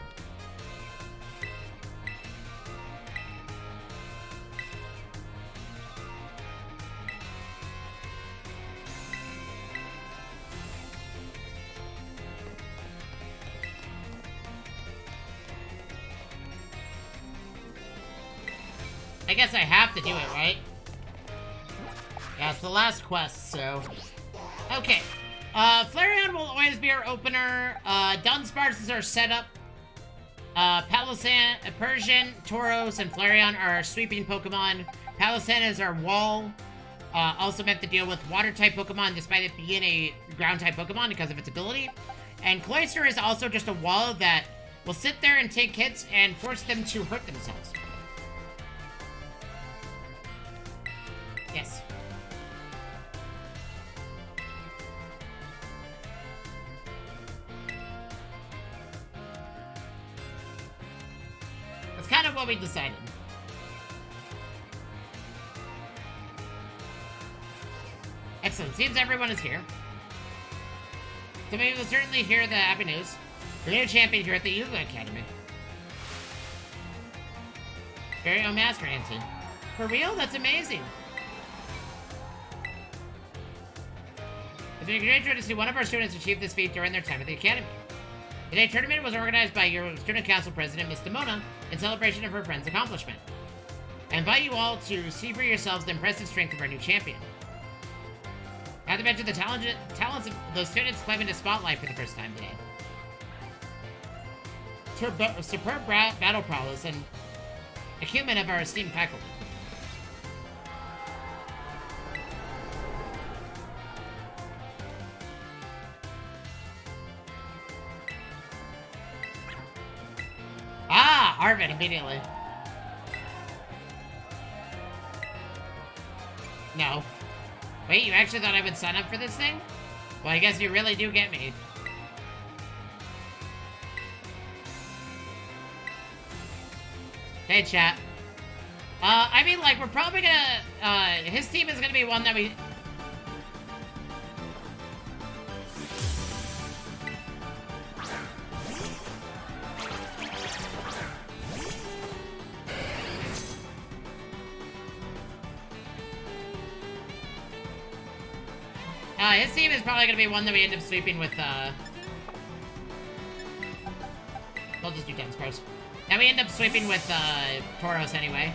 I guess I have to do it, right? Yeah, it's the last quest, so... Okay. Flareon will always be our opener. Dunsparce is our setup. Palossand, Persian, Tauros, and Flareon are our sweeping Pokemon. Palossand is our wall. Also meant to deal with water-type Pokemon despite it being a ground-type Pokemon because of its ability. And Cloyster is also just a wall that will sit there and take hits and force them to hurt themselves. Yes. That's kind of what we decided. Excellent. Seems everyone is here. So maybe we'll certainly hear the happy news. Your new champion here at the Yuga Academy. Very own Master Auntie. For real? That's amazing. It's been a great joy to see one of our students achieve this feat during their time at the Academy. Today's tournament was organized by your Student Council President, Ms. Nimona, in celebration of her friend's accomplishment. I invite you all to see for yourselves the impressive strength of our new champion. Not to mention the talents of those students claiming the spotlight for the first time today. Superb battle prowess and acumen of our esteemed faculty. Ah, Arvin immediately. No. Wait, you actually thought I would sign up for this thing? Well, I guess you really do get me. Hey, chat. I mean, like, we're probably gonna, his team is gonna be one that we... his team is probably gonna be one that we end up sweeping with, we'll just do Dunsparce. Now we end up sweeping with, Tauros anyway.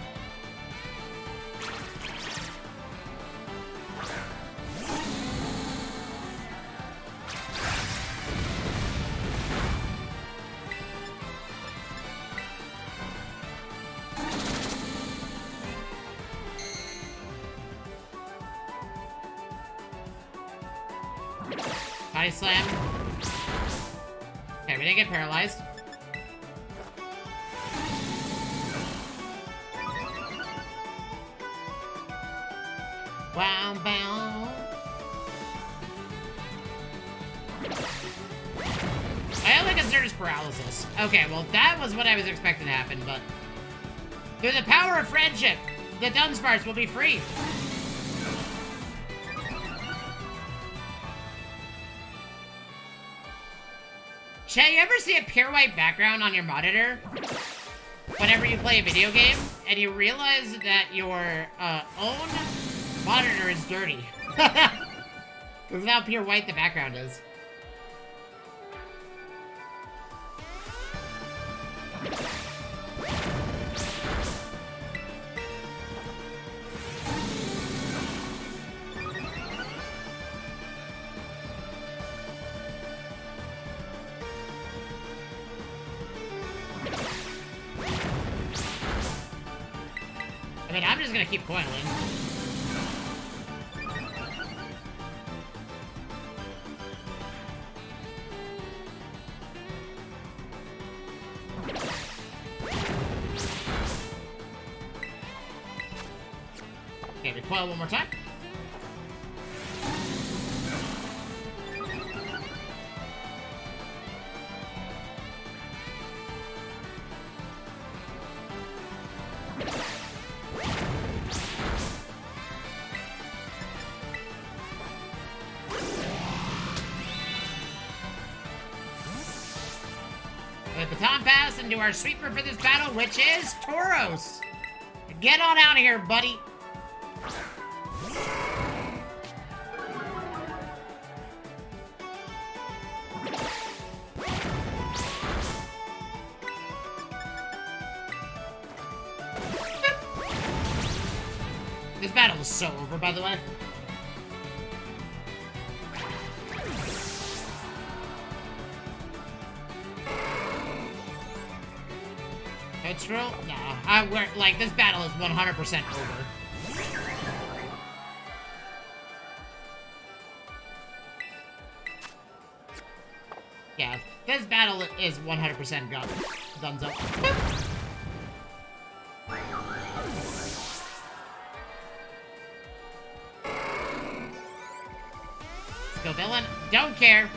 Body slam. Okay, we didn't get paralyzed. Wow, bow. I only consider this paralysis. Okay, well, that was what I was expecting to happen, but... through the power of friendship, the Dunsparce will be free. Chat, you ever see a pure white background on your monitor whenever you play a video game, and you realize that your own monitor is dirty? Because how pure white the background is. I mean, I'm just gonna keep coiling. Okay, recoil one more time. The baton pass into our sweeper for this battle, which is Tauros. Get on out of here, buddy. This battle is so over, by the way. It's real? Nah, like, this battle is 100% over. Yeah, this battle is 100% done. Dunzo. Let's go, villain. Don't care.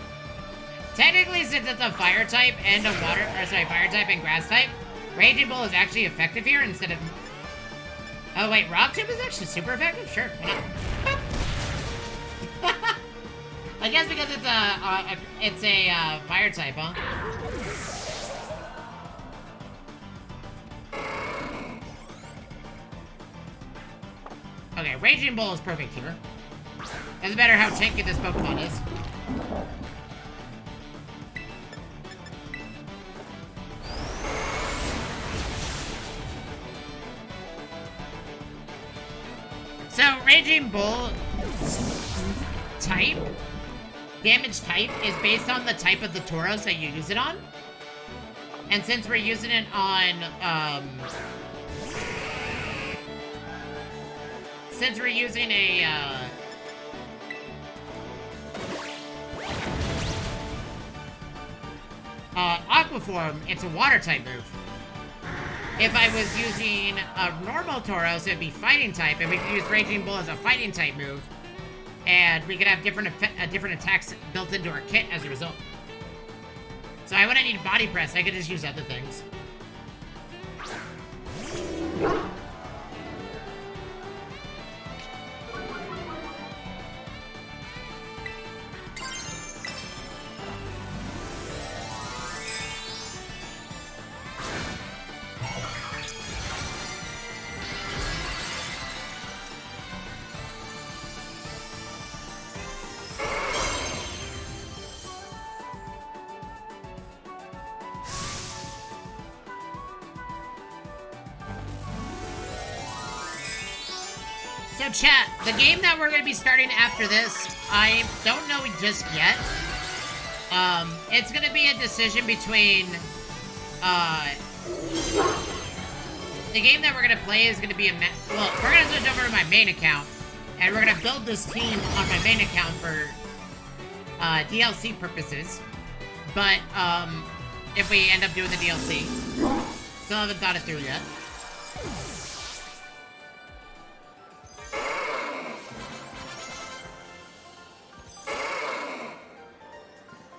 Technically, since it's a fire type and a fire type and grass type, Raging Bull is actually effective here instead of... oh, wait, Rock Tomb is actually super effective? Sure, why not? I guess because it's a fire type, huh? Okay, Raging Bull is perfect here. Doesn't matter how tanky this Pokemon is. So, Raging Bull type, damage type, is based on the type of the Tauros that you use it on. And since we're using it on, since we're using a, Aqua Form, it's a water type move. If I was using a normal Tauros, it'd be fighting type, and we could use Raging Bull as a fighting type move. And we could have different attacks built into our kit as a result. So I wouldn't need Body Press, I could just use other things. So chat, the game that we're going to be starting after this, I don't know just yet. It's going to be a decision between, the game that we're going to play is going to be well, we're going to switch over to my main account, and we're going to build this team on my main account for, DLC purposes. But, if we end up doing the DLC, still haven't thought it through yet.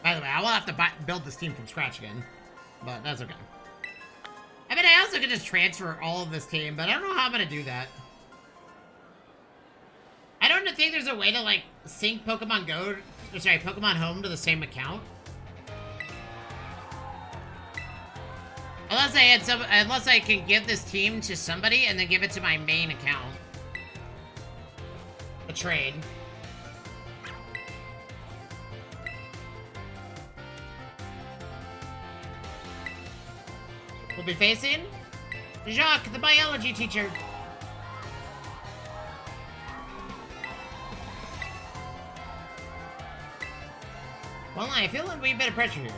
By the way, I will have to build this team from scratch again, but that's okay. I mean, I also could just transfer all of this team, but I don't know how I'm gonna do that. I don't think there's a way to, like, sync Pokemon Go, or sorry, Pokemon Home to the same account. Unless I can give this team to somebody and then give it to my main account. A trade. We'll be facing Jacques, the biology teacher. Well, I feel a wee bit of pressure here.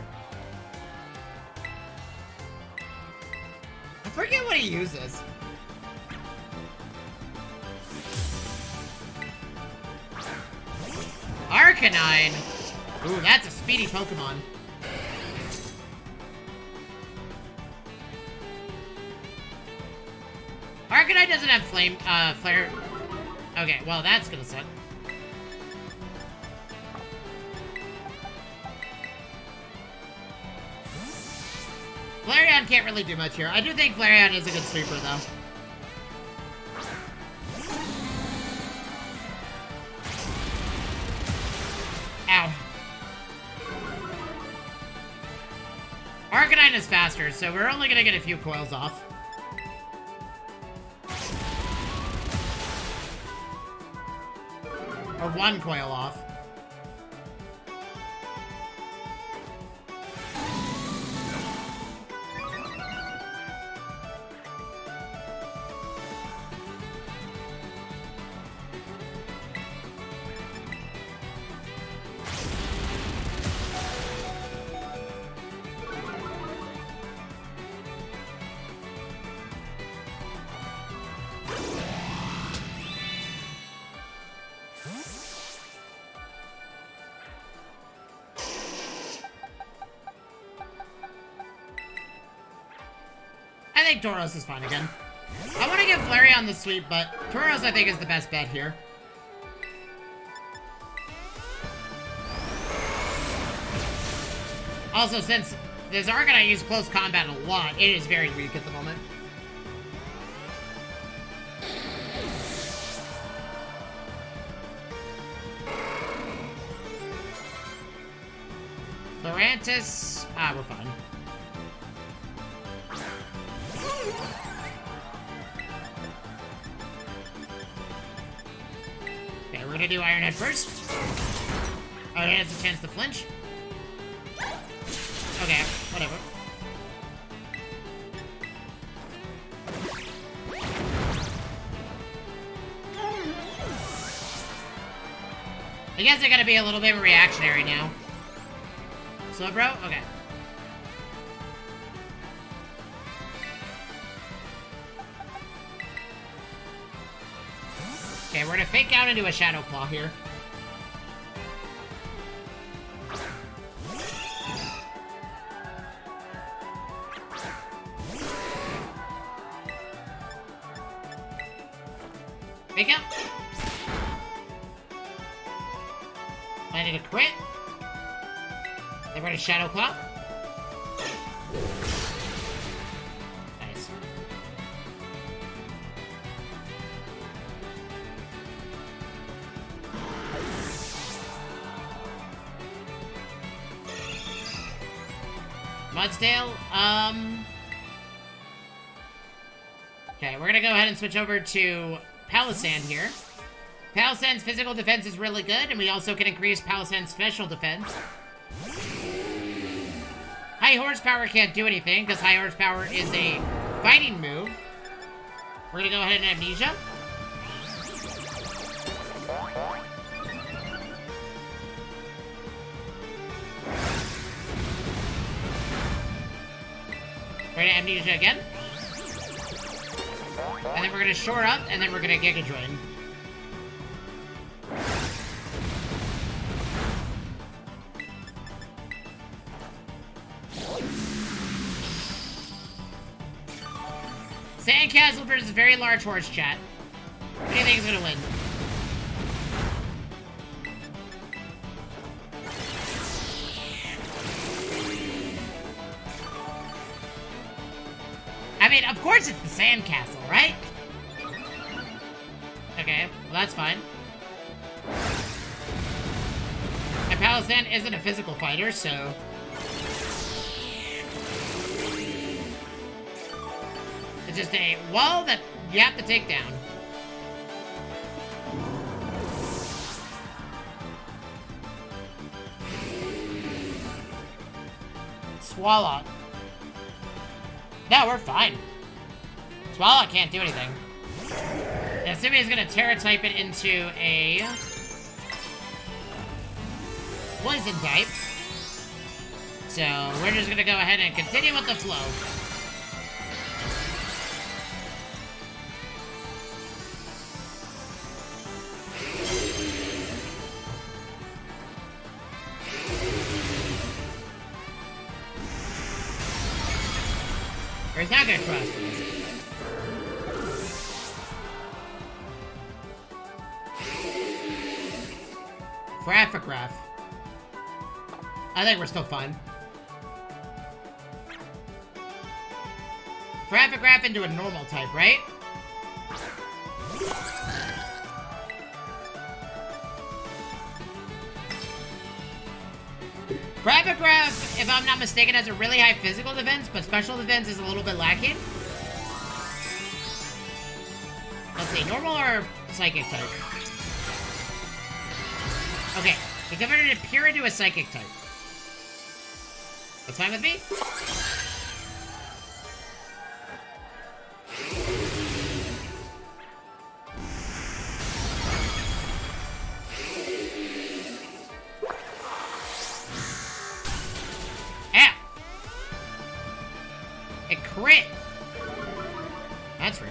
I forget what he uses. Arcanine. Ooh, that's a speedy Pokemon. Arcanine doesn't have flare. Okay, well, that's gonna suck. Flareon can't really do much here. I do think Flareon is a good sweeper, though. Ow. Arcanine is faster, so we're only gonna get a few coils off. Or one coil off. I think Tauros is fine again. I want to give Flareon the sweep, but Tauros I think is the best bet here. Also, since this Arcanine uses close combat a lot, it is very weak at the moment. Lurantis, we're fine. Okay, we're gonna do Iron Head first. Iron Head has a chance to flinch. Okay, whatever. I guess I gotta be a little bit reactionary now. So, bro? Okay. Okay, we're gonna fake out into a Shadow Claw here. Fake out. Landed a crit. Then we're gonna Shadow Claw. Nice. Mudsdale, okay, we're gonna go ahead and switch over to Palossand here. Palossand's physical defense is really good, and we also can increase Palossand's special defense. High horsepower can't do anything, because high horsepower is a fighting move. We're gonna go ahead and Amnesia. We're gonna Amnesia again. And then we're gonna shore up, and then we're gonna Giga Drain. Sandcastle versus very large horse, chat. What do you think is gonna win? I mean, of course it's the Sandcastle, right? Okay, well that's fine. And Palossand isn't a physical fighter, so... it's just a wall that you have to take down. Swalot. No, we're fine. Swalot can't do anything. And Simi's gonna Terra type it into a poison type. So we're just gonna go ahead and continue with the flow. Or he's not gonna trust us. Graphigraph. I think we're still fine. Graphigraph into a normal type, right? Graphigraph, if I'm not mistaken, has a really high physical defense, but special defense is a little bit lacking. Let's see, normal or psychic type? Okay, we converted it pure into a psychic type. That's fine with me? Ah! It crit! That's rude.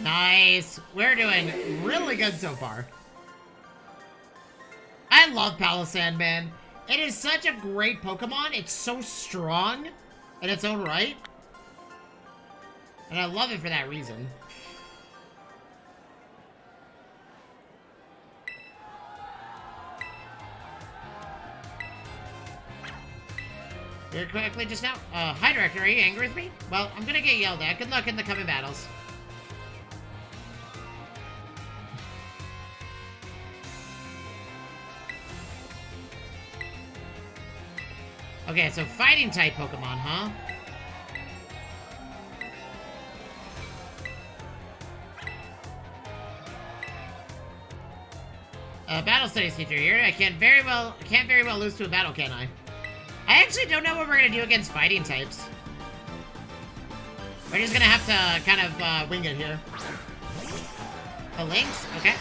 Nice. We're doing really good so far. I love Palossand, man. It is such a great Pokemon. It's so strong in its own right. And I love it for that reason. Very quickly just now. Hi, Director. Are you angry with me? Well, I'm gonna get yelled at. Good luck in the coming battles. Okay, so fighting type Pokemon, huh? Battle studies teacher here. I can't very well lose to a battle, can I? I actually don't know what we're gonna do against fighting types. We're just gonna have to kind of wing it here. The links? Okay.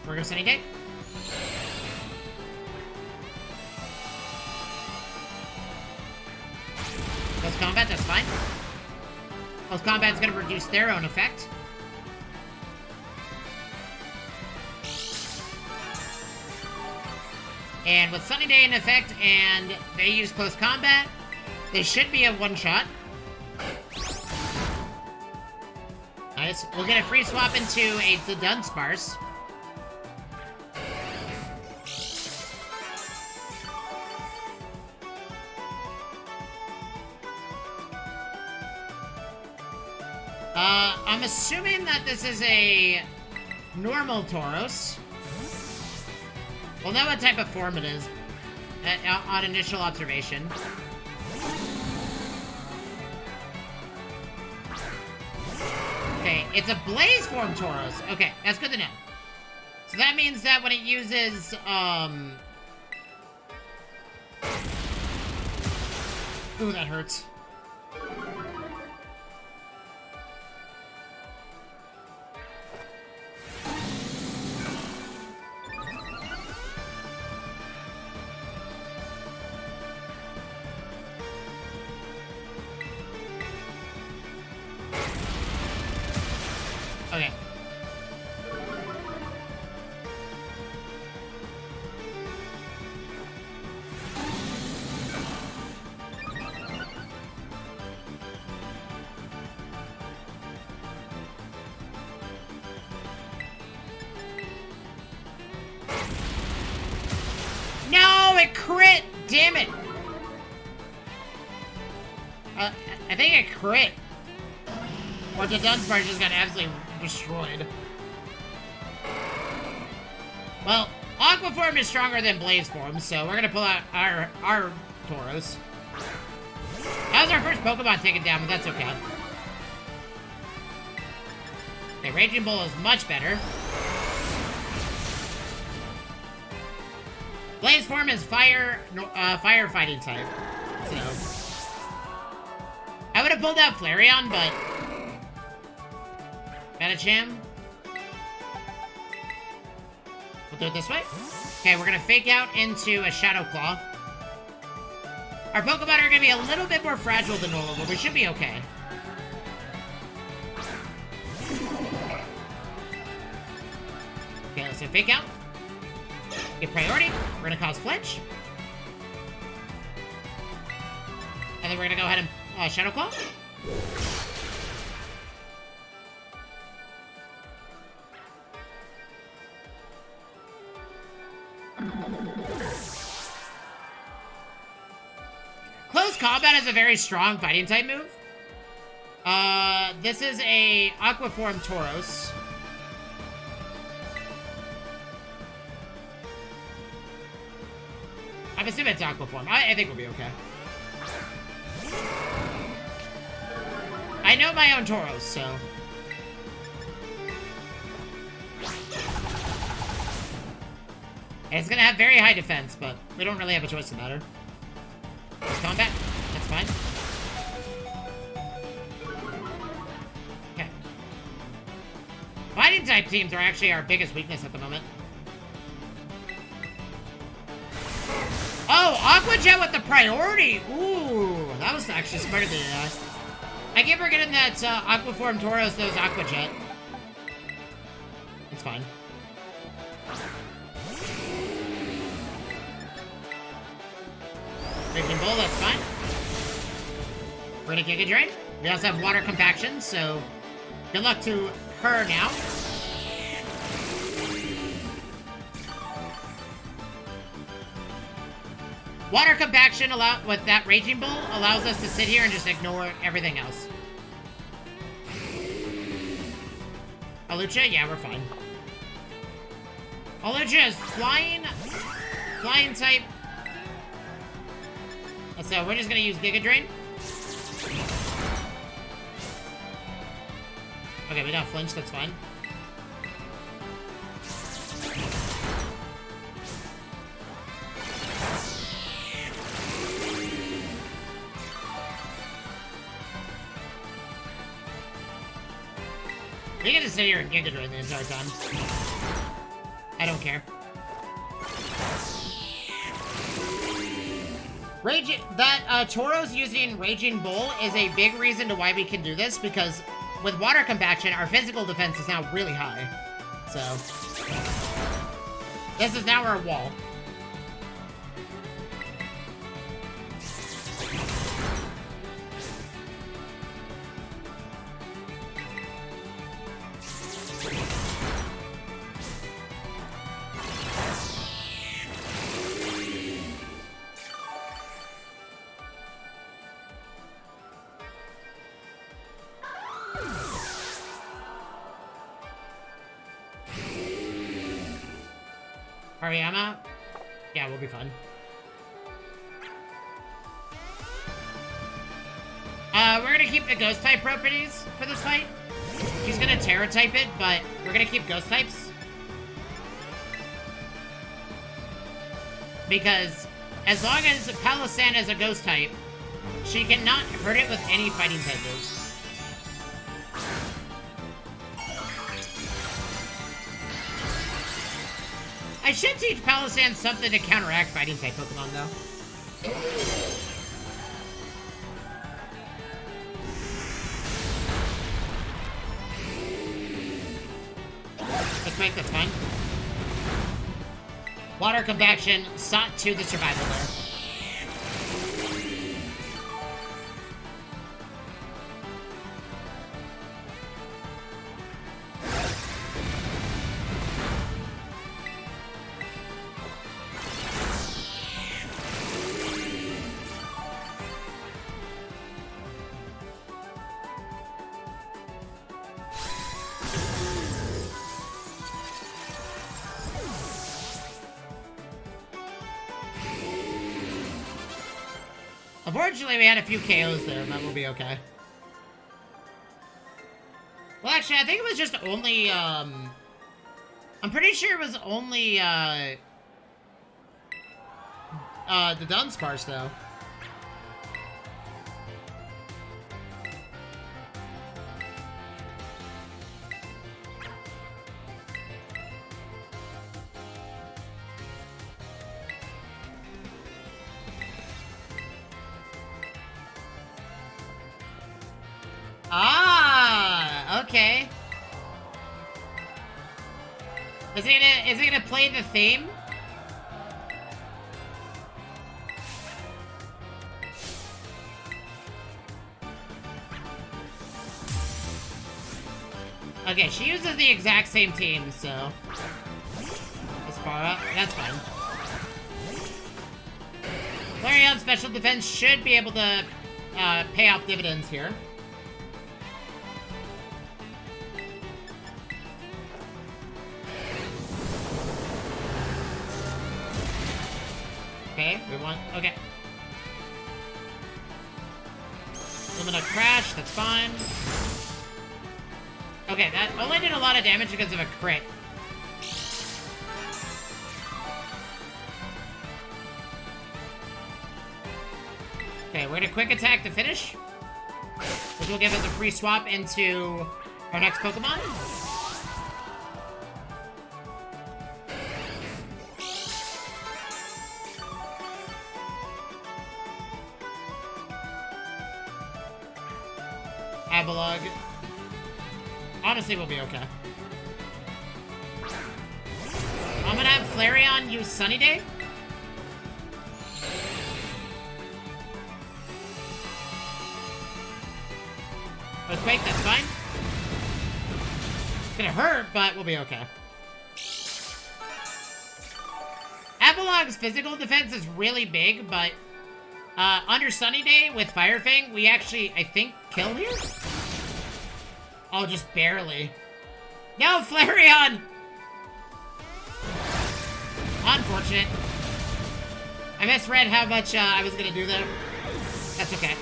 We're gonna Sunny Day. Close combat, that's fine. Close combat's gonna reduce their own effect. And with Sunny Day in effect, and they use close combat, they should be a one-shot. Nice. We'll get a free swap into the Dunsparce. I'm assuming that this is a normal Tauros. We'll know what type of form it is on initial observation. Okay, it's a Blaze form Tauros. Okay, that's good to know. So that means that when it uses, ooh, that hurts. Okay. No, it crit! Damn it! I think it crit. Or the Dunsparce just got absolutely destroyed. Well, Aqua Form is stronger than Blaze Form, so we're gonna pull out our Tauros. That was our first Pokemon taken down, but that's okay. Okay, Raging Bull is much better. Blaze Form is firefighting type, so... I would have pulled out Flareon, but... Medicham. We'll do it this way. Okay, we're gonna fake out into a Shadow Claw. Our Pokemon are gonna be a little bit more fragile than normal, but we should be okay. Okay, let's do a fake out. Get priority. We're gonna cause flinch. And then we're gonna go ahead and Shadow Claw. Close combat is a very strong fighting type move. This is a Aqua Form Tauros. I'm assuming it's Aqua Form. I think we'll be okay. I know my own Tauros, so... And it's gonna have very high defense, but we don't really have a choice in the matter. Combat, that's fine. Okay. Fighting type teams are actually our biggest weakness at the moment. Oh, Aqua Jet with the priority! Ooh, that was actually smarter than that. I keep forgetting that Aqua Form Tauros knows Aqua Jet. It's fine. Raging Bull, that's fine. We're gonna Giga Drain. We also have Water Compaction, so good luck to her now. Water Compaction with that Raging Bull allows us to sit here and just ignore everything else. Alucha, yeah, we're fine. Alucha is flying type. So we're just gonna use Giga Drain. Okay, we got flinch, that's fine. We can just sit here and Giga Drain the entire time. I don't care. Tauros using Raging Bull is a big reason to why we can do this, because with Water Compaction, our physical defense is now really high. So, this is now our wall. Hariyama? Yeah, we'll be fine. We're gonna keep the ghost type properties for this fight. He's gonna Terra type it, but we're gonna keep ghost types. Because as long as Palossand is a ghost type, she cannot hurt it with any fighting type moves. I should teach Palossand something to counteract fighting type Pokemon, though. Let's make this fun. Water Compaction sought to the survival there. Unfortunately, we had a few KOs there, but we'll be okay. Well, actually, I think it was just only, I'm pretty sure it was only, the Dunsparce, though. Ah, okay. Is he gonna play the theme? Okay, she uses the exact same team, so that's fine. Flareon special defense should be able to pay off dividends here. Okay, okay. Lumina Crash, that's fine. Okay, that only did a lot of damage because of a crit. Okay, we're gonna quick attack to finish, which will give us a free swap into our next Pokemon. Abalog. Honestly, we'll be okay. I'm gonna have Flareon use Sunny Day. Earthquake, that's fine. It's gonna hurt, but we'll be okay. Abalog's physical defense is really big, but under Sunny Day with Fire Fang, we actually, I think, kill here? Oh, just barely. No, Flareon! Unfortunate. I misread how much I was gonna do there. That's okay.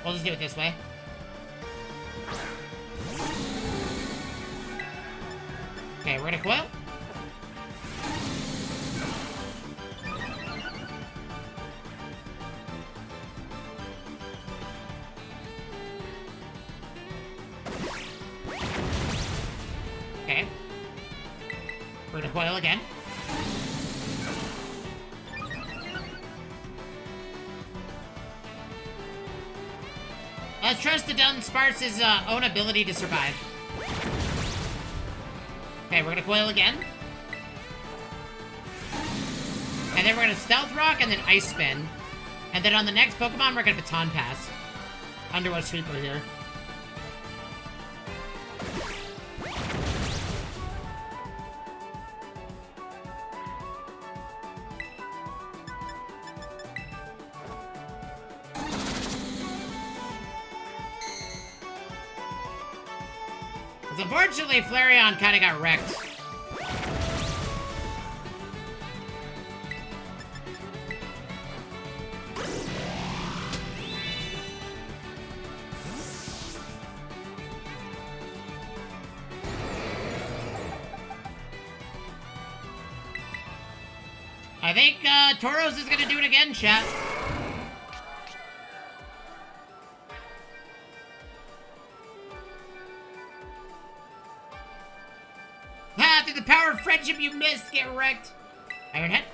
We'll just do it this way. Okay, we're gonna coil. coil again. Let's trust the Dunsparce's own ability to survive. Okay, we're gonna coil again. And then we're gonna Stealth Rock and then Ice Spin. And then on the next Pokemon, we're gonna Baton Pass. Underwater Sweeper here. Unfortunately, Flareon kind of got wrecked. I think Tauros is gonna do it again, chat. Through the power of friendship, you missed. Get wrecked. Iron Head.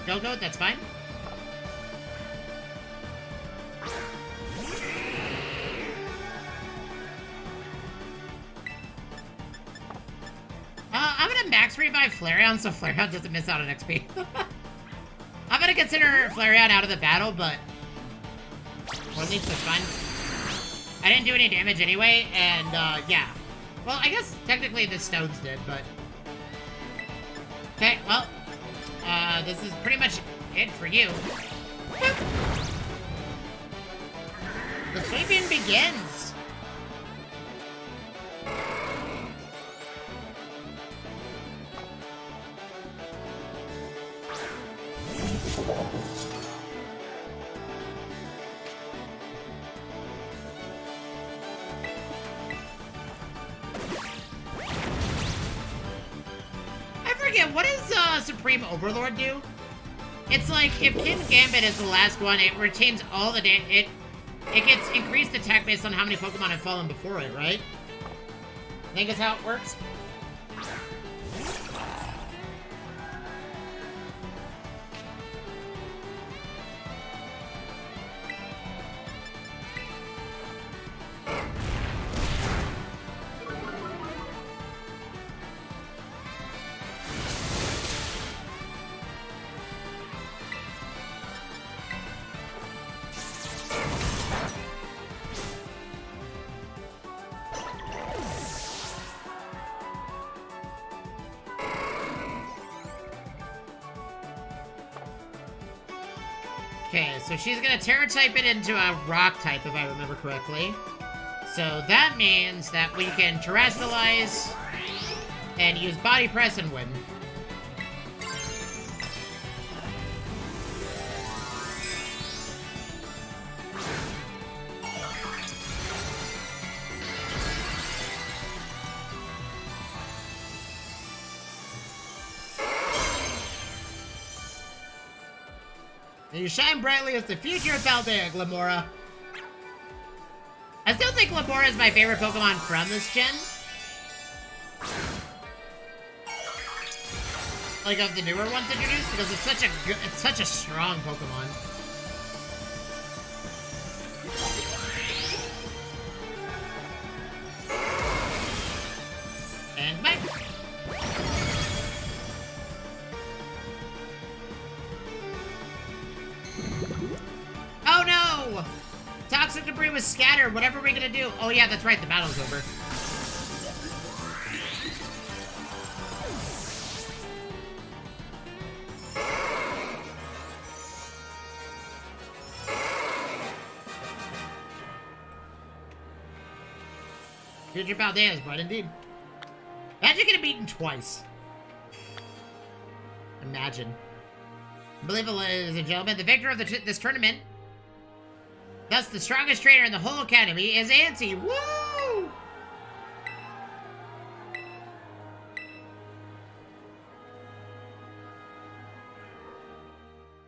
Go, that's fine. I'm gonna max revive Flareon so Flareon doesn't miss out on XP. I'm gonna consider Flareon out of the battle, but at least that's fine. I didn't do any damage anyway, and yeah. Well, I guess technically the stones did, but okay. Well, this is pretty much it for you. The sweeping begins. What does Supreme Overlord do? It's like, if Kingambit is the last one, it retains all the damage. It gets increased attack based on how many Pokemon have fallen before it, right? I think that's how it works. Okay, so she's gonna Terra type it into a rock type, if I remember correctly. So that means that we can Terastallize and use Body Press and win. And you shine brightly as the future of Paldea, Glamora. I still think Glamora is my favorite Pokemon from this gen. Like, of the newer ones introduced, because it's such a strong Pokemon. And bye. Oh no! Toxic debris was scattered. Whatever are we gonna do? Oh yeah, that's right. The battle's over. Future Paldea's, but indeed. Imagine getting beaten twice. Imagine. Unbelievable, ladies and gentlemen. The victor of this tournament, thus the strongest trainer in the whole academy, is Ansy. Woo!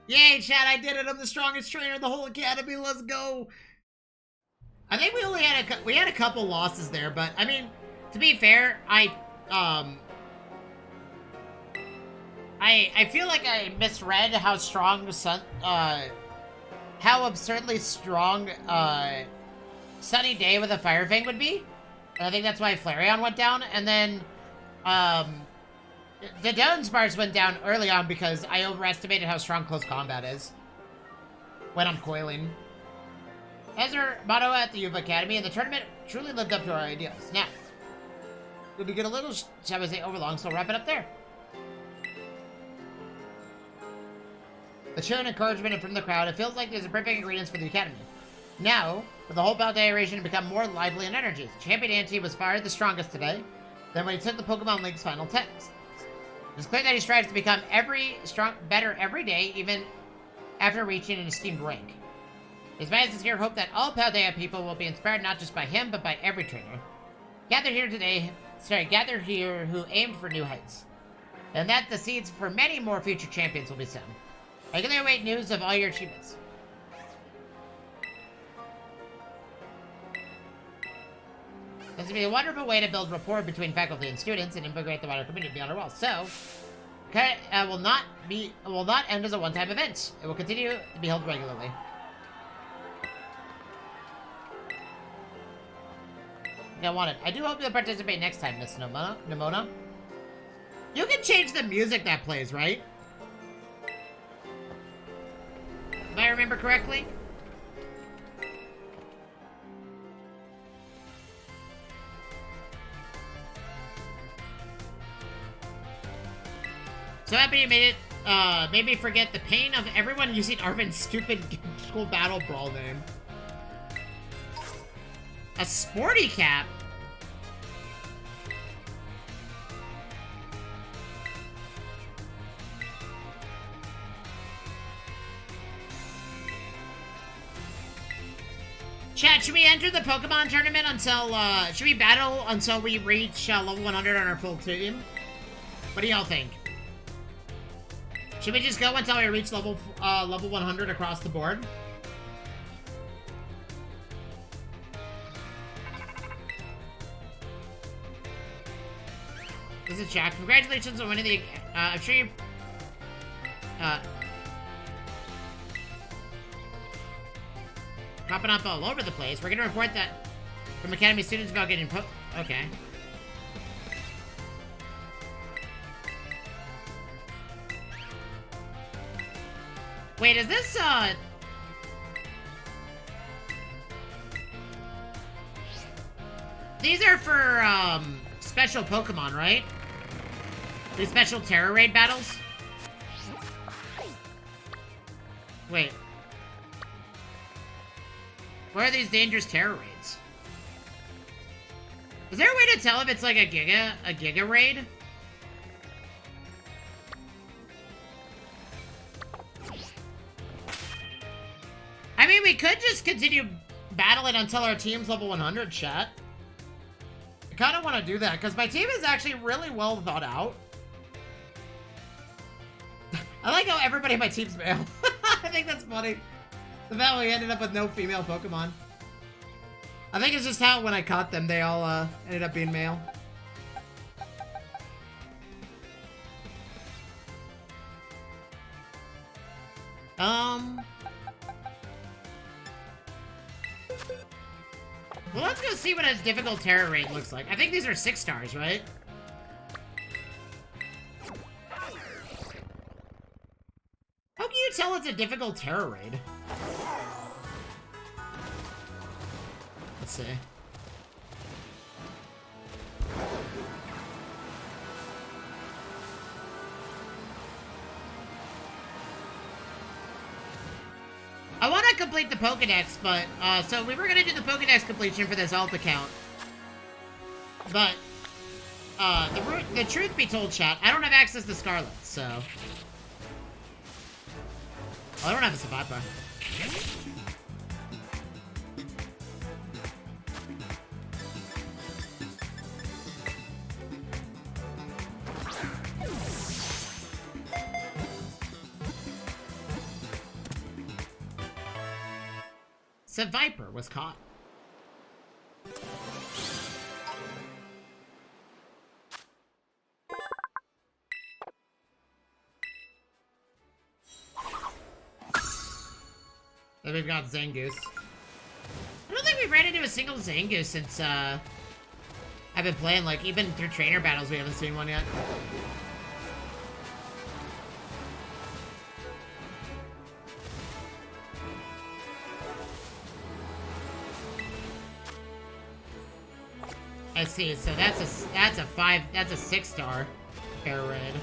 Yay, chat, I did it. I'm the strongest trainer in the whole academy. Let's go. I think we only had a couple losses there, but I mean, to be fair, I feel like I misread how strong how absurdly strong Sunny Day with a Fire Fang would be. And I think that's why Flareon went down, and then the Dunsparce went down early on because I overestimated how strong close combat is when I'm coiling. As our motto at the Yuva Academy, and the tournament truly lived up to our ideals. Now, we get a little, shall we say, overlong, so we'll wrap it up there. The cheer and encouragement from the crowd, it feels like there's a perfect ingredients for the Academy. Now, for the whole bout iteration to become more lively and energies, Champion Ante was far the strongest today than when he took the Pokemon League's final test. It's clear that he strives to become better every day, even after reaching an esteemed rank. His my sincere hope that all Paldea people will be inspired not just by him, but by every trainer. Gather here who aimed for new heights. And that the seeds for many more future champions will be sown. I can await news of all your achievements. This will be a wonderful way to build rapport between faculty and students and integrate the wider community beyond our walls. So, will not end as a one-time event. It will continue to be held regularly. I want it. I do hope you'll participate next time, Miss Nimona. You can change the music that plays, right? If I remember correctly. So happy you made it. Made me forget the pain of everyone using Arvin's stupid school battle brawl name. A sporty cap? Chat, should we enter the Pokemon tournament until, should we battle until we reach level 100 on our full team? What do y'all think? Should we just go until we reach level 100 across the board? This is Jack. Congratulations on winning the, I'm sure you, popping up all over the place. We're gonna report that from Academy students about getting okay. Wait, is this, these are for, special Pokemon, right? These special Terror Raid battles? Wait. Where are these dangerous Terror Raids? Is there a way to tell if it's like a Giga Raid? I mean, we could just continue battling until our team's level 100, chat. I kind of want to do that, because my team is actually really well thought out. I like how everybody in my team's male. I think that's funny. The fact we ended up with no female Pokemon. I think it's just how when I caught them, they all ended up being male. Well, let's go see what a difficult Terror Raid looks like. I think these are 6 stars, right? How can you tell it's a difficult Terror Raid? Let's see. I want to complete the Pokedex, but, so we were going to do the Pokedex completion for this alt account. But, the truth be told, chat, I don't have access to Scarlet, so... Oh, I don't have a Sabapa. Said Viper was caught. Then we've got Zangoose. I don't think we've ran into a single Zangoose since, I've been playing, like, even through trainer battles, we haven't seen one yet. I see, so that's a 6-star air raid.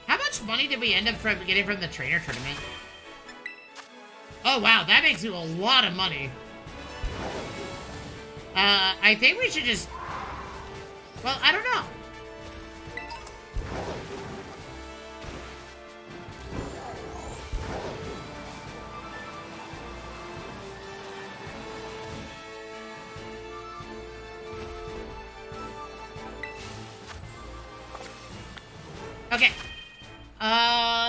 How much money did we end up getting from the trainer tournament? Oh wow, that makes you a lot of money. I think we should just... Well, I don't know. Okay.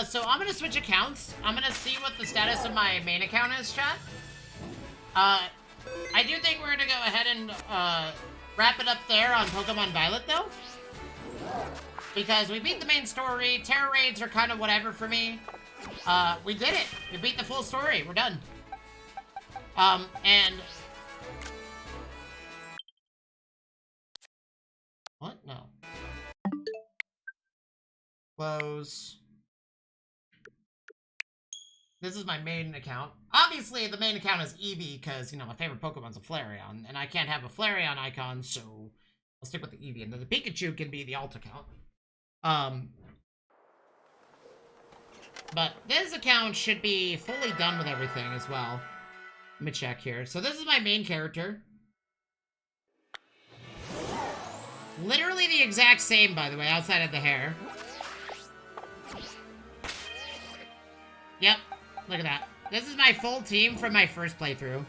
So I'm gonna switch accounts. I'm gonna see what the status of my main account is, chat. I do think we're gonna go ahead and, wrap it up there on Pokemon Violet, though. Because we beat the main story. Terror raids are kind of whatever for me. We did it. We beat the full story. We're done. And... What? No. Close. This is my main account. Obviously, the main account is Eevee, because, you know, my favorite Pokemon's a Flareon, and I can't have a Flareon icon, so I'll stick with the Eevee, and then the Pikachu can be the alt account. But this account should be fully done with everything as well. Let me check here. So this is my main character. Literally the exact same, by the way, outside of the hair. Yep, look at that. This is my full team from my first playthrough.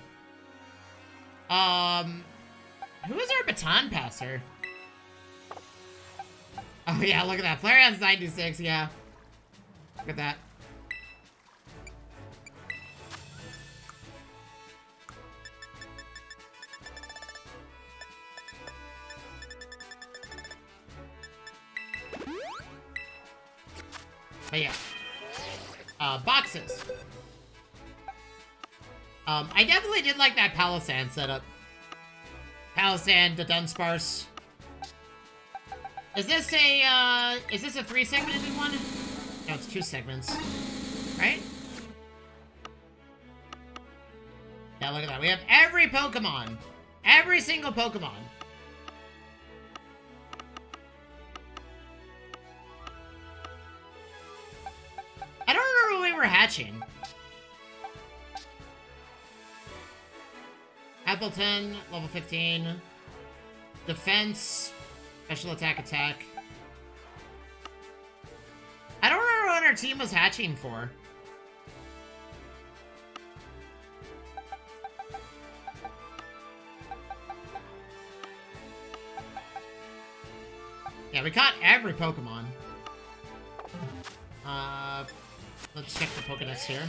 Who is our baton passer? Oh yeah, look at that. Flareon's 96, yeah. Look at that. But yeah. Boxes. I definitely did like that Palossand setup. Palossand, the Dunsparce. Is this a 3-segmented one? No, it's 2 segments. Right? Yeah, look at that. We have every Pokemon. Every single Pokemon. I don't remember when we were hatching. Appleton, level 15. Defense, special attack. I don't remember what our team was hatching for. Yeah, we caught every Pokemon. Let's check the Pokedex here.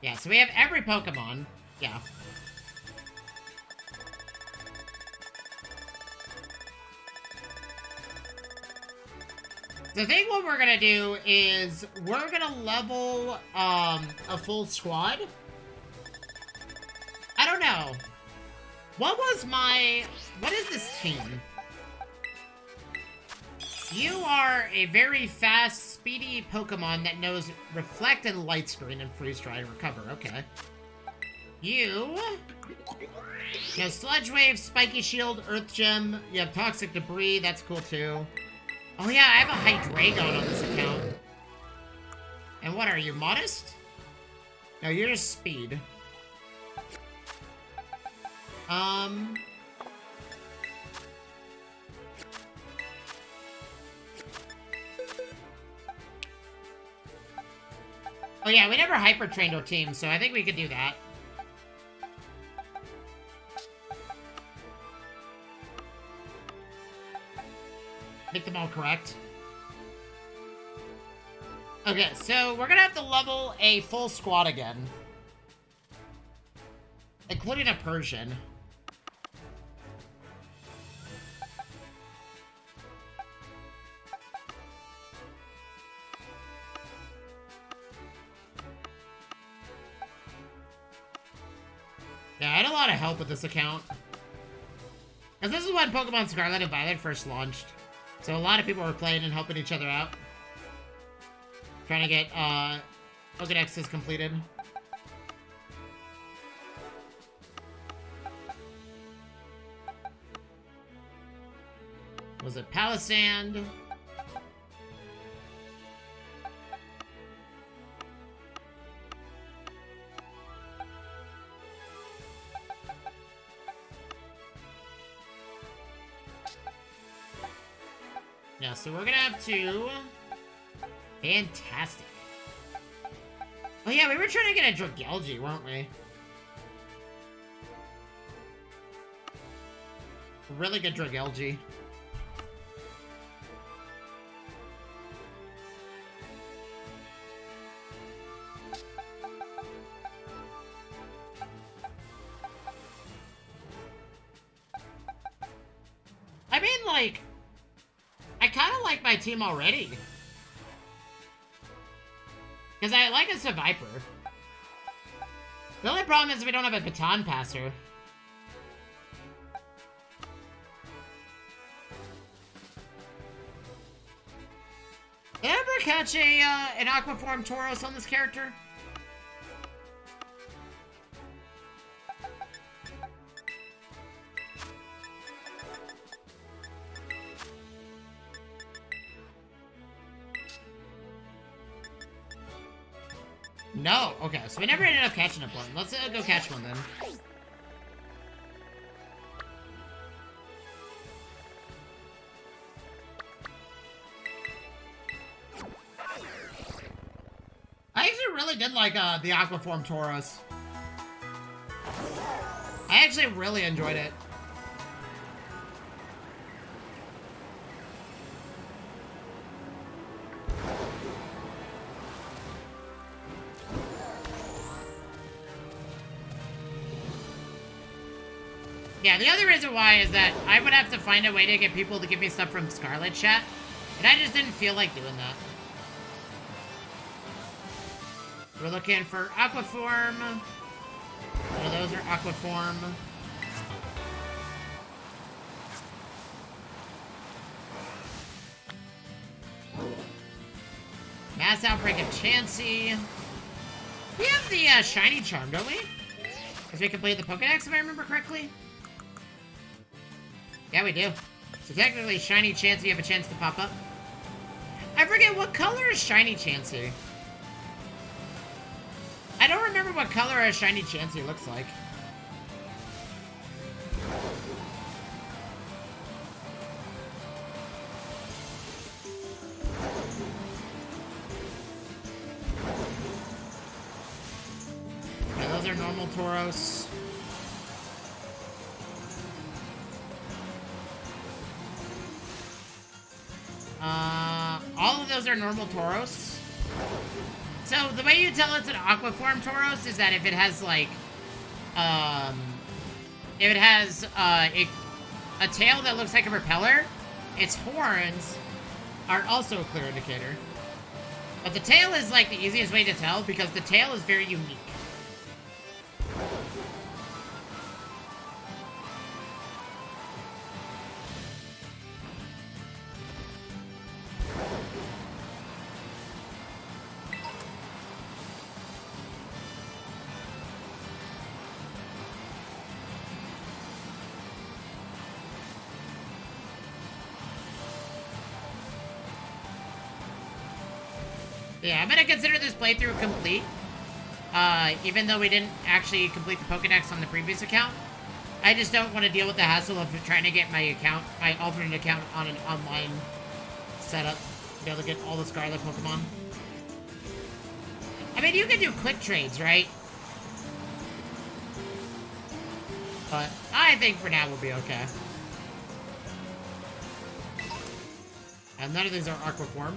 Yeah, so we have every Pokemon. Yeah. So I think what we're gonna do is we're gonna level a full squad. I don't know. What is this team? You are a very fast, speedy Pokemon that knows Reflect and Light Screen and Freeze Dry and Recover. Okay. You have Sludge Wave, Spiky Shield, Earth Gem. You have Toxic Debris. That's cool too. Oh yeah, I have a Hydreigon on this account. And what are you, Modest? No, you're just Speed. Oh yeah, we never hyper-trained our team, so I think we could do that. Make them all correct. Okay, so we're gonna have to level a full squad again. Including a Persian. Yeah, I had a lot of help with this account. Because this is when Pokemon Scarlet and Violet first launched. So a lot of people were playing and helping each other out. Trying to get, Pokédexes completed. Was it Palisand? Yeah, so we're gonna have to... Fantastic. Oh yeah, we were trying to get a Dragalge, weren't we? Really good Dragalge. I mean, like... I kind of like my team already. Because I like us a Viper. The only problem is we don't have a Baton Passer. Did I ever catch an Aquaform Tauros on this character? No. Okay, so we never ended up catching a one. Let's go catch one then. I actually really did like the Aquaform Tauros. I actually really enjoyed it. Yeah, the other reason why is that I would have to find a way to get people to give me stuff from Scarlet Chat, and I just didn't feel like doing that. We're looking for Aquaform. One of those are Aquaform. Mass Outbreak of Chansey. We have the Shiny Charm, don't we? Because we completed the Pokédex, if I remember correctly. Yeah, we do. So technically, Shiny Chansey have a chance to pop up. I forget, what color is Shiny Chansey? I don't remember what color a Shiny Chansey looks like. Okay, those are normal Tauros. All of those are normal Tauros. So, the way you tell it's an Aquaform Tauros is that if it has, like, if it has, a tail that looks like a propeller, its horns are also a clear indicator. But the tail is, like, the easiest way to tell because the tail is very unique. Yeah, I'm gonna consider this playthrough complete. Even though we didn't actually complete the Pokédex on the previous account. I just don't want to deal with the hassle of trying to get my alternate account on an online setup to be able to get all the Scarlet Pokemon. I mean, you can do quick trades, right? But I think for now we'll be okay. And none of these are Aqua Form.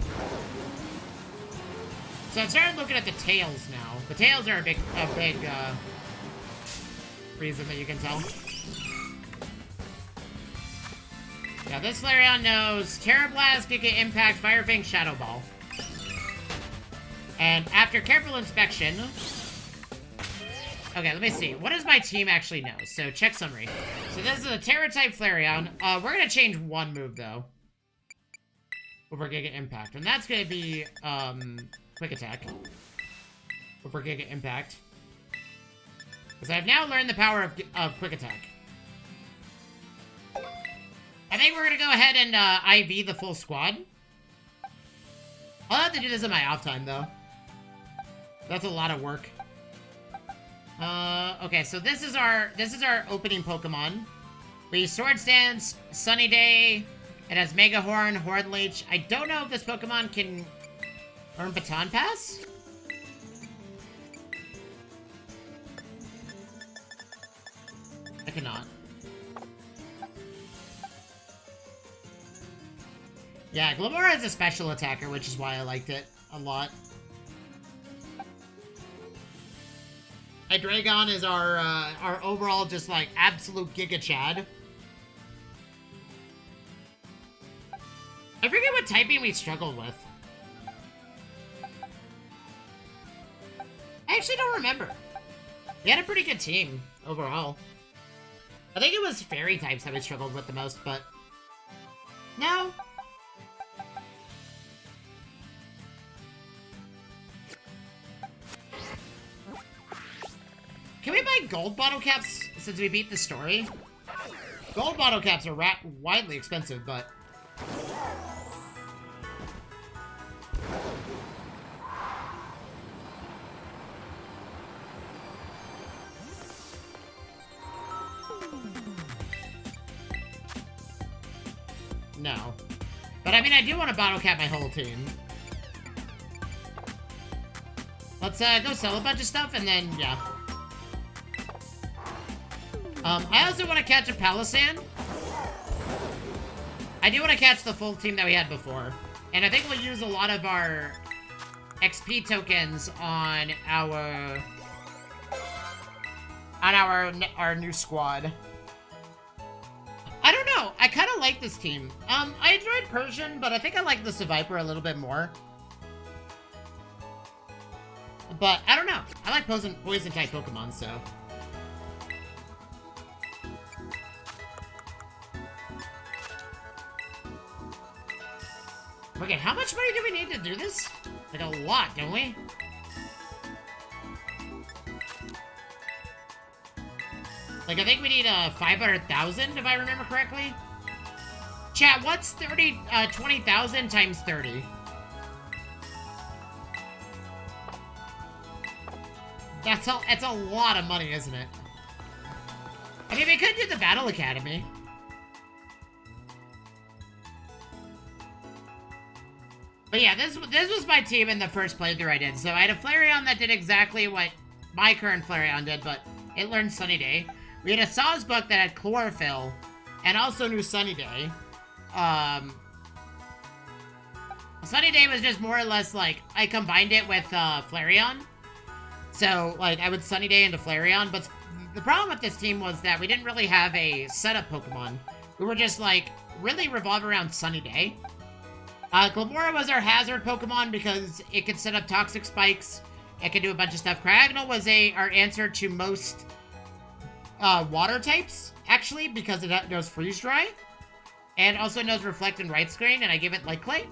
So I started looking at the tails now. The tails are a big reason that you can tell. Yeah, this Flareon knows Terra Blast, Giga Impact, Fire Fang, Shadow Ball. And after careful inspection... Okay, let me see. What does my team actually know? So, check summary. So this is a Terra-type Flareon. We're gonna change one move, though. Over Giga Impact. And that's gonna be, Quick Attack. Over Giga Impact. Because I've now learned the power of Quick Attack. I think we're gonna go ahead and, IV the full squad. I'll have to do this in my off time, though. That's a lot of work. Okay, so this is our opening Pokemon. We Sword Stance, Sunny Day. It has Mega Horn, Horn Leech. I don't know if this Pokemon can earn Baton Pass. I cannot. Yeah, Glimmora is a special attacker, which is why I liked it a lot. Hydreigon is our overall just like absolute Giga Chad. I forget what typing we struggled with. I actually don't remember. We had a pretty good team overall. I think it was fairy types that we struggled with the most, but no. Can we buy gold bottle caps since we beat the story? Gold bottle caps are widely expensive, but... No. But I mean, I do want to bottle cap my whole team. Let's go sell a bunch of stuff and then, yeah. I also want to catch a Palossand. I do want to catch the full team that we had before. And I think we'll use a lot of our XP tokens on our new squad. I don't know. I kind of like this team. I enjoyed Persian, but I think I like the Seviper a little bit more. But I don't know. I like poison type Pokemon, so. Okay, how much money do we need to do this? Like a lot, don't we? Like, I think we need 500,000, if I remember correctly. Chat, what's 20,000 times 30? That's a lot of money, isn't it? I mean, we could do the Battle Academy. But yeah, this was my team in the first playthrough I did. So I had a Flareon that did exactly what my current Flareon did, but it learned Sunny Day. We had a Sawsbuck that had Chlorophyll, and also knew Sunny Day. Sunny Day was just more or less like, I combined it with Flareon. So, like, I would Sunny Day into Flareon, but the problem with this team was that we didn't really have a setup Pokemon. We were just, like, really revolve around Sunny Day. Glimmora was our hazard Pokemon because it could set up Toxic Spikes. It could do a bunch of stuff. Cryogonal was our answer to most water types, actually, because it knows Freeze Dry. And also knows Reflect and Right Screen, and I give it Light Clay.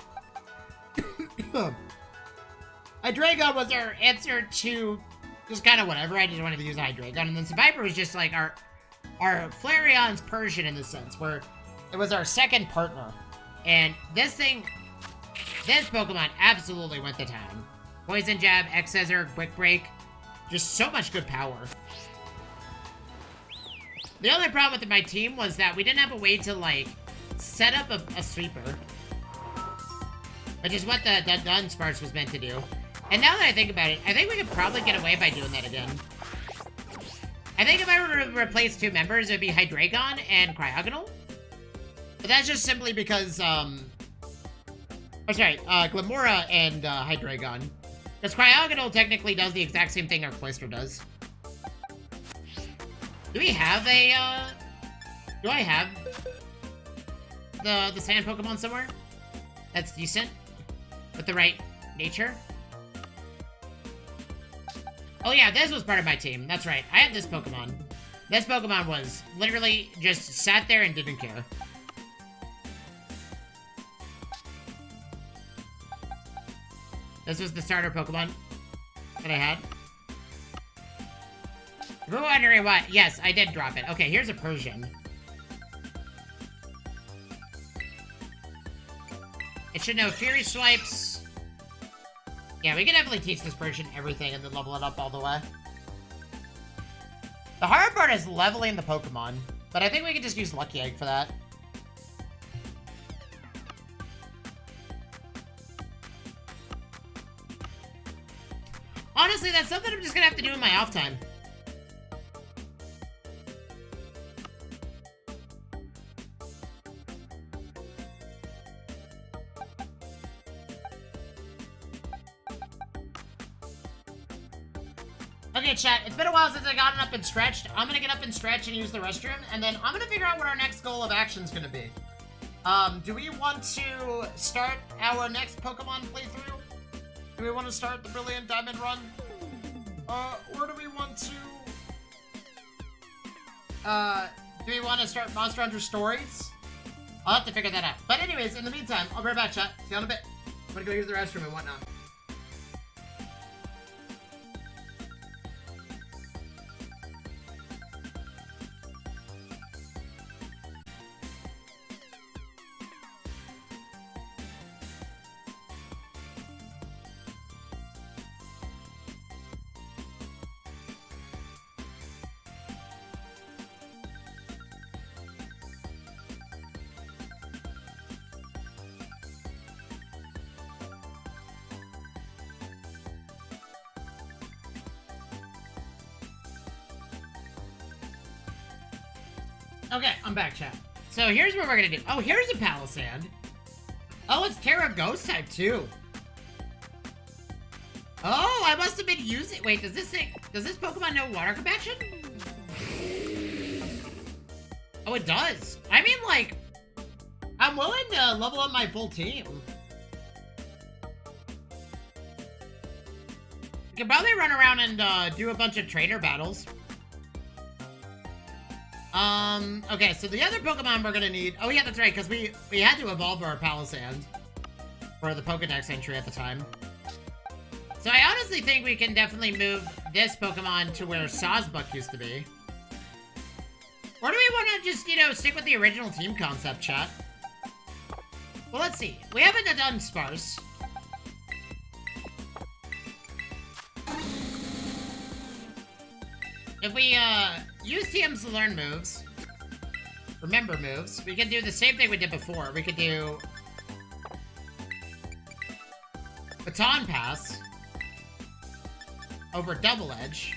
Hydreigon was our answer to just kind of whatever. I just wanted to use Hydreigon. And then Seviper was just like our Flareon's Persian in the sense, where it was our second partner. And this Pokemon absolutely went to town. Poison Jab, X-Scissor, Quick Break. Just so much good power. The only problem with my team was that we didn't have a way to, like, set up a sweeper. Which is what the Dunsparce was meant to do. And now that I think about it, I think we could probably get away by doing that again. I think if I were to replace two members, it would be Hydreigon and Cryogonal. But that's just simply because, Or sorry, Glamora and Hydreigon. Because Cryogonal technically does the exact same thing our Cloyster does. Do we have a, do I have the sand Pokemon somewhere? That's decent? With the right nature? Oh yeah, this was part of my team. That's right. I had this Pokemon. This Pokemon was literally just sat there and didn't care. This was the starter Pokemon that I had. If you're wondering what, yes, I did drop it. Okay, here's a Persian. It should know Fury Swipes. Yeah, we can definitely teach this Persian everything and then level it up all the way. The hard part is leveling the Pokemon, but I think we can just use Lucky Egg for that. Honestly, that's something I'm just gonna have to do in my off time. Okay, chat, it's been a while since I gotten up and stretched. I'm gonna get up and stretch and use the restroom, and then I'm gonna figure out what our next goal of action is gonna be. Do we want to start our next Pokemon playthrough? Do we want to start the Brilliant Diamond run? Or do we want to... do we want to start Monster Hunter Stories? I'll have to figure that out. But anyways, in the meantime, I'll be right back, chat. See you in a bit. I'm gonna go use the restroom and whatnot. Okay, I'm back, chat. So here's what we're gonna do. Oh, here's a Palisand. Oh, it's Terra Ghost type too. Oh, I must have been using. Wait, does this Pokemon know water compaction? Oh, it does. I mean, like, I'm willing to level up my full team. We can probably run around and do a bunch of trainer battles. Okay, so the other Pokemon we're gonna need... Oh yeah, that's right, because we had to evolve our Palisand for the Pokedex entry at the time. So I honestly think we can definitely move this Pokemon to where Sawsbuck used to be. Or do we want to just, you know, stick with the original team concept, chat? Well, let's see. We haven't done Sparse. If we, use TMs to learn moves, remember moves, we can do the same thing we did before. We could do Baton Pass over Double Edge.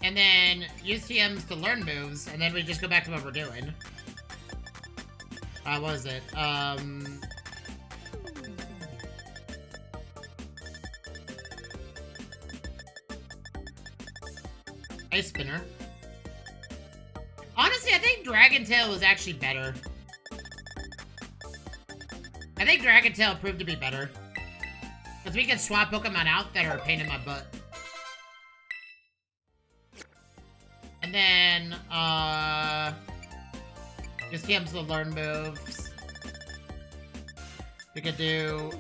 And then use TMs to learn moves, and then we just go back to what we're doing. What was it? Ice Spinner. Honestly, I think Dragon Tail was actually better. I think Dragon Tail proved to be better. Because we can swap Pokemon out that are a pain in my butt. And then, just TMs to learn moves. We could do...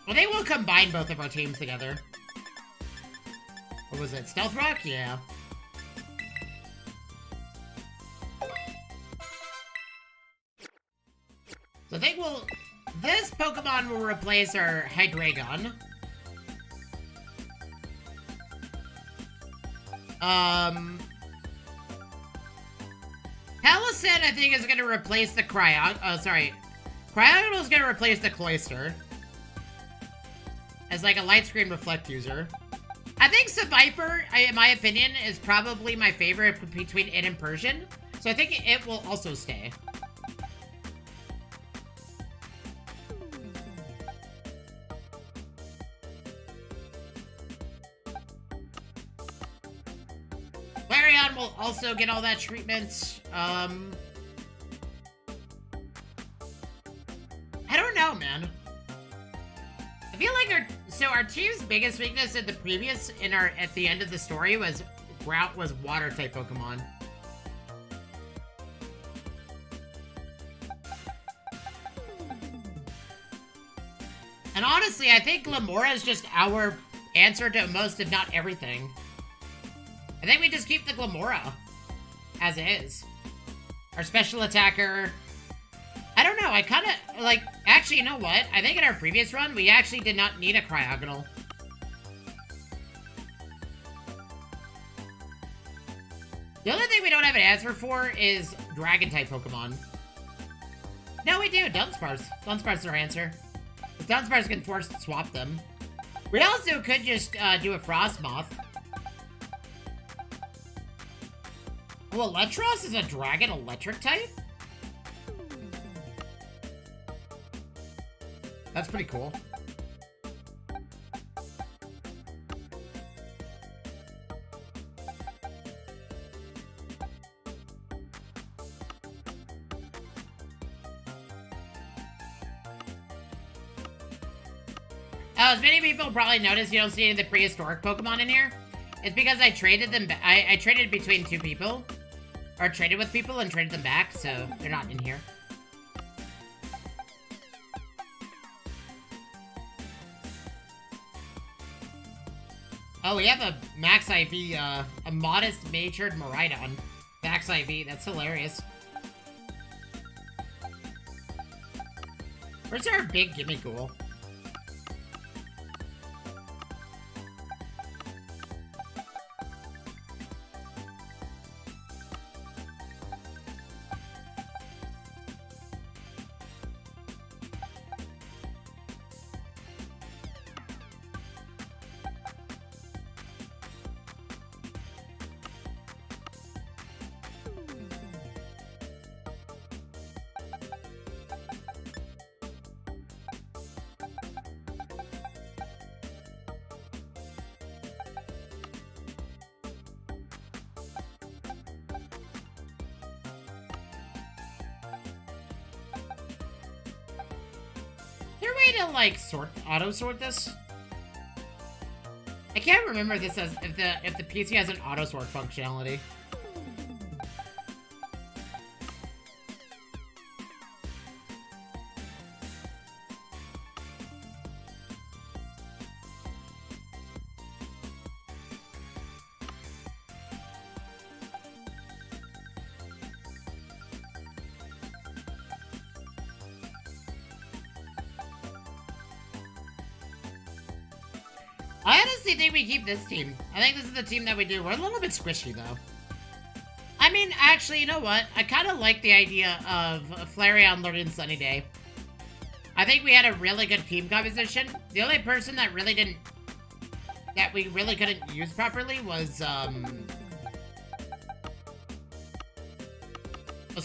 Well, they will combine both of our teams together. What was it? Stealth Rock? Yeah. So I think we'll... This Pokemon will replace our Hydreigon. Palisand, I think, is gonna replace the Cryogonal is gonna replace the Cloyster. As like a Light Screen Reflect user. I think Seviper, in my opinion, is probably my favorite between it and Persian. So I think it will also stay. Flareon will also get all that treatment. I don't know, man. I feel like our team's biggest weakness at the end of the story was water type Pokemon. And honestly, I think Glimmora is just our answer to most, if not everything. I think we just keep the Glimmora as is. Our special attacker. I don't know, I kind of, like, actually, you know what? I think in our previous run, we actually did not need a Cryogonal. The only thing we don't have an answer for is Dragon-type Pokemon. No, we do, Dunsparce. Dunsparce's our answer. If Dunsparce can force swap them. We also could just do a Frostmoth. Oh, Electros is a Dragon Electric type? That's pretty cool. As many people probably noticed, you don't see any of the prehistoric Pokemon in here. It's because I traded them. I traded between two people, or traded with people and traded them back, so they're not in here. Oh, we have a Max IV, a modest matured Miraidon. Max IV, that's hilarious. Where's our big Gimmighoul? Like auto sort this? I can't remember this as if the PC has an auto sort functionality. I honestly think we keep this team. I think this is the team that we do. We're a little bit squishy, though. I mean, actually, you know what? I kind of like the idea of Flareon learning Sunny Day. I think we had a really good team composition. The only person that really didn't... that we really couldn't use properly was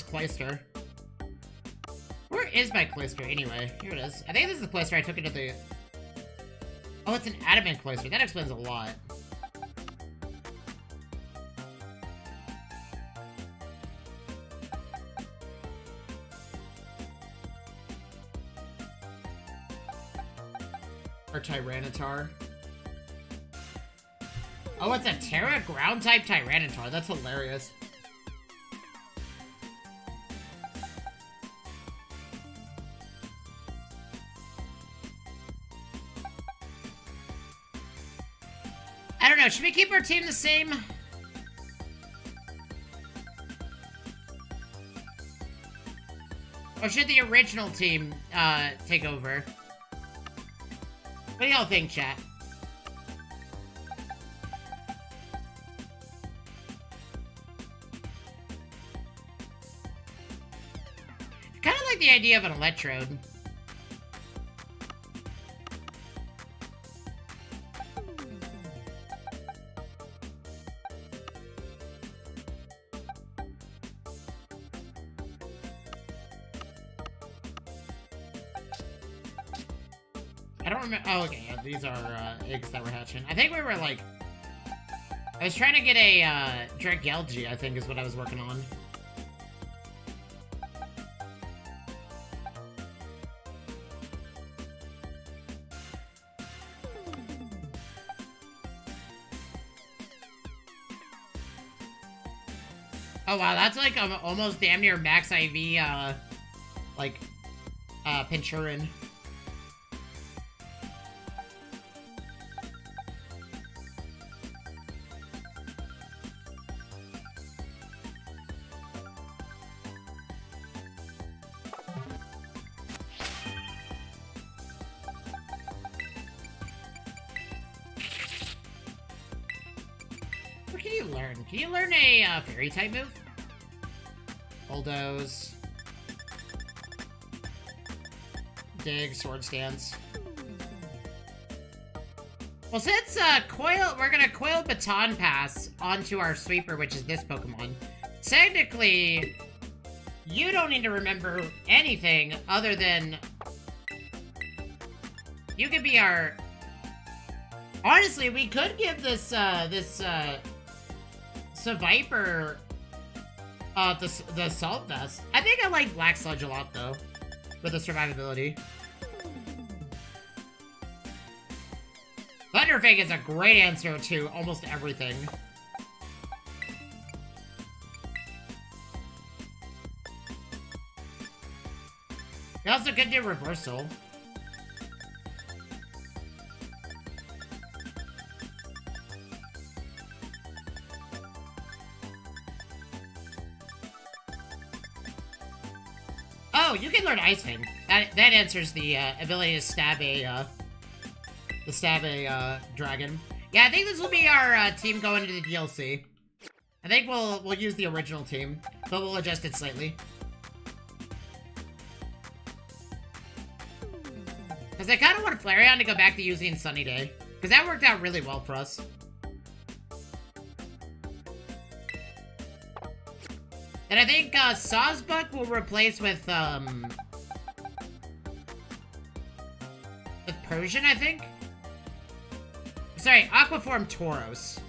Cloyster. Where is my Cloyster, anyway? Here it is. I think this is the Cloyster I took into the... Oh, it's an adamant Cloyster. That explains a lot. Or Tyranitar. Oh, it's a Terra Ground-type Tyranitar. That's hilarious. I don't know, should we keep our team the same? Or should the original team, take over? What do y'all think, chat? I kinda like the idea of an Electrode. I don't remember. Oh, okay. Yeah, these are eggs that were hatching. I think we were like... I was trying to get a Dragalge, I think is what I was working on. Oh wow, that's like almost damn near max IV, Pinchurin. What can you learn? Can you learn a fairy type move? Bulldoze. Dig, sword stance. Well, since we're gonna Coil Baton Pass onto our sweeper, which is this Pokemon. Technically, you don't need to remember anything other than you could be our. Honestly, we could give this Seviper the Salt Vest. I think I like Black Sludge a lot though, with the survivability. Thunderfang is a great answer to almost everything. We also could do Reversal. Oh, you can learn Ice Fang. That answers the ability to stab a dragon. Yeah, I think this will be our team going into the DLC. I think we'll use the original team, but we'll adjust it slightly. Because I kind of want Flareon to go back to using Sunny Day, because that worked out really well for us. And I think Sawsbuck will replace with Persian, I think. Sorry, Aquaform Tauros.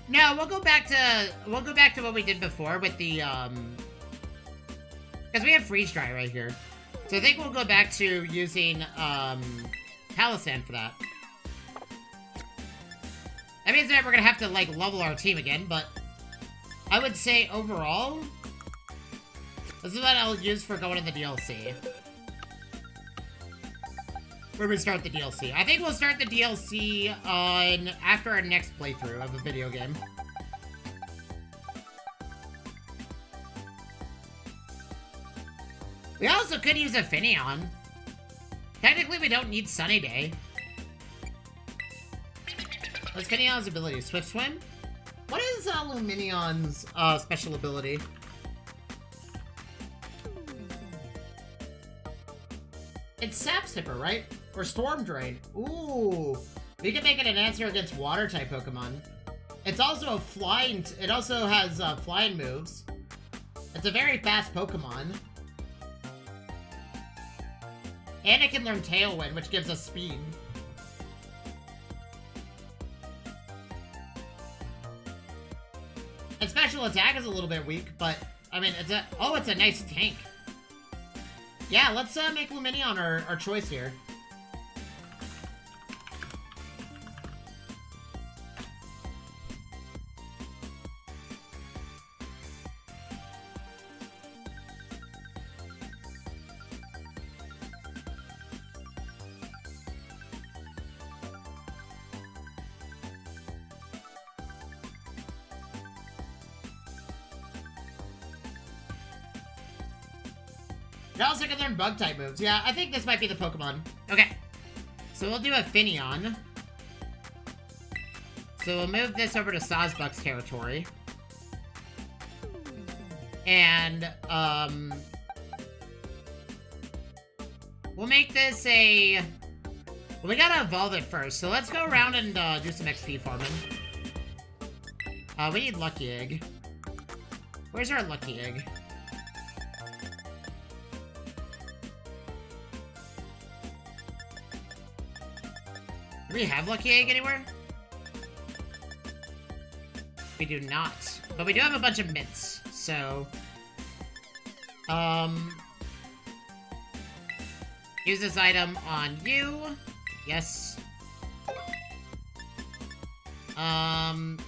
No, we'll go back to what we did before with the because we have Freeze Dry right here. So I think we'll go back to using Palossand for that. That means that we're gonna have to like level our team again, but I would say overall, this is what I'll use for going to the DLC. Where we start the DLC. I think we'll start the DLC after our next playthrough of a video game. We also could use a Finneon. Technically, we don't need Sunny Day. What's Finneon's ability? Swift Swim? What is Luminion's special ability? It's Sap Sipper, right? Or Storm Drain. Ooh. We can make it an answer against Water-type Pokemon. It's also a flying... It also has flying moves. It's a very fast Pokemon. And it can learn Tailwind, which gives us speed. Its special attack is a little bit weak, but... I mean, it's a... Oh, it's a nice tank. Yeah, let's make Lumineon our choice here. It also can learn Bug-type moves. Yeah, I think this might be the Pokemon. Okay. So we'll do a Finneon. So we'll move this over to Sawsbuck's territory. And, we'll make this a... Well, we gotta evolve it first. So let's go around and, do some XP farming. We need Lucky Egg. Where's our Lucky Egg? Do we have Lucky Egg anywhere? We do not. But we do have a bunch of mints, so... Use this item on you. Yes. I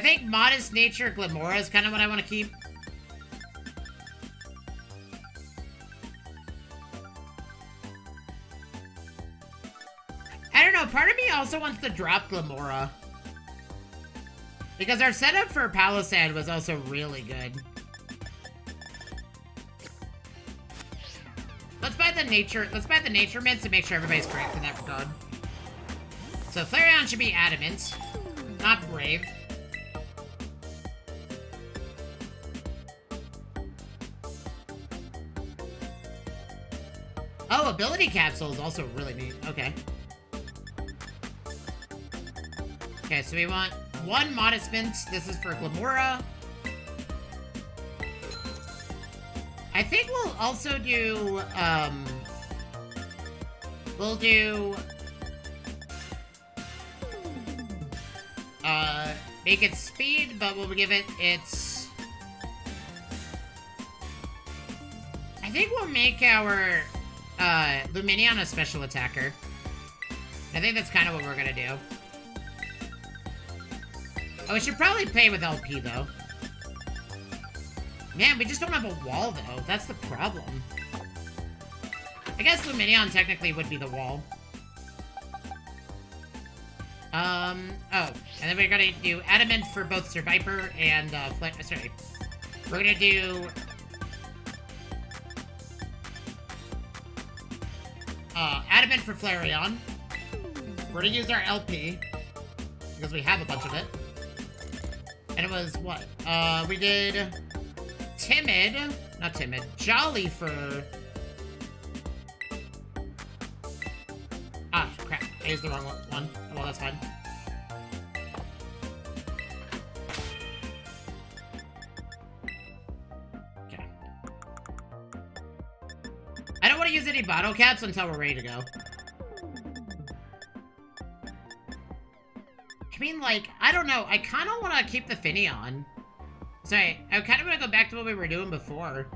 think Modest Nature Glamora is kind of what I want to keep. I don't know, part of me also wants to drop Glamora. Because our setup for Palisand was also really good. Let's buy the nature mints to make sure everybody's correct in that regard. So Flareon should be adamant, not brave. Oh, ability capsule is also really neat. Okay. Okay, so we want one Modest Mint. This is for Glamora. I think we'll also do, we'll do, make it speed, but we'll give it its, I think we'll make our, Lumineon a special attacker. I think that's kind of what we're gonna do. Oh, we should probably play with LP, though. Man, we just don't have a wall, though. That's the problem. I guess Lumineon technically would be the wall. Oh, and then we're gonna do Adamant for both Survivor and, sorry. We're gonna do... Adamant for Flareon. We're gonna use our LP, because we have a bunch of it. And it was, what? We did... Jolly for... Ah, crap. I used the wrong one. Oh, well, that's fine. Okay. I don't want to use any bottle caps until we're ready to go. I mean, like, I don't know. I kind of want to keep the Finneon. Sorry, I kind of want to go back to what we were doing before.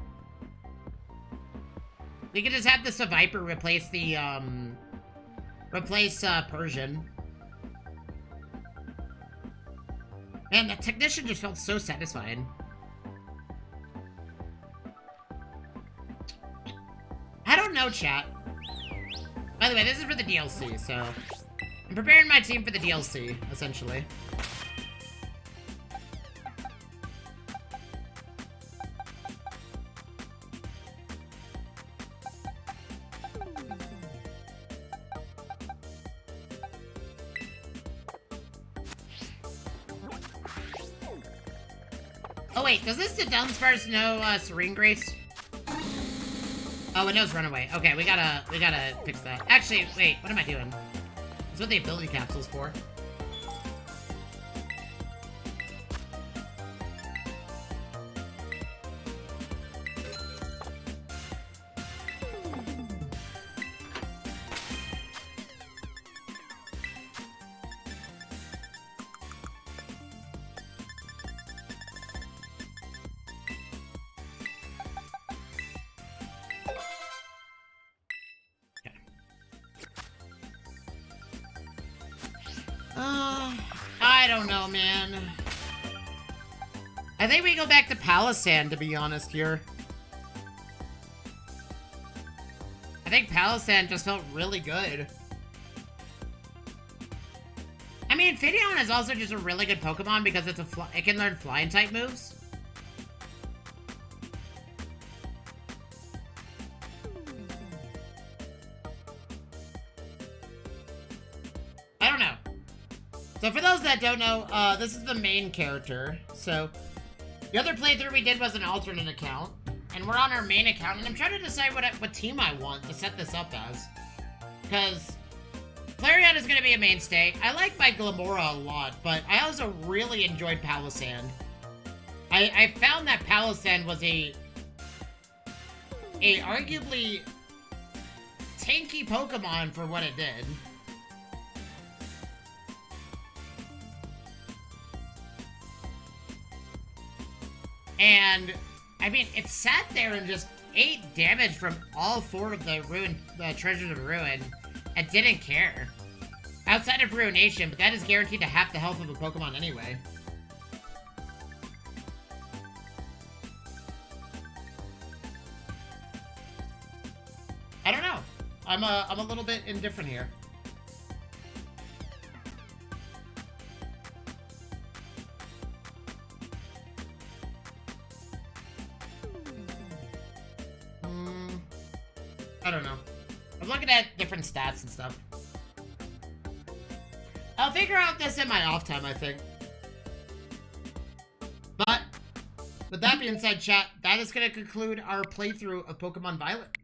We could just have the Survivor replace the, Persian. Man, that Technician just felt so satisfying. I don't know, chat. By the way, this is for the DLC, so... I'm preparing my team for the DLC, essentially. Oh wait, does this Dunsparce know Serene Grace? Oh, it knows Runaway. Okay, we gotta fix that. Actually, wait, what am I doing? That's what the ability capsule's for. I don't know, man. I think we go back to Palisand, to be honest here. I think Palisand just felt really good. I mean, Finneon is also just a really good Pokemon because it can learn flying type moves. I don't know. So for those that don't know, this is the main character. So the other playthrough we did was an alternate account, and we're on our main account, and I'm trying to decide what team I want to set this up as. Because Flareon is going to be a mainstay. I like my Glamora a lot, but I also really enjoyed Palisand. I found that Palisand was a arguably tanky Pokemon for what it did. And, I mean, it sat there and just ate damage from all 4 of the Treasures of Ruin and didn't care. Outside of Ruination, but that is guaranteed to half the health of a Pokemon anyway. I don't know. I'm a little bit indifferent here. I don't know. I'm looking at different stats and stuff. I'll figure out this in my off time, I think. But, with that being said, chat, that is going to conclude our playthrough of Pokemon Violet.